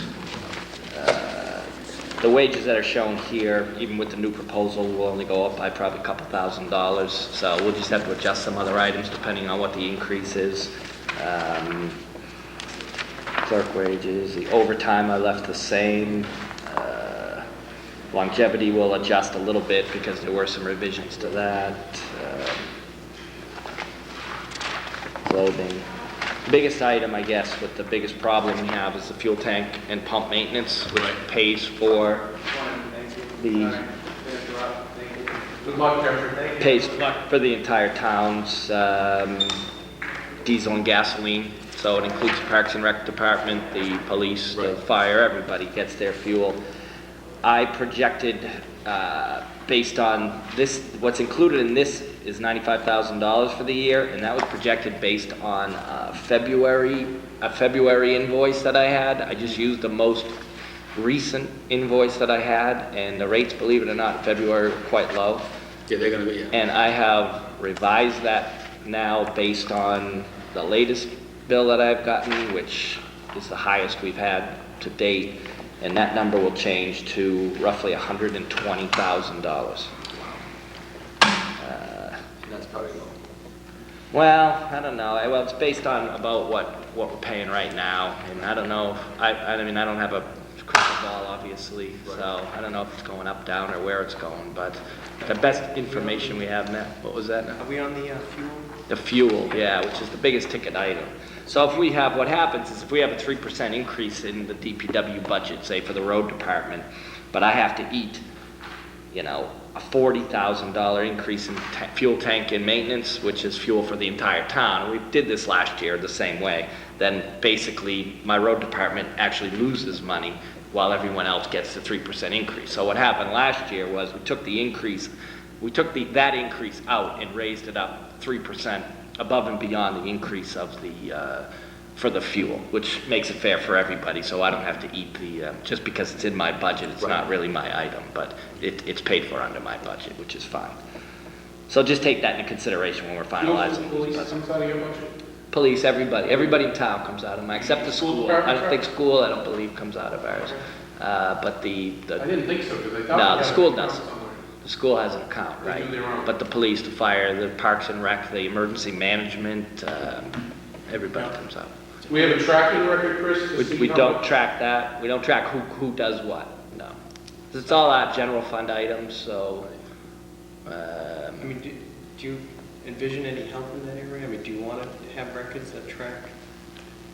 The wages that are shown here, even with the new proposal, will only go up by probably a couple $1,000s. So we'll just have to adjust some other items depending on what the increase is. Clerk wages, the overtime I left the same. Longevity will adjust a little bit because there were some revisions to that. Clothing. Biggest item, I guess, with the biggest problem we have is the fuel tank and pump maintenance, which pays for the Good luck, Jeffrey. pays for the entire town's diesel and gasoline. So it includes the Parks and Rec Department, the police, the fire, everybody gets their fuel. I projected, based on this, what's included in this is $95,000 for the year, and that was projected based on a February invoice that I had. I just used the most recent invoice that I had, and the rates, believe it or not, in February were quite low. Yeah, they're gonna be, yeah. And I have revised that now based on the latest bill that I've gotten, which is the highest we've had to date, and that number will change to roughly $120,000. That's probably low. Well, I don't know. Well, it's based on about what we're paying right now, and I don't know. I mean, I don't have a crystal ball, obviously, so I don't know if it's going up, down, or where it's going. But the best information we have now. What was that? Are we on the fuel? The fuel, yeah, which is the biggest ticket item. So if we have, what happens is if we have a 3% increase in the DPW budget, say for the road department, but I have to eat, a $40,000 increase in fuel tank and maintenance, which is fuel for the entire town, and we did this last year the same way, then basically my road department actually loses money while everyone else gets the 3% increase. So what happened last year was we took that increase out and raised it up 3% above and beyond the increase of for the fuel, which makes it fair for everybody, so I don't have to eat just because it's in my budget, it's not really my item, but it's paid for under my budget, which is fine. So just take that into consideration when we're finalizing. Police comes out of your budget? Police, everybody in town comes out of mine, except the school. I don't think school, I don't believe, comes out of ours. But the I didn't think so, because I thought. no, we the had school an account doesn't. somewhere. The school has an account, They right? do their own. But the police, the fire, the Parks and Rec, the emergency management, everybody comes out. We have a tracking record, Chris? to see We how don't much- track that. We don't track who does what, no. It's all our general fund items, so, I mean, do you envision any help in that area? I mean, do you want to have records that track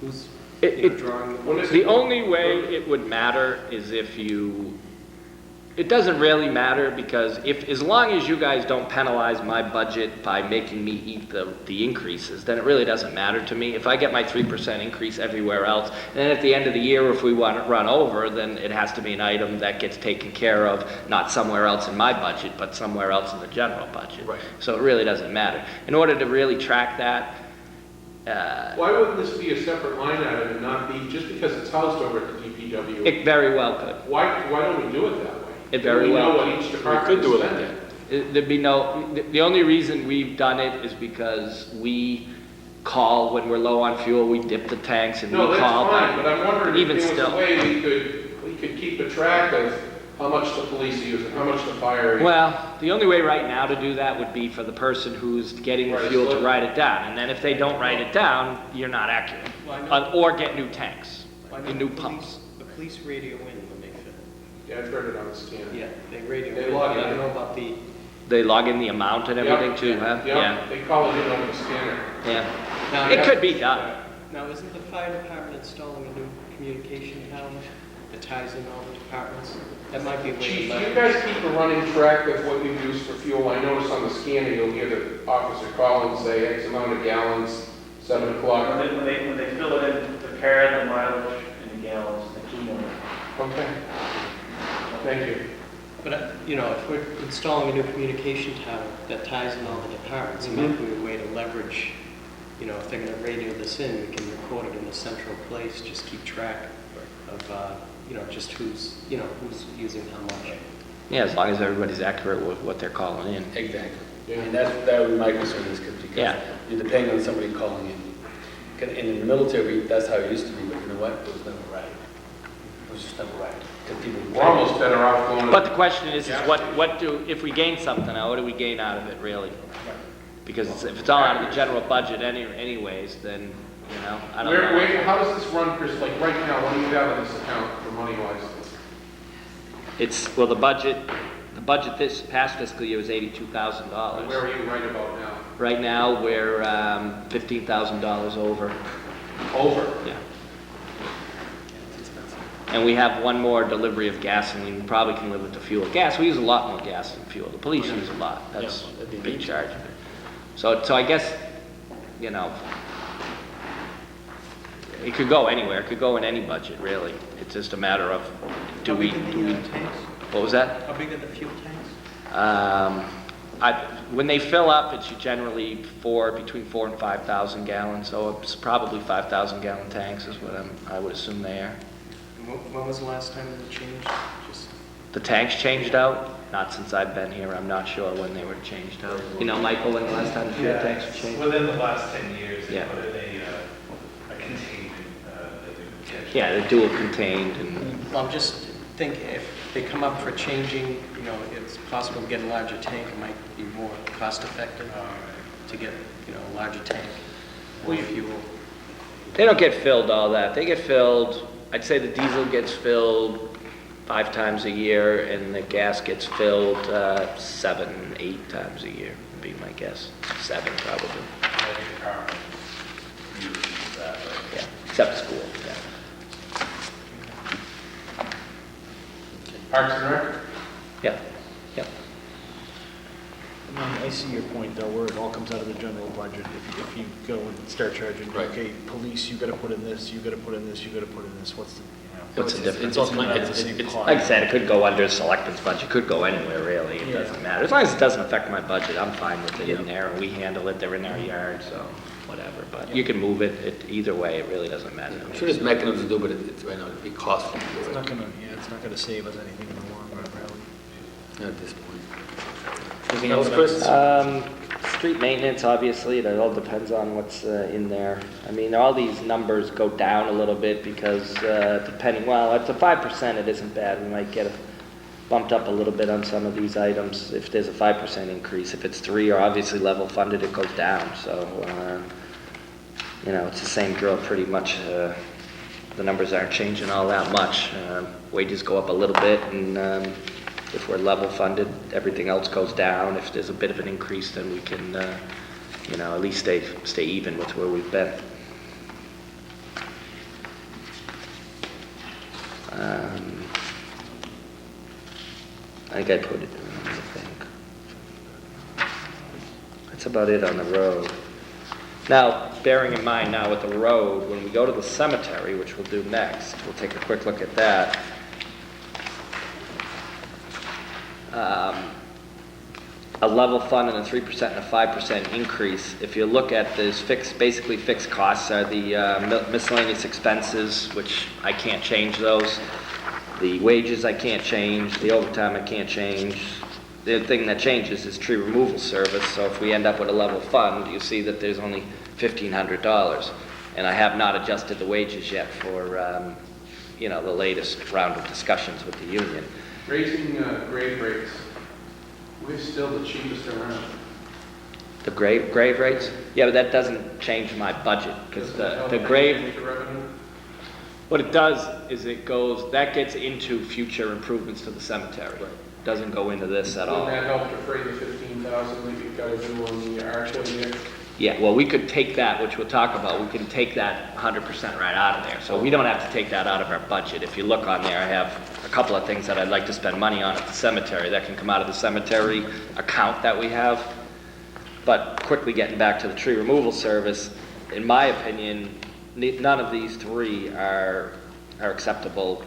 who's It- drawing? The only way it would matter is if you, it doesn't really matter because as long as you guys don't penalize my budget by making me eat the increases, then it really doesn't matter to me. If I get my 3% increase everywhere else, and then at the end of the year, if we want to run over, then it has to be an item that gets taken care of, not somewhere else in my budget, but somewhere else in the general budget. Right. So it really doesn't matter. In order to really track that, Why wouldn't this be a separate line item and not be, just because it's housed over at the DPW? it very well could. Why don't we do it that way? It very well We know could. what each We department could is do it like spending. that. There'd be no, the only reason we've done it is because we call when we're low on fuel, we dip the tanks and we No, that's call. fine, but I'm wondering if Even there was still. a way we could keep a track of how much the police use and how much the fire use. Well, the only way right now to do that would be for the person who's getting the Write a fuel to slip. write it down. And then if they don't write it down, you're not accurate. Well, I know- Or get new tanks, Why and not new the pumps. The police radio in when they fill. Yeah, I've heard it on the scanner. Yeah, they radio They in. log I it don't in. know about the, They log in the amount and everything too, huh? Yeah, they call it in over the scanner. Yeah. Now, It could be done. now, isn't the fire department installing a new communication tower that ties in all the departments? That might be a way Chief, to do you leverage. guys keep a running track of what you use for fuel? I notice on the scanner, you'll hear the officer call and say X amount of gallons, 7 o'clock. When they fill it in, the pare, the mileage, and the gallons, the key number. Okay. Thank you. But, if we're installing a new communication tower that ties in all the departments, it might be a way to leverage, if they're gonna radio this in, we can record it in a central place, just keep track of, just who's using how much. Yeah, as long as everybody's accurate with what they're calling in. Exactly. Yeah. And that would be my concern is because Yeah. you're depending on somebody calling in. 'Cause in the military, that's how it used to be, but you know what? It was never right. It was just never right. 'Cause people. We're almost better off going. But the question is if we gain something, what do we gain out of it, really? Because if it's all out of the general budget anyways, then, I don't know. How does this run, Chris? Like right now, what do you have in this account for money-wise? Well, the budget this past fiscal year was $82,000. Where are you right about now? Right now, we're $15,000 over. Over? Yeah. And we have one more delivery of gasoline. We probably can live with the fuel. Gas, we use a lot more gas than fuel. The police use a lot. That's a big charge. So I guess, it could go anywhere. It could go in any budget, really. It's just a matter of, How big are the tanks? what was that? How big are the fuel tanks? When they fill up, it's generally between 4,000 and 5,000 gallons, so it's probably 5,000 gallon tanks is what I would assume they are. And when was the last time they changed? Just The tanks changed out? Not since I've been here, I'm not sure when they were changed out. Michael, when the last time the fuel tanks were changed? Within the last 10 years, they Yeah. put in a containment, Yeah, they're dual contained and, Well, I'm just thinking, if they come up for changing, it's possible to get a larger tank, it might be more cost effective to get, a larger tank, more fuel. they don't get filled all that. They get filled, I'd say the diesel gets filled 5 times a year and the gas gets filled 7, 8 times a year, would be my guess. 7 probably. Yeah, except school, yeah. Parks and Rec? Yeah, yeah. I see your point, though, where it all comes out of the general budget. If you go and start charging, Right. okay, police, you gotta put in this, you gotta put in this, you gotta put in this, what's the, What's the difference? It's all coming out of the same pot. Like I said, it could go under selectmen's budget, could go anywhere really, it Yeah. doesn't matter. As long as it doesn't affect my budget, I'm fine with it in there, and we handle it, they're in our yard, so whatever. But you can move it either way, it really doesn't matter. I'm sure there's mechanisms to do, but it's right now, it'd be costly. It's not gonna save us anything in the long run, really. Not at this point. Anything else, Chris? Street maintenance, obviously, it all depends on what's in there. I mean, all these numbers go down a little bit because depending, well, at the 5%, it isn't bad. We might get bumped up a little bit on some of these items if there's a 5% increase. If it's 3 or obviously level funded, it goes down. So, it's the same drill pretty much. The numbers aren't changing all that much. Wages go up a little bit, and if we're level funded, everything else goes down. If there's a bit of an increase, then we can at least stay even with where we've been. I think I put it, I think. That's about it on the road. Now, bearing in mind now with the road, when we go to the cemetery, which we'll do next, we'll take a quick look at that. A level fund and a 3% and a 5% increase. If you look at this basically fixed costs are the miscellaneous expenses, which I can't change those. The wages I can't change, the overtime I can't change. The thing that changes is tree removal service, so if we end up with a level fund, you see that there's only $1,500. And I have not adjusted the wages yet for, the latest round of discussions with the union. Raising grave rates, we're still the cheapest around. The grave rates? Yeah, but that doesn't change my budget, because the grave... What it does is that gets into future improvements to the cemetery. Right. Doesn't go into this at all. Wouldn't that help defray the $15,000 that you've got to do on the arch here? Yeah, well, we could take that, which we'll talk about, we can take that 100% right out of there. So we don't have to take that out of our budget. If you look on there, I have a couple of things that I'd like to spend money on at the cemetery. That can come out of the cemetery account that we have. But quickly getting back to the tree removal service, in my opinion, none of these three are acceptable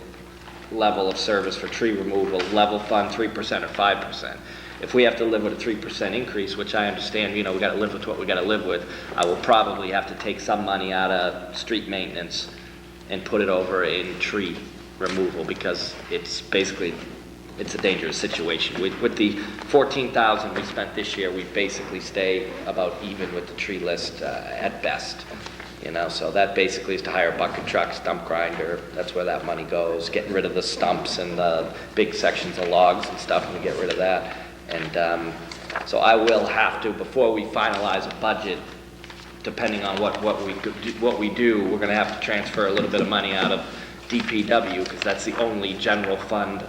level of service for tree removal. Level fund 3% or 5%. If we have to live with a 3% increase, which I understand, we got to live with what we got to live with, I will probably have to take some money out of street maintenance and put it over in tree removal, because it's a dangerous situation. With the $14,000 we spent this year, we basically stay about even with the tree list at best. So that basically is to hire a bucket truck, stump grinder. That's where that money goes. Getting rid of the stumps and the big sections of logs and stuff, and we get rid of that. And so I will have to, before we finalize a budget, depending on what we do, we're going to have to transfer a little bit of money out of DPW, because that's the only general fund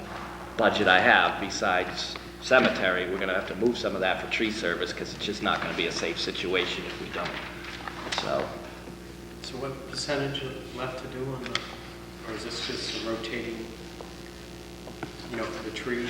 budget I have besides cemetery. We're going to have to move some of that for tree service, because it's just not going to be a safe situation if we don't. So what percentage is left to do on or is this just a rotating, for the tree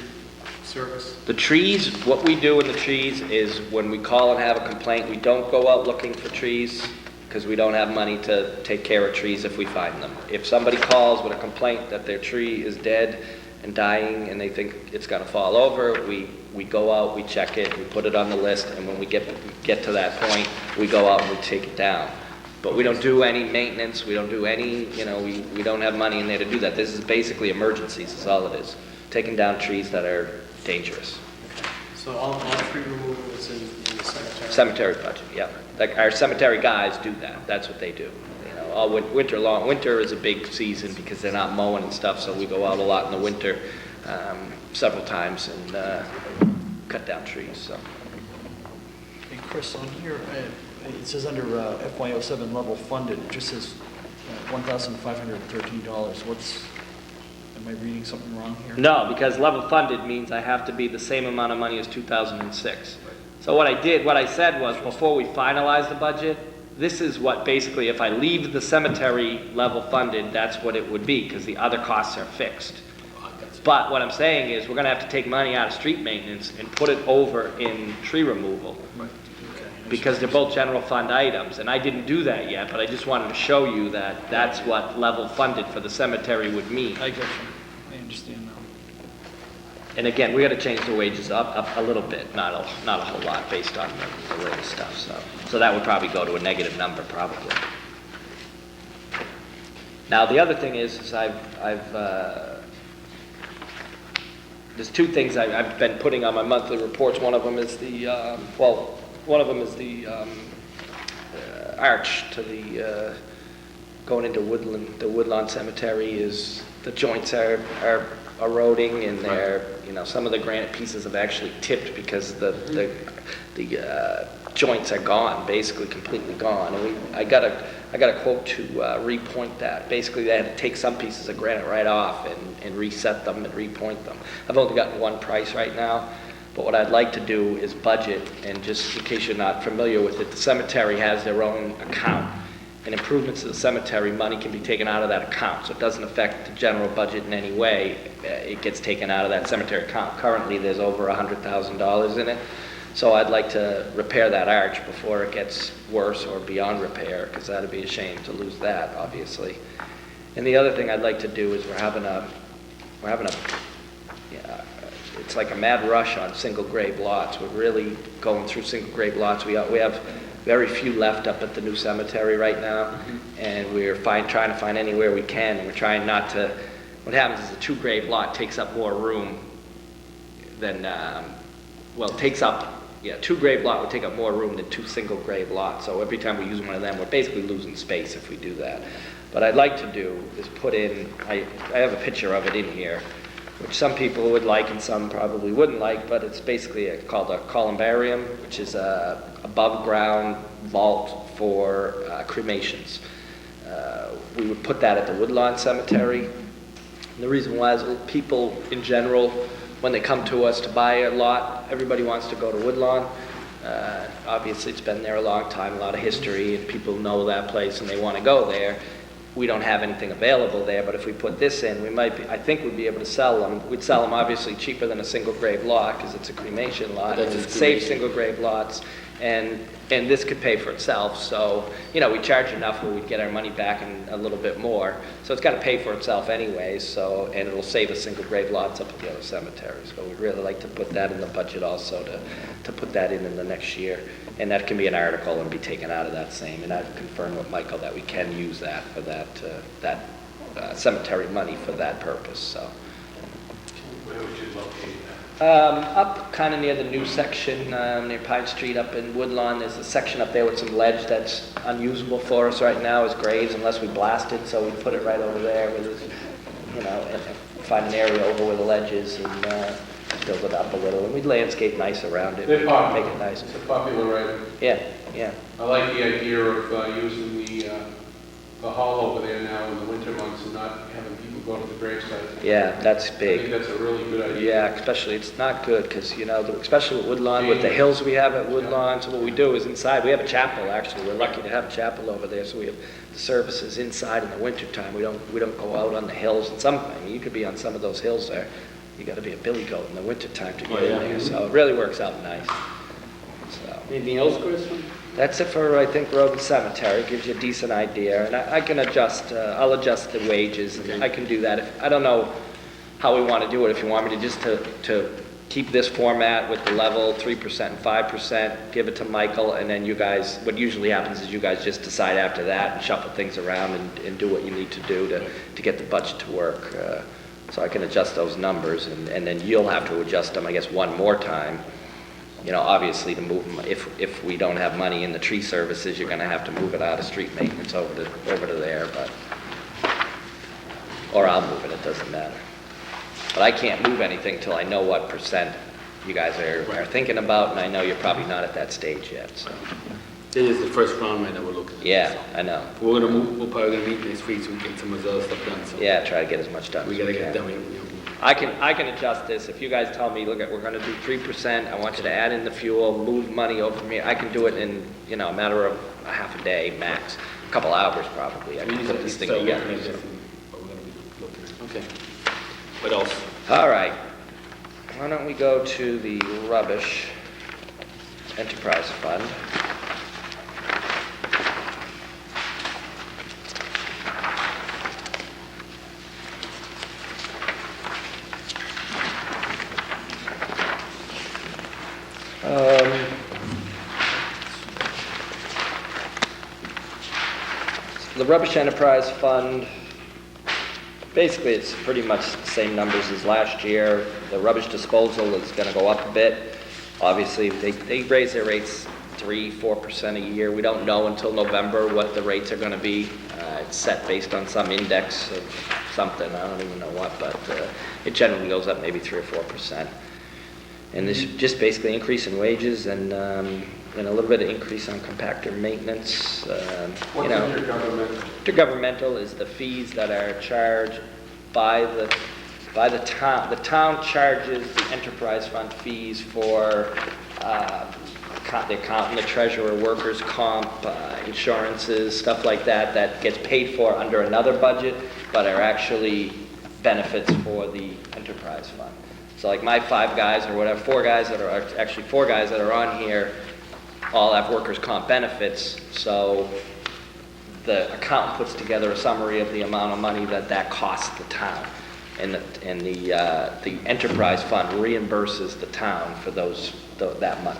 service? The trees, what we do in the trees is when we call and have a complaint, we don't go out looking for trees, because we don't have money to take care of trees if we find them. If somebody calls with a complaint that their tree is dead and dying and they think it's going to fall over, we go out, we check it, we put it on the list, and when we get to that point, we go out and we take it down. But we don't do any maintenance, we don't do any, we don't have money in there to do that. This is basically emergencies, is all it is. Taking down trees that are dangerous. Okay. So all tree removal is in the cemetery? Cemetery budget, yeah. Like our cemetery guys do that. That's what they do. All winter long. Winter is a big season because they're not mowing and stuff, so we go out a lot in the winter, several times, and cut down trees. So. Hey, Chris, on here, it says under FY07 level funded, it just says $1,513. Am I reading something wrong here? No, because level funded means I have to be the same amount of money as 2006. So what I said was, before we finalize the budget, this is what basically, if I leave the cemetery level funded, that's what it would be, because the other costs are fixed. But what I'm saying is, we're going to have to take money out of street maintenance and put it over in tree removal. Right. Because they're both general fund items, and I didn't do that yet, but I just wanted to show you that that's what level funded for the cemetery would mean. I get you. I understand now. And again, we got to change the wages up a little bit, not a whole lot based on the latest stuff. So that would probably go to a negative number, probably. Now the other thing is there's two things I've been putting on my monthly reports. One of them is the arch to the going into Woodland. The Woodlawn Cemetery is the joints are eroding, and they're some of the granite pieces have actually tipped because the joints are gone, basically completely gone. And I got a quote to repoint that. Basically, they had to take some pieces of granite right off and reset them and repoint them. I've only gotten one price right now, But what I'd like to do is budget, and just in case you're not familiar with it, the cemetery has their own account. And improvements to the cemetery, money can be taken out of that account, so it doesn't affect the general budget in any way. It gets taken out of that cemetery account. Currently, there's over $100,000 in it. So I'd like to repair that arch before it gets worse or beyond repair, because that'd be a shame to lose that, obviously. And the other thing I'd like to do is we're having a it's like a mad rush on single grave lots. We're really going through single grave lots. We have very few left up at the new cemetery right now, and we're trying to find anywhere we can, and we're trying not to. What happens is a 2-grave lot takes up more room than, it takes up, 2-grave lot would take up more room than 2 single grave lots. So every time we use one of them, we're basically losing space if we do that. What I'd like to do is put in, I have a picture of it in here, which some people would like and some probably wouldn't like, but it's basically called a columbarium, which is a above-ground vault for cremations. We would put that at the Woodlawn Cemetery. And the reason why is people in general, when they come to us to buy a lot, everybody wants to go to Woodlawn. Obviously, it's been there a long time, a lot of history, and people know that place and they want to go there. We don't have anything available there, but if we put this in, I think we'd be able to sell them. We'd sell them obviously cheaper than a single grave lot because it's a cremation lot. And it saves single grave lots, and this could pay for itself. So, we charge enough where we'd get our money back and a little bit more. So it's got to pay for itself anyways, and it'll save us single grave lots up at the other cemeteries. So we'd really like to put that in the budget also, to put that in the next year. And that can be an article and be taken out of that same. And I've confirmed with Michael that we can use that for that cemetery money for that purpose, so. Where would you locate that? Up kind of near the new section, near Pine Street up in Woodlawn. There's a section up there with some ledge that's unusable for us right now as graves unless we blast it, so we put it right over there with, and find an area over where the ledge is and build it up a little, and we'd landscape nice around it. They're popular. Make it nice. It's a popular item. Yeah. I like the idea of using the hall over there now in the winter months and not having people go to the gravesites. Yeah, that's big. I think that's a really good idea. Yeah, especially, it's not good, because, especially with Woodlawn, with the hills we have at Woodlawn, so what we do is inside, we have a chapel, actually. We're lucky to have a chapel over there, so we have the services inside in the wintertime. We don't go out on the hills, and you could be on some of those hills there. You got to be a billy goat in the wintertime to get in there, so it really works out nice. So. Anything else, Chris? That's it for, I think, road and cemetery. Gives you a decent idea, and I can adjust. I'll adjust the wages, and I can do that. I don't know how we want to do it. If you want me to just to keep this format with the level 3% and 5%, give it to Michael, and then you guys. What usually happens is you guys just decide after that and shuffle things around and do what you need to do to get the budget to work. So I can adjust those numbers, and then you'll have to adjust them, I guess, one more time. Obviously to move them, if we don't have money in the tree services, you're gonna have to move it out of street maintenance over to there, or I'll move it doesn't matter. But I can't move anything till I know what percent you guys are thinking about, and I know you're probably not at that stage yet, so. This is the first round right now we're looking at. Yeah, I know. We're probably gonna meet next week so we can get some of the other stuff done, so. Yeah, try to get as much done We as gotta we get can. it done. I can adjust this. If you guys tell me, look, we're gonna do 3%, I want you to add in the fuel, move money over from here, I can do it in, a matter of a half a day max. A couple hours probably. I can put this thing together. Okay. What else? All right. Why don't we go to the rubbish enterprise fund? The Rubbish Enterprise Fund, basically it's pretty much the same numbers as last year. The rubbish disposal is going to go up a bit. Obviously, they raise their rates 3-4% a year. We don't know until November what the rates are going to be. It's set based on some index of something, I don't even know what, but it generally goes up maybe 3 or 4%. And this is just basically increase in wages and a little bit of increase on compactor maintenance. What's intergovernmental? Intergovernmental is the fees that are charged by the by the town charges the enterprise fund fees for the accountant, the treasurer, workers' comp, insurances, stuff like that, that gets paid for under another budget, but are actually benefits for the enterprise fund. So like my 5 guys or whatever, 4 guys that are on here, all have workers' comp benefits, so the accountant puts together a summary of the amount of money that costs the town. And the enterprise fund reimburses the town for that money.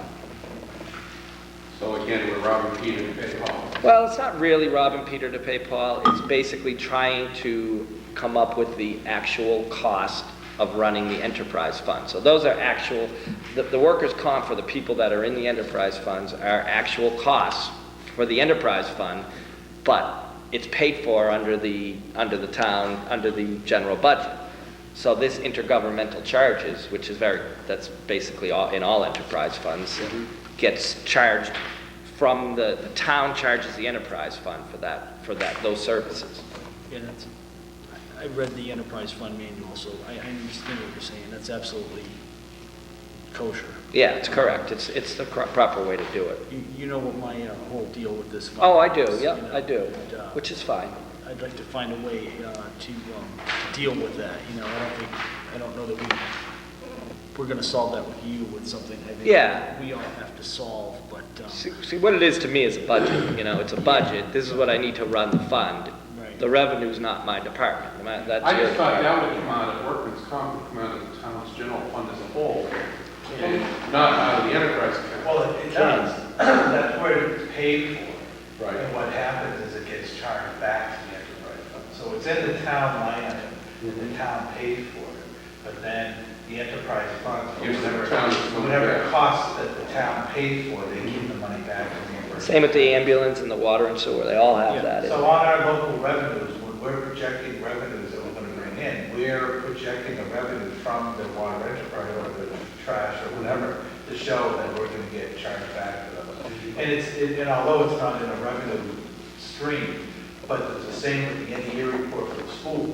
So again, we're robbing Peter to pay Paul. Well, it's not really robbing Peter to pay Paul. It's basically trying to come up with the actual cost of running the enterprise fund. So those are actual, the workers' comp for the people that are in the enterprise funds are actual costs for the enterprise fund, but it's paid for under the general budget. So this intergovernmental charges, which is that's basically in all enterprise funds, gets charged from the town charges the enterprise fund for those services. Yeah, I read the enterprise fund manual, so I understand what you're saying. That's absolutely kosher. Yeah, it's correct. It's the proper way to do it. You know what my whole deal with this fund Oh, I do. is, Yeah, you know, I do. and, Which is fine. I'd like to find a way to deal with that. You know, I don't know that we're going to solve that with you with something. I think Yeah. we all have to solve, but See, what it is to me is a budget. You know, it's a budget. This is what I need to run the fund. Right. The revenue's not my department. That's I your just thought department. that would come out of workman's comp, would come out of the town's general fund as a whole, and not out of the enterprise account. Well, it does. That's where it's paid for. Right. And what happens is it gets charged back to the enterprise fund. So it's in the town line item, and the town paid for it. But then the enterprise fund, Gives the town its money whatever back. costs that the town paid for, they keep the money back and reimburse. Same with the ambulance and the water and sewer. They all have that. So on our local revenues, when we're projecting revenues that we're going to bring in, we're projecting a revenue from the water enterprise or the trash or whatever to show that we're going to get charged back to them. And although it's not in a revenue stream, but it's the same with the end of year report for the school.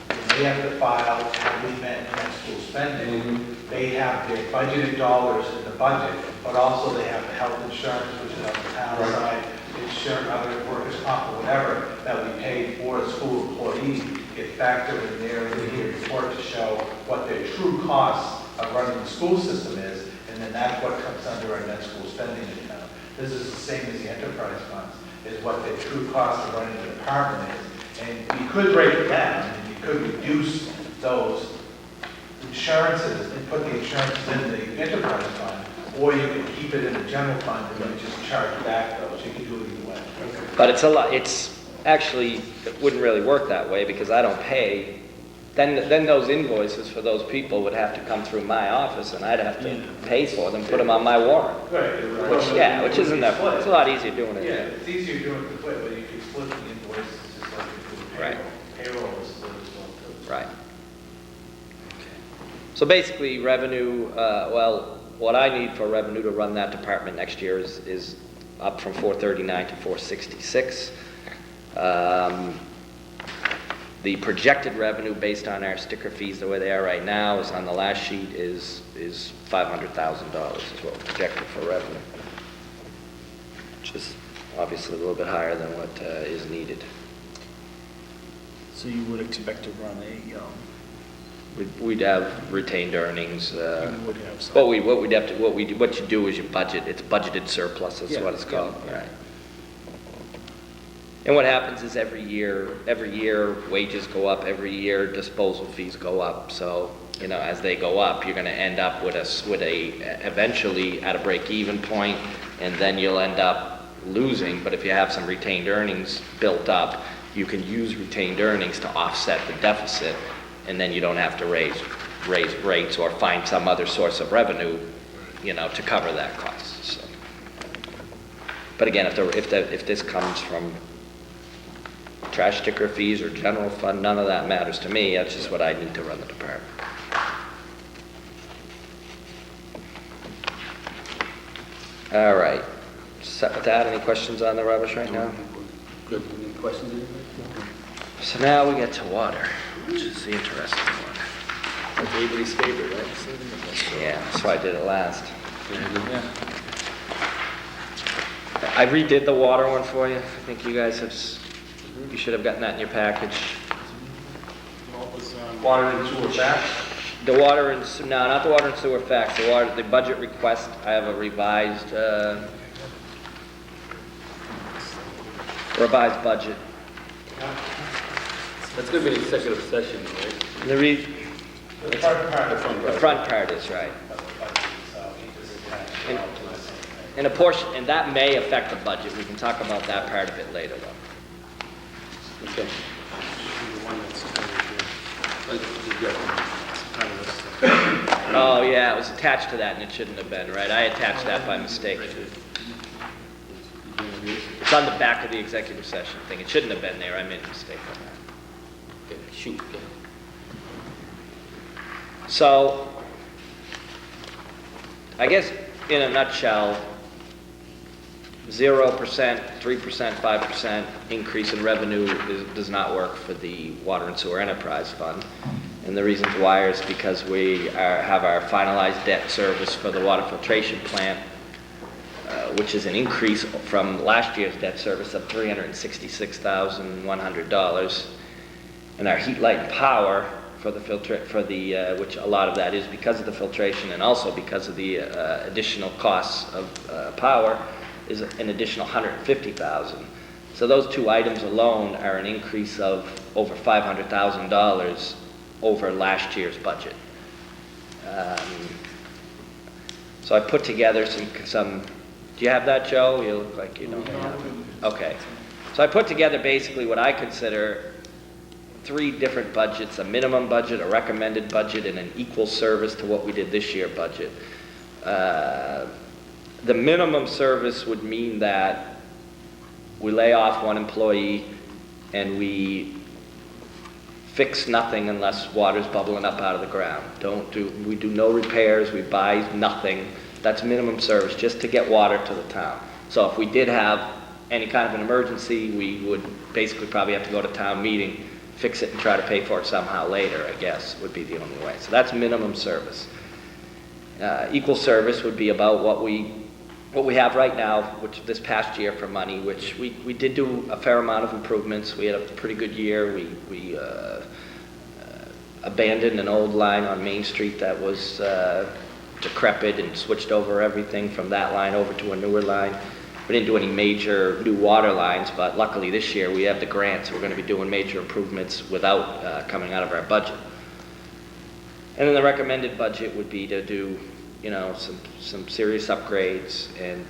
When they have to file, have we met next school spending, they have their budgeted dollars in the budget, but also they have the health insurance, which is on the town side, insurance, other workers' comp or whatever that we pay for the school employees get factored in their year report to show what their true costs of running the school system is, and then that's what comes under our net school spending account. This is the same as the enterprise funds, is what the true cost of running the department is. And you could break it down, and you could reduce those insurances and put the insurances in the enterprise fund, or you could keep it in the general fund and then just charge back those. You can do it either way. But it's a lot. It's actually, it wouldn't really work that way because I don't pay. Then those invoices for those people would have to come through my office, and I'd have to pay for them, put them on my warrant. Right. Which isn't that. It's a lot easier doing it. Yeah, it's easier doing it this way, but you can split the invoices just like you do Right. payroll. Payroll is split as well too. Right. So basically, revenue. What I need for revenue to run that department next year is up from 439 to 466. The projected revenue based on our sticker fees, the way they are right now, is on the last sheet is $500,000 is what we're projected for revenue, which is obviously a little bit higher than what is needed. so you would expect to run a, We'd have retained earnings. you would have some. What you do is you budget. It's budgeted surplus. That's what it's called. Yeah. Right. And what happens is every year wages go up. Every year disposal fees go up. So as they go up, you're going to end up with eventually at a break-even point, and then you'll end up losing. But if you have some retained earnings built up, you can use retained earnings to offset the deficit, and then you don't have to raise rates or find some other source of revenue, to cover that cost. So. But again, if this comes from trash sticker fees or general fund, none of that matters to me. That's just what I need to run the department. All right. Set with that. Any questions on the rubbish right now? Good. Any questions? So now we get to water, which is the interesting one. That's everybody's favorite, right? Yeah, that's why I did it last. I redid the water one for you. I think you guys have, you should have gotten that in your package. Water and sewer facts? The water and, no, not the water and sewer facts, the budget request, I have a revised budget. That's gonna be an executive session, right? The front part is right. And a portion, and that may affect the budget. We can talk about that part of it later, though. Okay. Oh, yeah, it was attached to that, and it shouldn't have been, right? I attached that by mistake. It's on the back of the executive session thing. It shouldn't have been there. I made a mistake on that. Okay, shoot, okay. So, I guess in a nutshell, 0%, 3%, 5% increase in revenue does not work for the Water and Sewer Enterprise Fund. And the reasons why is because we have our finalized debt service for the water filtration plant, which is an increase from last year's debt service of $366,100. And our heat, light, and power for the which a lot of that is because of the filtration and also because of the additional costs of power, is an additional $150,000. So those two items alone are an increase of over $500,000 over last year's budget. So I put together some. Do you have that, Joe? You look like you don't have it. Okay. So I put together basically what I consider 3 different budgets: a minimum budget, a recommended budget, and an equal service to what we did this year budget. The minimum service would mean that we lay off one employee and we fix nothing unless water's bubbling up out of the ground. We do no repairs, we buy nothing. That's minimum service, just to get water to the town. So if we did have any kind of an emergency, we would basically probably have to go to town meeting, fix it and try to pay for it somehow later, I guess, would be the only way. So that's minimum service. Equal service would be about what we have right now, which this past year for money, which we did do a fair amount of improvements. We had a pretty good year. We abandoned an old line on Main Street that was decrepit and switched over everything from that line over to a newer line. We didn't do any major new water lines, but luckily this year we have the grant, so we're going to be doing major improvements without coming out of our budget. And then the recommended budget would be to do, some serious upgrades and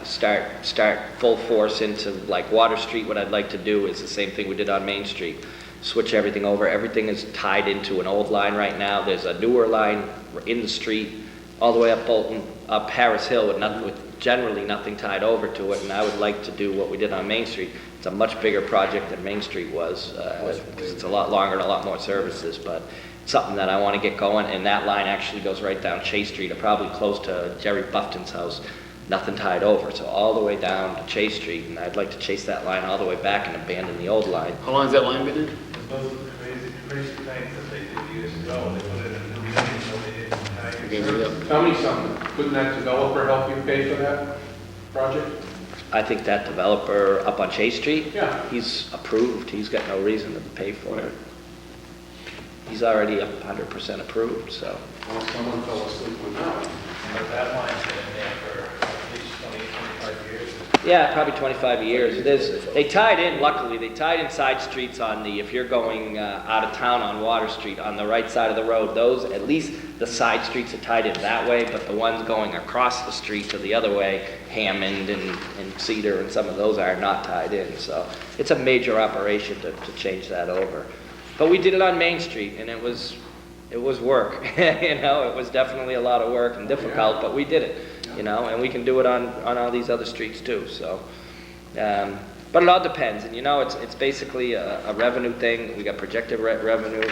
start full force into like Water Street. What I'd like to do is the same thing we did on Main Street. Switch everything over. Everything is tied into an old line right now. There's a newer line in the street all the way up Bolton, up Harris Hill with generally nothing tied over to it. And I would like to do what we did on Main Street. It's a much bigger project than Main Street was because it's a lot longer and a lot more services, but something that I want to get going. And that line actually goes right down Chase Street, or probably close to Jerry Bufton's house. Nothing tied over, so all the way down to Chase Street, and I'd like to chase that line all the way back and abandon the old line. How long has that line been in? Those are the crazy things that they did years ago. They put it in a new lane, so they didn't tie. Tell me something, couldn't that developer help you pay for that project? I think that developer up on Chase Street, Yeah. he's approved. He's got no reason to pay for it. He's already 100% approved, so. Well, someone fell asleep with that. But that line's been in there for at least 20, 25 years. Yeah, probably 25 years. They tied in, luckily, they tied in side streets if you're going out of town on Water Street, on the right side of the road, at least the side streets are tied in that way, but the ones going across the street to the other way, Hammond and Cedar and some of those are not tied in. So it's a major operation to change that over. But we did it on Main Street, and it was work. It was definitely a lot of work and difficult, but we did it. And we can do it on all these other streets too. So, but it all depends, and it's basically a revenue thing. We got projected revenue.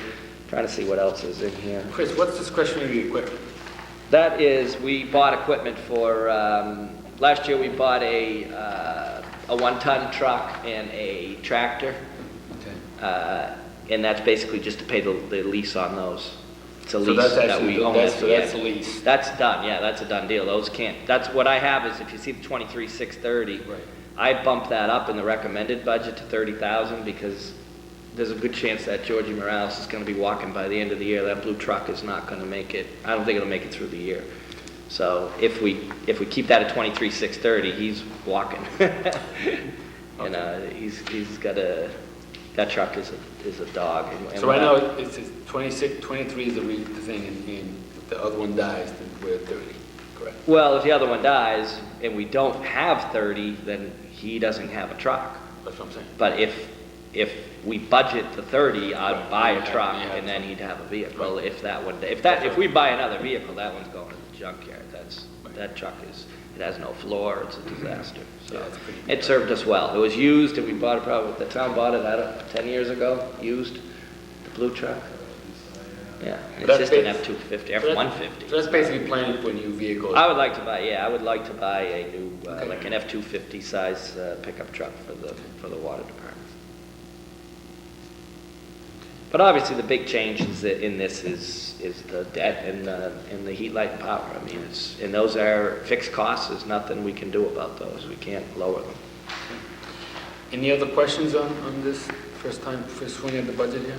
Trying to see what else is in here. Chris, what's discretionary equipment? That is, we bought equipment for last year. We bought a 1-ton truck and a tractor. Okay. And that's basically just to pay the lease on those. It's a So lease that's that actually- we own that's- at so the that's end. a lease. That's done, yeah, that's a done deal. Those can't, that's what I have is, if you see the 23,630, Right. I bumped that up in the recommended budget to 30,000 because there's a good chance that Georgie Morales is gonna be walking by the end of the year. That blue truck is not gonna make it, I don't think it'll make it through the year. So if we keep that at 23,630, he's walking. And he's got that truck is a dog. And So right now, it's 26, 23 is the thing, and if the other one dies, then we're at 30, correct? Well, if the other one dies and we don't have 30, then he doesn't have a truck. That's what I'm saying. But if we budget the 30, I'd Right. buy a Yeah, truck yeah. and then he'd have a vehicle. If we buy another vehicle, that one's going to the junkyard. That truck it has no floor, it's a disaster. So Yeah, it's pretty- it served us well. It was used, and we bought it probably, the town bought it, I don't know, 10 years ago, used, the blue truck. Yeah, it's That's just an bas- F-250, So F-150. that's basically planning for a new vehicle. I would like to buy a new, like an F-250 size pickup truck for the water department. But obviously, the big change in this is the debt and the heat, light, and power. I mean, and those are fixed costs. There's nothing we can do about those. We can't lower them. Any other questions on this first swing at the budget here?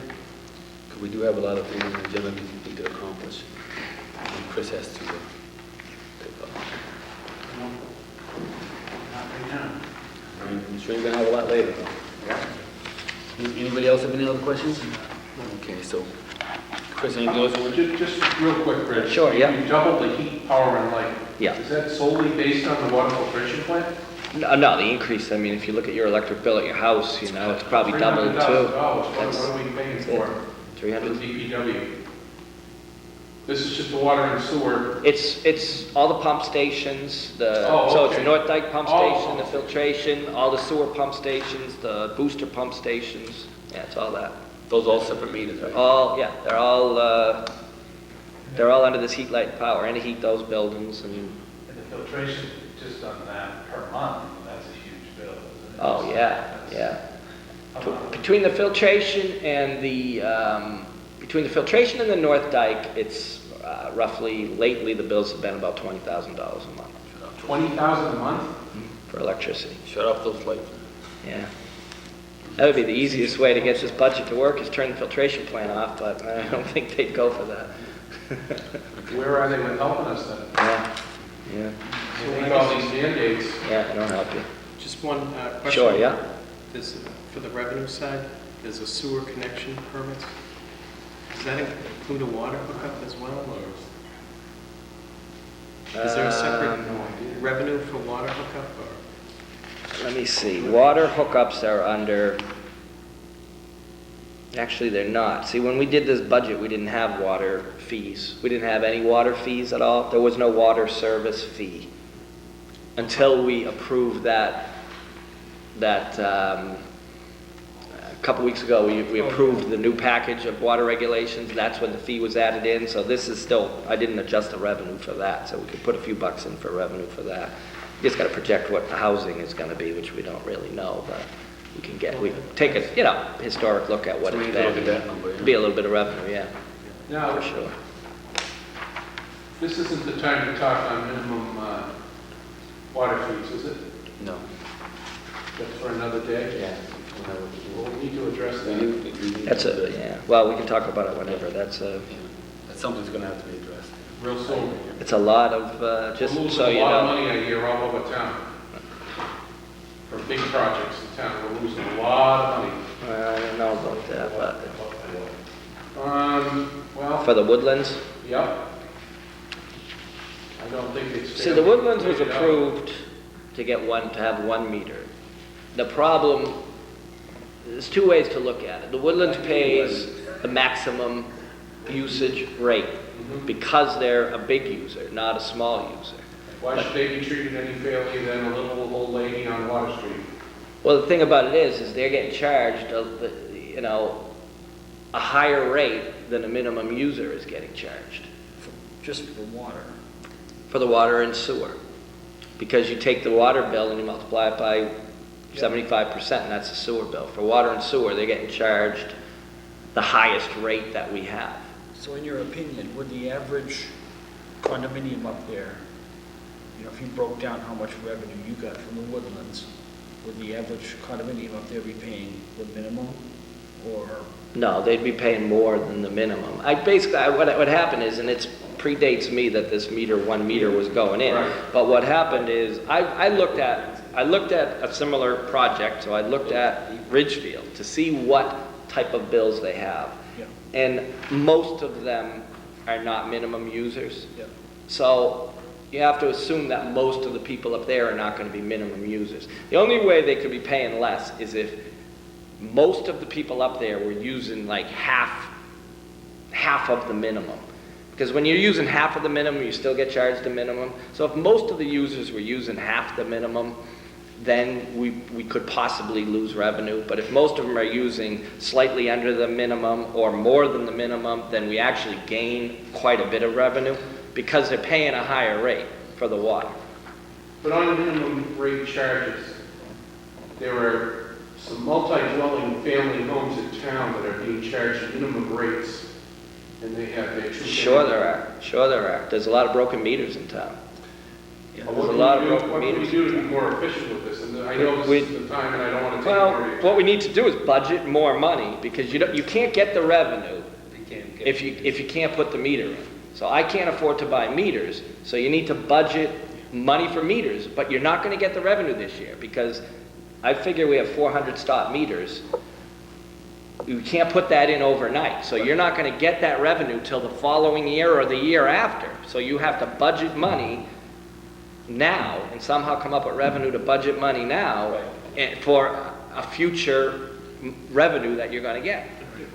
Because we do have a lot of things on the agenda we need to accomplish. And Chris has to take off. I'm sure you're gonna have a lot later, though. Anybody else have any other questions? Okay, so, Chris, anything else you want to? Just real quick, Rich. Sure, yeah. You doubled the heat, power, and light. Yeah. Is that solely based on the water filtration plant? No, the increase, I mean, if you look at your electric bill at your house, it's probably doubled too. $300,000. What are we paying for? 300. The DPW. This is just the water and sewer. It's all the pump stations, Oh, so it's okay. the North Dyke pump Oh, station, the filtration, all the sewer pump stations, the booster pump stations, yeah, it's all that. Those all separate meters, right? They're all under this heat, light, and power, and to heat those buildings, and, And the filtration, just on that per month, that's a huge bill, isn't it? oh, yeah, yeah. Between the filtration and the North Dyke, it's roughly, lately, the bills have been about $20,000 a month $20,000 a month? for electricity. Shut off those lights. Yeah. That would be the easiest way to get this budget to work, is turn the filtration plant off, but I don't think they'd go for that. Where are they with helping us then? Yeah, So we got these mandates. yeah, I don't help you. Just one question. Sure, yeah. This, for the revenue side, there's a sewer connection permit. Does that include a water hookup as well, or is there a separate revenue for water hookup, or? Let me see, water hookups are under, actually, they're not. See, when we did this budget, we didn't have water fees. We didn't have any water fees at all. There was no water service fee until we approved that a couple weeks ago, we approved the new package of water regulations. That's when the fee was added in. So this is still, I didn't adjust the revenue for that, so we could put a few bucks in for revenue for that. You just got to project what the housing is going to be, which we don't really know, but we take a, historic look at what So we it's need to look at been. that number, yeah. Be a little bit of revenue, yeah, Now, for sure. this isn't the time to talk on minimum water fees, is it? No. That's for another day? Yeah. Well, we need to address that. That's well, we can talk about it whenever. That's something's gonna have to be addressed. Real soon. it's a lot of, just We're so losing you a lot of know. money a year all over town. For big projects in town, we're losing a lot of money. I don't know about that, but Well, for the Woodlands, yep. I don't think it's. see, the Woodlands was approved to have 1 meter. The problem, there's two ways to look at it. The Woodlands pays the maximum usage rate because they're a big user, not a small user. Why should they be treated any fairly than a little old lady on Water Street? Well, the thing about it is they're getting charged, a higher rate than a minimum user is getting charged Just for water. for the water and sewer. Because you take the water bill and you multiply it by 75%, and that's the sewer bill. For water and sewer, they're getting charged the highest rate that we have. So in your opinion, would the average condominium up there, if you broke down how much revenue you got from the Woodlands, would the average condominium up there be paying the minimum, or? No, they'd be paying more than the minimum. What happened is, and it predates me that this one meter was going in, Right. but what happened is, I looked at a similar project, so I looked at Ridgefield to see what type of bills they have. Yeah. And most of them are not minimum users. Yeah. So you have to assume that most of the people up there are not going to be minimum users. The only way they could be paying less is if most of the people up there were using like half of the minimum. Because when you're using half of the minimum, you still get charged the minimum. So if most of the users were using half the minimum, then we could possibly lose revenue. But if most of them are using slightly under the minimum or more than the minimum, then we actually gain quite a bit of revenue because they're paying a higher rate for the water. But on minimum rate charges, there are some multi-dwelling family homes in town that are being charged minimum rates, and they have their two. Sure there are. There's a lot of broken meters in town. What can we do to be more efficient with this? And I know this is the time, and I don't want to take more of your. What we need to do is budget more money, because you can't get the revenue if you can't put the meter in. So I can't afford to buy meters, so you need to budget money for meters, but you're not going to get the revenue this year, because I figure we have 400 stop meters. You can't put that in overnight, so you're not going to get that revenue till the following year or the year after. So you have to budget money now and somehow come up with revenue to budget money now for a future revenue that you're going to get.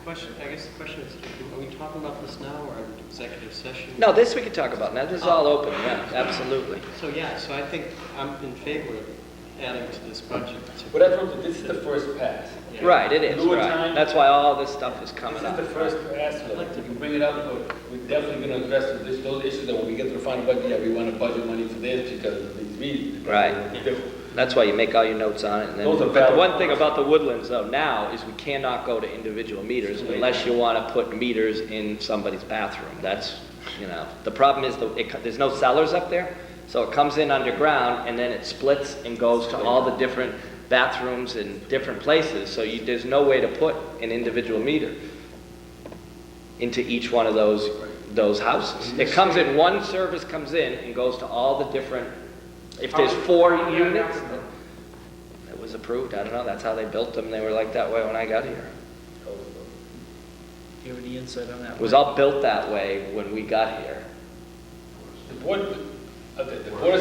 I guess the question is, are we talking about this now or in executive session? No, this we can talk about now. This is all open, yeah, absolutely. So I think I'm in favor of adding to this budget. But that's what, this is the first pass. Right, it is, Newer right. time. That's why all this stuff is coming up. This is the first pass, so you can bring it up, but we're definitely going to address those issues that when we get to the final budget, yeah, we want to budget money for this because of these meetings. Right. That's why you make all your notes on it. And then, Those are but the valid one thing about the Woodlands though now is we cannot go to individual meters unless you want to put meters in somebody's bathroom. That's, the problem is there's no cellars up there, so it comes in underground and then it splits and goes to all the different bathrooms in different places. So there's no way to put an individual meter into each one of those houses. It comes in, one service comes in and goes to all the different. If there's 4 units, it was approved. I don't know. That's how they built them. They were like that way when I got here. Do you have any insight on that? It was all built that way when we got here. The board of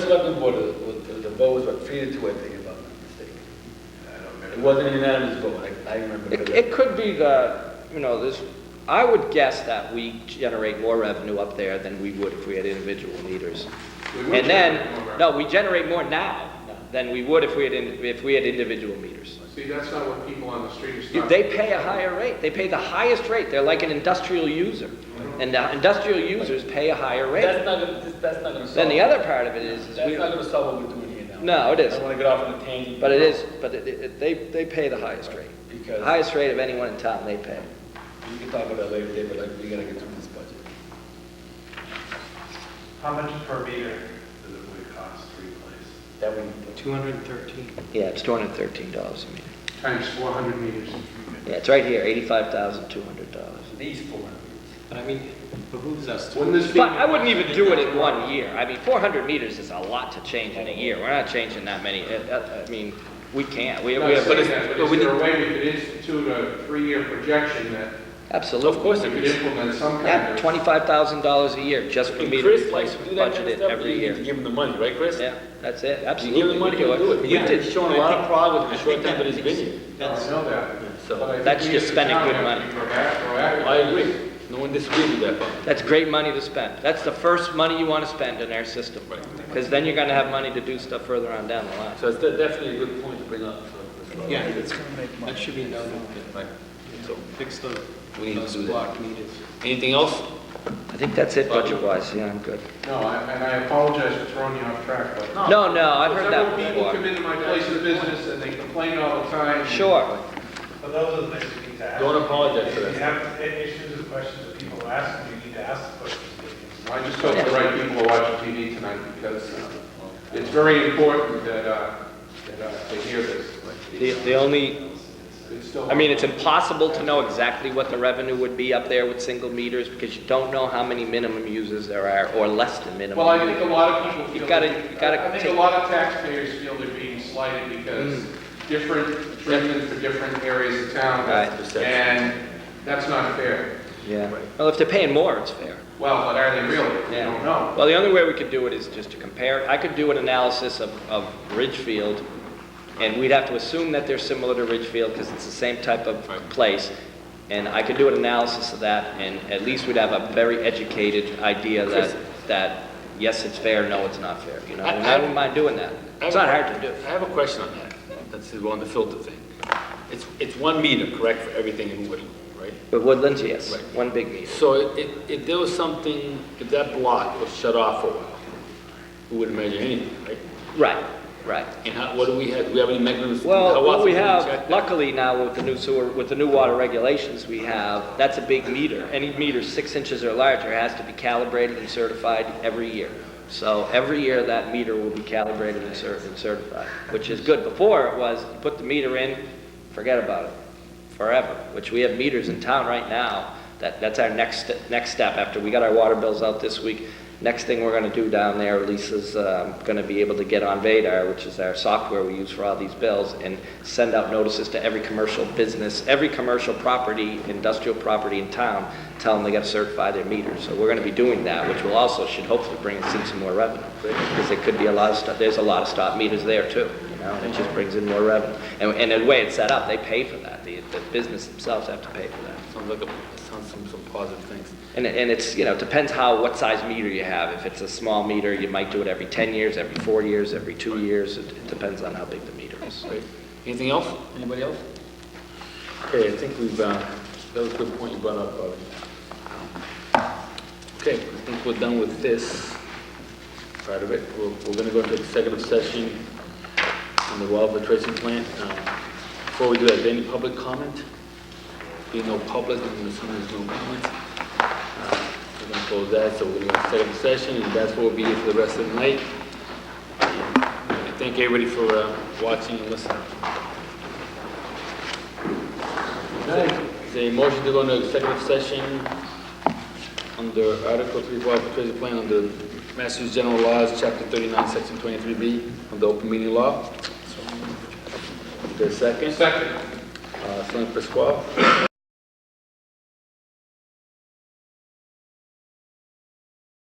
Selectmen board, the vote was what, 3-2, I think, if I'm not mistaken. It wasn't a unanimous vote, I remember. It could be I would guess that we generate more revenue up there than we would if we had individual meters. And then, we generate more now than we would if we had individual meters. See, that's not what people on the street are starting. They pay a higher rate. They pay the highest rate. They're like an industrial user. And the industrial users pay a higher rate. That's not going to solve. Then the other part of it is That's not going to solve what we're doing here now. No, it I isn't. don't want to get off on a tangent. But it is, they pay the highest rate. Because Highest rate of anyone in town, they pay. we can talk about that later, Dave, but we got to get through this budget. How much per meter does it would cost to replace? That we, 213. Yeah, it's $213 a meter. Times 400 meters. Yeah, it's right here, $85,200. these 400. But I mean, it behooves us to. Wouldn't this be? But I wouldn't even do it in 1 year. I mean, 400 meters is a lot to change in a year. We're not changing that many. I mean, we can't. We have. But is there a way we could institute a 3-year projection that Absolutely. Of course we there could is. implement some Yeah, kind of? $25,000 a year just for If meter Chris likes to replacement, do that kind of budgeted stuff, every you year. need to give him the money, right, Chris? Yeah, that's it. You Absolutely. give him the money, we he'll do it. We did. He's shown a lot of progress in the short time that he's been here. I know that. So, But I think That's we just as a spending town good have money. to be proactive. I agree. No one disagrees with that, but That's great money to spend. That's the first money you want to spend in our system. Because then you're going to have money to do stuff further on down the line. so it's definitely a good point to bring up. Yeah, that should be noted. Right. So Fix the we need to those do that. block meters. Anything else? I think that's it budget-wise. Yeah, I'm good. No, and I apologize for throwing you off track, but. No, I've heard that Several people before. come into my place of business and they complain all the time. Sure. But those are the things we can to ask. Don't apologize for If you that. have issues or questions that people ask, you need to ask the questions. I just hope the right people are watching TV tonight, because it's very important that they hear this. The only, It's still. I mean, it's impossible to know exactly what the revenue would be up there with single meters, because you don't know how many minimum users there are, or less than minimum. Well, I think a lot of people feel. You gotta I think take- a lot of taxpayers feel they're being slighted because different treatment for different areas of town. Right. And that's not fair. Yeah. Well, if they're paying more, it's fair. Well, but are they really? We Yeah. don't know. Well, the only way we could do it is just to compare. I could do an analysis of Ridgefield, and we'd have to assume that they're similar to Ridgefield because it's the same type of place. And I could do an analysis of that, and at least we'd have a very educated idea that yes, it's fair, no, it's not fair. You know, and I wouldn't mind doing that. It's not hard to do. I have a question on that. That's on the filter thing. It's 1 meter, correct, for everything in Woodland, right? But Woodlands, yes, Right. one big meter. So if there was something, if that block was shut off for a while, we wouldn't measure anything, right? Right, right. And what do we have? Do we have any mechanisms? Well, how what often we do have, check that? luckily now with the new sewer, with the new water regulations we have, that's a big meter. Any meter 6 inches or larger has to be calibrated and certified every year. So every year that meter will be calibrated and certified, which is good. Before it was, you put the meter in, forget about it, forever, which we have meters in town right now. That's our next step after we got our water bills out this week. Next thing we're going to do down there, Lisa's going to be able to get on Vadar, which is our software we use for all these bills, and send out notices to every commercial business, every commercial property, industrial property in town, tell them they got to certify their meters. So we're going to be doing that, which will also should hopefully bring in some more revenue, because there could be a lot of stuff. There's a lot of stop meters there too, you know, and it just brings in more revenue. And the way it's set up, they pay for that. The business themselves have to pay for that. Sounds some positive things. And it's, you know, it depends what size meter you have. If it's a small meter, you might do it every 10 years, every 4 years, every 2 years. It depends on how big the meter is. Right. Anything else? Anybody else? Okay, I think that was a good point you brought up, Bobby. Okay, I think we're done with this part of it. We're going to go into executive session on the water filtration plant. Before we do that, is there any public comment? Being no public, I'm assuming there's no comment. We're going to close that, so we're going to go into executive session, and that's what we'll be here for the rest of the night. And I thank everybody for watching and listening. Is there a motion to go into executive session under Article 3 water filtration plant under Massachusetts General Laws, Chapter 39, Section 23B, of the Open Meeting Law? Is there a second? Second. Senator Pasquale?